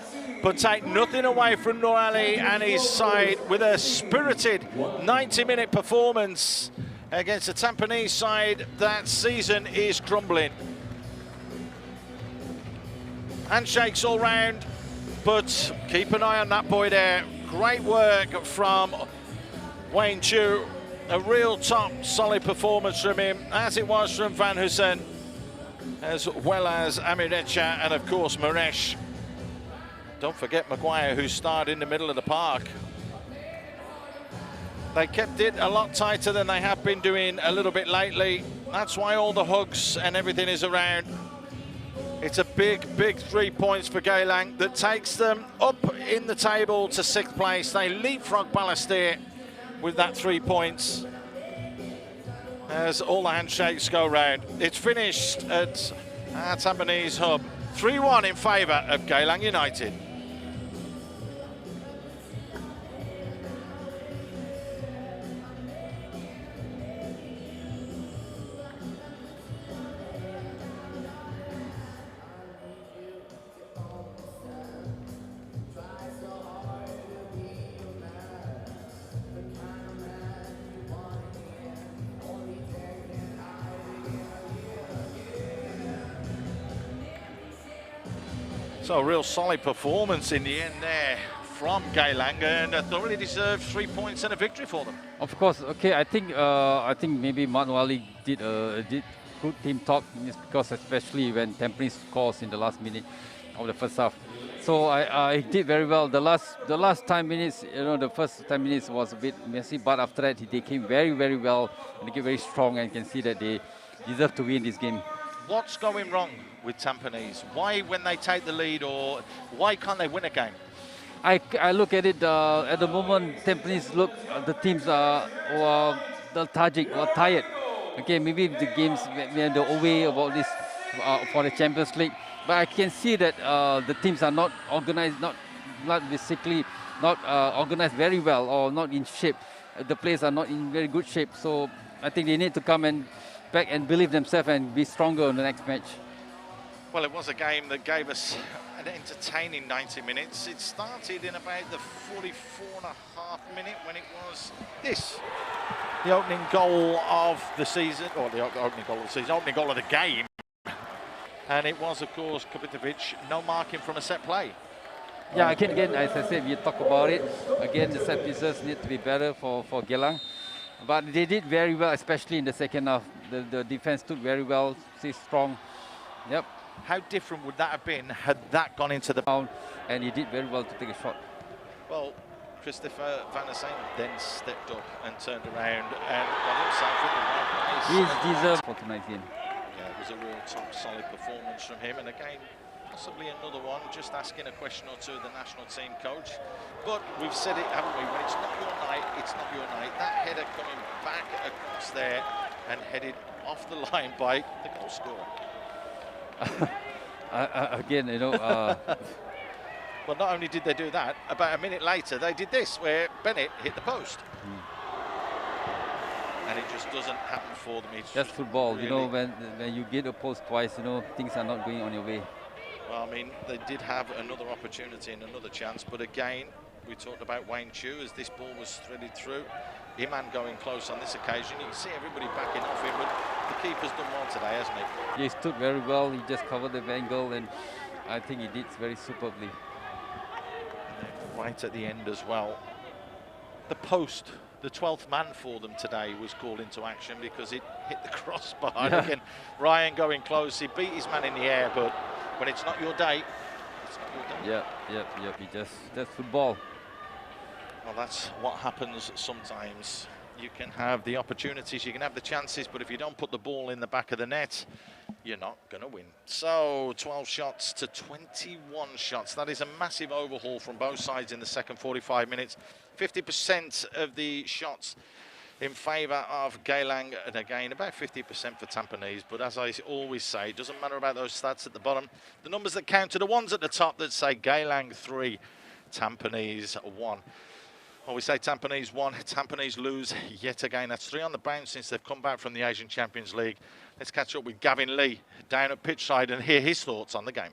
But take nothing away from Noor Ali and his side with a spirited 90-minute performance against the Tampines side. That season is crumbling. Handshakes all round, but keep an eye on that boy there. Great work from Wayne Chu. A real top solid performance from him, as it was from Van Hussein, as well as Amirecha and of course Maresh. Don't forget Maguire, who starred in the middle of the park. They kept it a lot tighter than they have been doing a little bit lately. That's why all the hugs and everything is around. It's a big 3 points for Geylang that takes them up in the table to 6th place. They leapfrog Balestier with that 3 points as all the handshakes go round. It's finished at our Tampines hub. 3-1 in favour of Geylang United. So a real solid performance in the end there from Geylang, and a thoroughly deserved 3 points and a victory for them. Of course, okay. I think maybe Noor Ali did good team talk, because especially when Tampines scores in the last minute of the first half. So I did very well. The last 10 minutes, the first 10 minutes was a bit messy, but after that they came very well and they came very strong, and you can see that they deserve to win this game. What's going wrong with Tampines? Why, when they take the lead, or why can't they win a game? I look at it at the moment. Tampines look, the teams are lethargic or tired. Okay, maybe the games when they're away about this for the Champions League, but I can see that the teams are not organized, not organized very well, or not in shape. The players are not in very good shape. So I think they need to come and back and believe themselves and be stronger in the next match. Well, it was a game that gave us an entertaining 90 minutes. It started in about the 44.5 minute when it was this, the opening goal of the season, or the opening goal of the season, opening goal of the game. And it was, of course, Kapitovic, no marking from a set play. Yeah, again, as I said, we talk about it. Again, the set pieces need to be better for Geylang. But they did very well, especially in the second half. The defense stood very well, stayed strong. Yep. How different would that have been had that gone into the pound? And he did very well to take a shot. Well, Christopher Van der Seen then stepped up and turned around and got himself in the right place. He deserves for tonight's game. Yeah, it was a real top solid performance from him, and again, Possibly another one, just asking a question or two of the national team coach. But we've said it, haven't we? When it's not your night, it's not your night. That header coming back across there and headed off the line by the goal scorer. Again, you know. Well, not only did they do that, about a minute later they did this, where Bennett hit the post. And it just doesn't happen for them. It's That's football, really, you know, when you get a post twice, you know, things are not going on your way. Well, I mean, they did have another opportunity and another chance, but again, we talked about Wayne Chu as this ball was threaded through. Iman going close on this occasion. You can see everybody backing off him, but the keeper's done well today, hasn't he? He stood very well. He just covered the angle, and I think he did very superbly. Right at the end as well. The post, the 12th man for them today, was called into action because it hit the crossbar. Yeah. Again, Ryan going close. He beat his man in the air, but when it's not your day, it's not your day. Yeah. That's football. Well, that's what happens sometimes. You can have the opportunities, you can have the chances, but if you don't put the ball in the back of the net, you're not going to win. So 12 shots to 21 shots. That is a massive overhaul from both sides in the second 45 minutes. 50% of the shots in favour of Geylang, and again about 50% for Tampines. But as I always say, it doesn't matter about those stats at the bottom. The numbers that count are the ones at the top that say Geylang 3, Tampines 1. Well, we say Tampines 1, Tampines lose yet again. That's 3 on the bounce since they've come back from the Asian Champions League. Let's catch up with Gavin Lee down at pitchside and hear his thoughts on the game.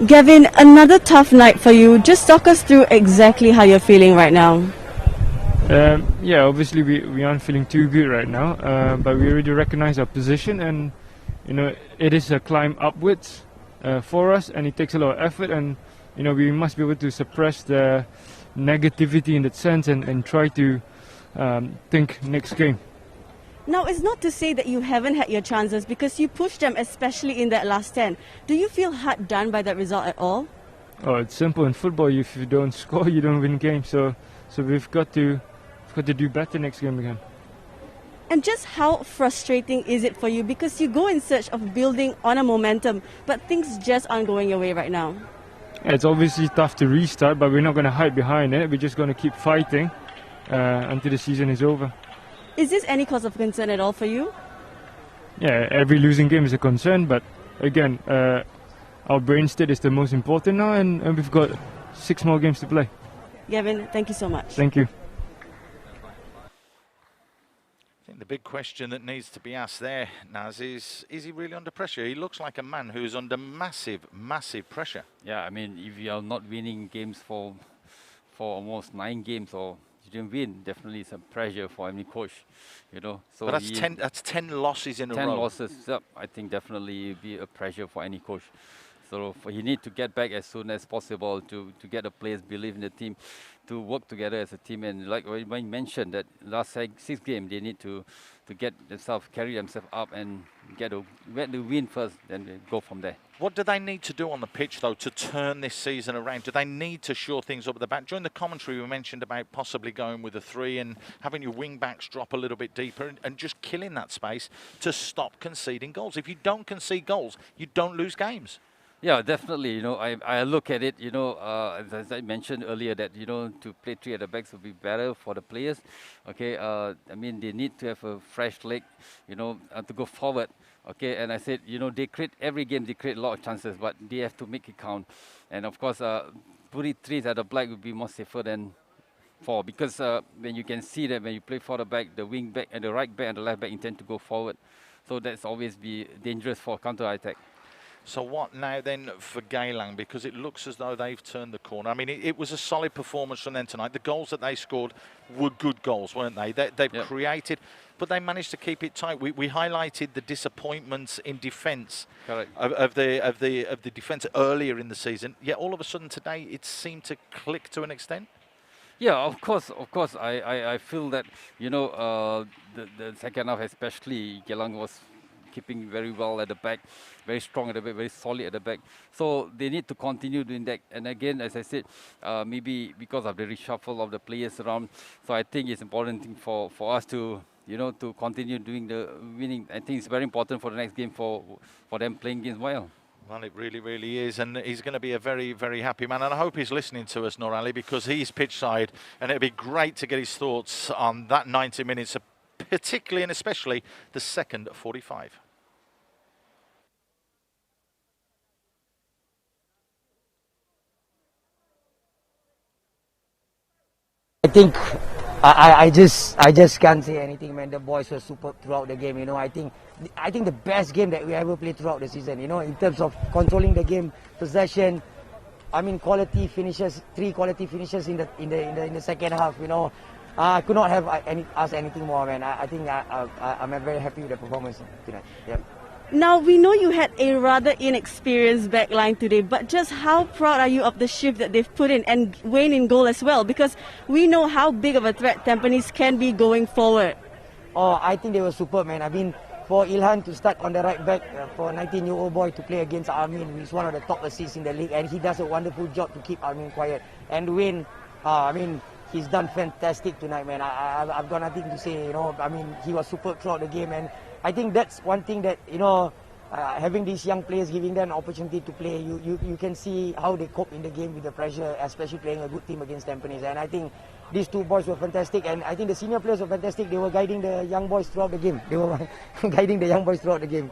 Gavin, another tough night for you. Just talk us through exactly how you're feeling right now. Yeah, obviously we aren't feeling too good right now, but we already recognize our position, and you know it is a climb upwards for us, and it takes a lot of effort, and you know we must be able to suppress the negativity in that sense and try to think next game. Now, it's not to say that you haven't had your chances because you pushed them, especially in that last 10. Do you feel hard done by that result at all? Oh, it's simple in football. If you don't score, you don't win games. So we've got to do better next game again. And just how frustrating is it for you? Because you go in search of building on a momentum, but things just aren't going your way right now. Yeah, it's obviously tough to restart, but we're not going to hide behind it. We're just going to keep fighting until the season is over. Is this any cause of concern at all for you? Yeah, every losing game is a concern, but again, our brain state is the most important now, and we've got 6 more games to play. Gavin, thank you so much. Thank you. I think the big question that needs to be asked there, Naz, is he really under pressure? He looks like a man who's under massive, massive pressure. Yeah, I mean, if you are not winning games for almost 9 games, or you didn't win, definitely some pressure for any coach, you know. So but that's 10 losses in a row. 10 losses, yep, I think definitely it'll be a pressure for any coach. So he need to get back as soon as possible to get the players believe in the team, to work together as a team. And like I mentioned, that last 6 games they need to get themselves, carry themselves up and get the win first, then go from there. What do they need to do on the pitch, though, to turn this season around? Do they need to shore things up at the back? During the commentary, we mentioned about possibly going with a 3 and having your wing-backs drop a little bit deeper and just killing that space to stop conceding goals. If you don't concede goals, you don't lose games. Yeah, definitely. You know, I look at it, you know, as I mentioned earlier, that, you know, to play 3 at the backs would be better for the players. Okay, I mean, they need to have a fresh leg, you know, to go forward. Okay, and I said, you know, every game they create a lot of chances, but they have to make it count. And of course, putting 3 at the back would be more safer than 4, because when you can see that when you play for the back, the wing back and the right back and the left back intend to go forward. So that's always be dangerous for counter-attack. So what now then for Geylang? Because it looks as though they've turned the corner. I mean, it was a solid performance from them tonight. The goals that they scored were good goals, weren't they? They've yep. created, but they managed to keep it tight. We highlighted the disappointments in defence of the defence earlier in the season. Yet all of a sudden today, it seemed to click to an extent. Yeah, of course. I feel that, you know, the second half especially, Geylang was keeping very well at the back, very strong at the back, very solid at the back. So they need to continue doing that. And again, as I said, maybe because of the reshuffle of the players around, so I think it's important thing for us to you know, to continue doing the winning. I think it's very important for the next game for them playing games well. Well, it really, really is, and he's going to be a very, very happy man. And I hope he's listening to us, Nur Ali, because he's pitch side, and it'd be great to get his thoughts on that 90 minutes, particularly and especially the second 45. I think I just can't say anything, man. The boys were superb throughout the game. You know, I think the best game that we ever played throughout the season. You know, in terms of controlling the game, possession. I mean, quality finishes, 3 quality finishes in the second half. You know, I could not have asked anything more, man. I think I'm very happy with the performance tonight. Yep. Now, we know you had a rather inexperienced backline today, but just how proud are you of the shift that they've put in, and Wayne in goal as well? Because we know how big of a threat Tampines can be going forward. Oh, I think they were superb, man. I mean, for Ilhan to start on the right back, for a 19-year-old boy to play against Armin, who is one of the top assists in the league, and he does a wonderful job to keep Armin quiet. And Wayne, I mean, he's done fantastic tonight, man. I've got nothing to say, you know. I mean, he was superb throughout the game, and I think that's one thing that, you know, having these young players, giving them an opportunity to play, you can see how they cope in the game with the pressure, especially playing a good team against Tampines. And I think these 2 boys were fantastic, and I think the senior players were fantastic. They were guiding the young boys throughout the game. They were guiding the young boys throughout the game.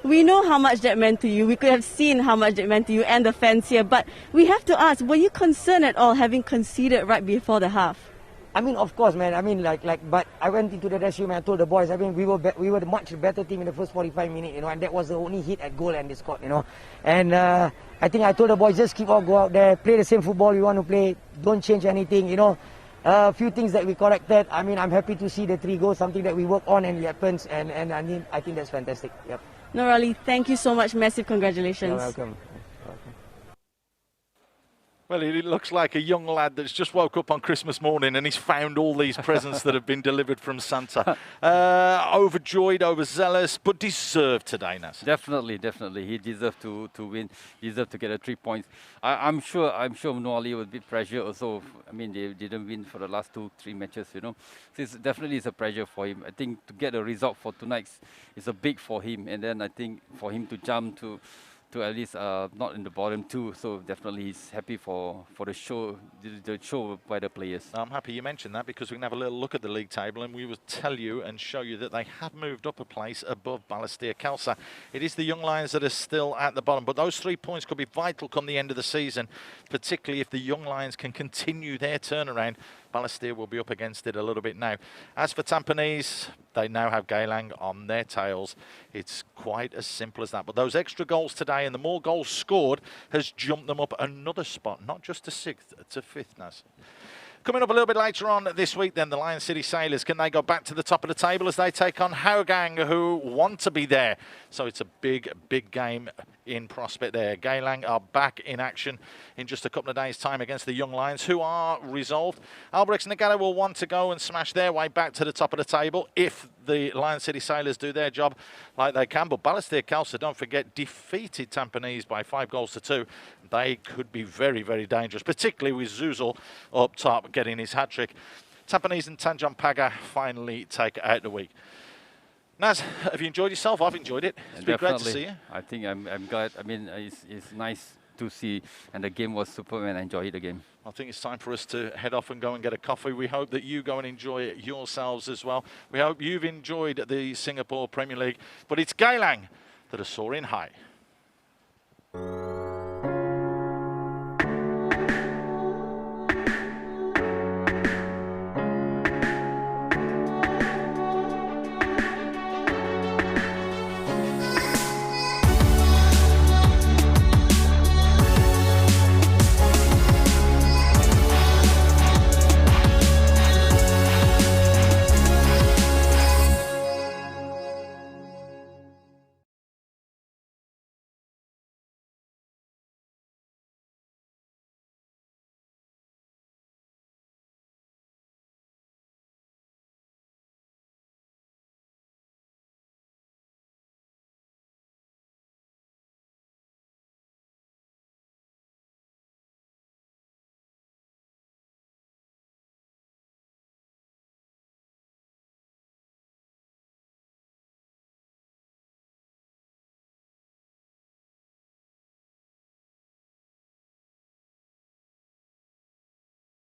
We know how much that meant to you. We could have seen how much it meant to you and the fans here. But we have to ask, were you concerned at all having conceded right before the half? I mean, of course, man. I mean, but I went into the dressing room and I told the boys, I mean, we were the much better team in the first 45 minutes, you know, and that was the only hit at goal and they scored, you know. And I think I told the boys, just go out there, play the same football you want to play, don't change anything, you know. A few things that we corrected. I mean, I'm happy to see the 3 goals, something that we work on and it happens, and I mean, I think that's fantastic. Yep. Nur Ali, thank you so much. Massive congratulations. You're welcome. Well, he looks like a young lad that's just woke up on Christmas morning and he's found all these presents that have been delivered from Santa. Overjoyed, overzealous, but deserved today, Nas. Definitely. He deserved to win. Deserved to get a 3 points. I'm sure Nur Ali will be pressure also. I mean, they didn't win for the last 2-3 matches, you know. So it's definitely a pressure for him. I think to get a result for tonight is a big for him. And then I think for him to jump to at least not in the bottom 2, so definitely he's happy for the show by the players. I'm happy you mentioned that because we can have a little look at the league table and we will tell you and show you that they have moved up a place above Balestier Khalsa. It is the Young Lions that are still at the bottom, but those 3 points could be vital come the end of the season, particularly if the Young Lions can continue their turnaround. Balestier will be up against it a little bit now. As for Tampines, they now have Geylang on their tails. It's quite as simple as that. But those extra goals today and the more goals scored has jumped them up another spot, not just to 6th, to 5th, Nas. Coming up a little bit later on this week then, the Lion City Sailors, can they go back to the top of the table as they take on Hougang, who want to be there? So it's a big, big game in prospect there. Geylang are back in action in just a couple of days' time against the Young Lions, who are resolved. Albrecht Nagata will want to go and smash their way back to the top of the table if the Lion City Sailors do their job like they can. But Balestier Khalsa, don't forget, defeated Tampines by 5-2. They could be very, very dangerous, particularly with Zuzul up top getting his hat-trick. Tampines and Tanjong Pagar finally take out the week. Naz, have you enjoyed yourself? I've enjoyed it. It's been great to see you. I think I'm glad. I mean, it's nice to see, and the game was superb, and I enjoyed the game. I think it's time for us to head off and go and get a coffee. We hope that you go and enjoy it yourselves as well. We hope you've enjoyed the Singapore Premier League, but it's Geylang that are soaring high.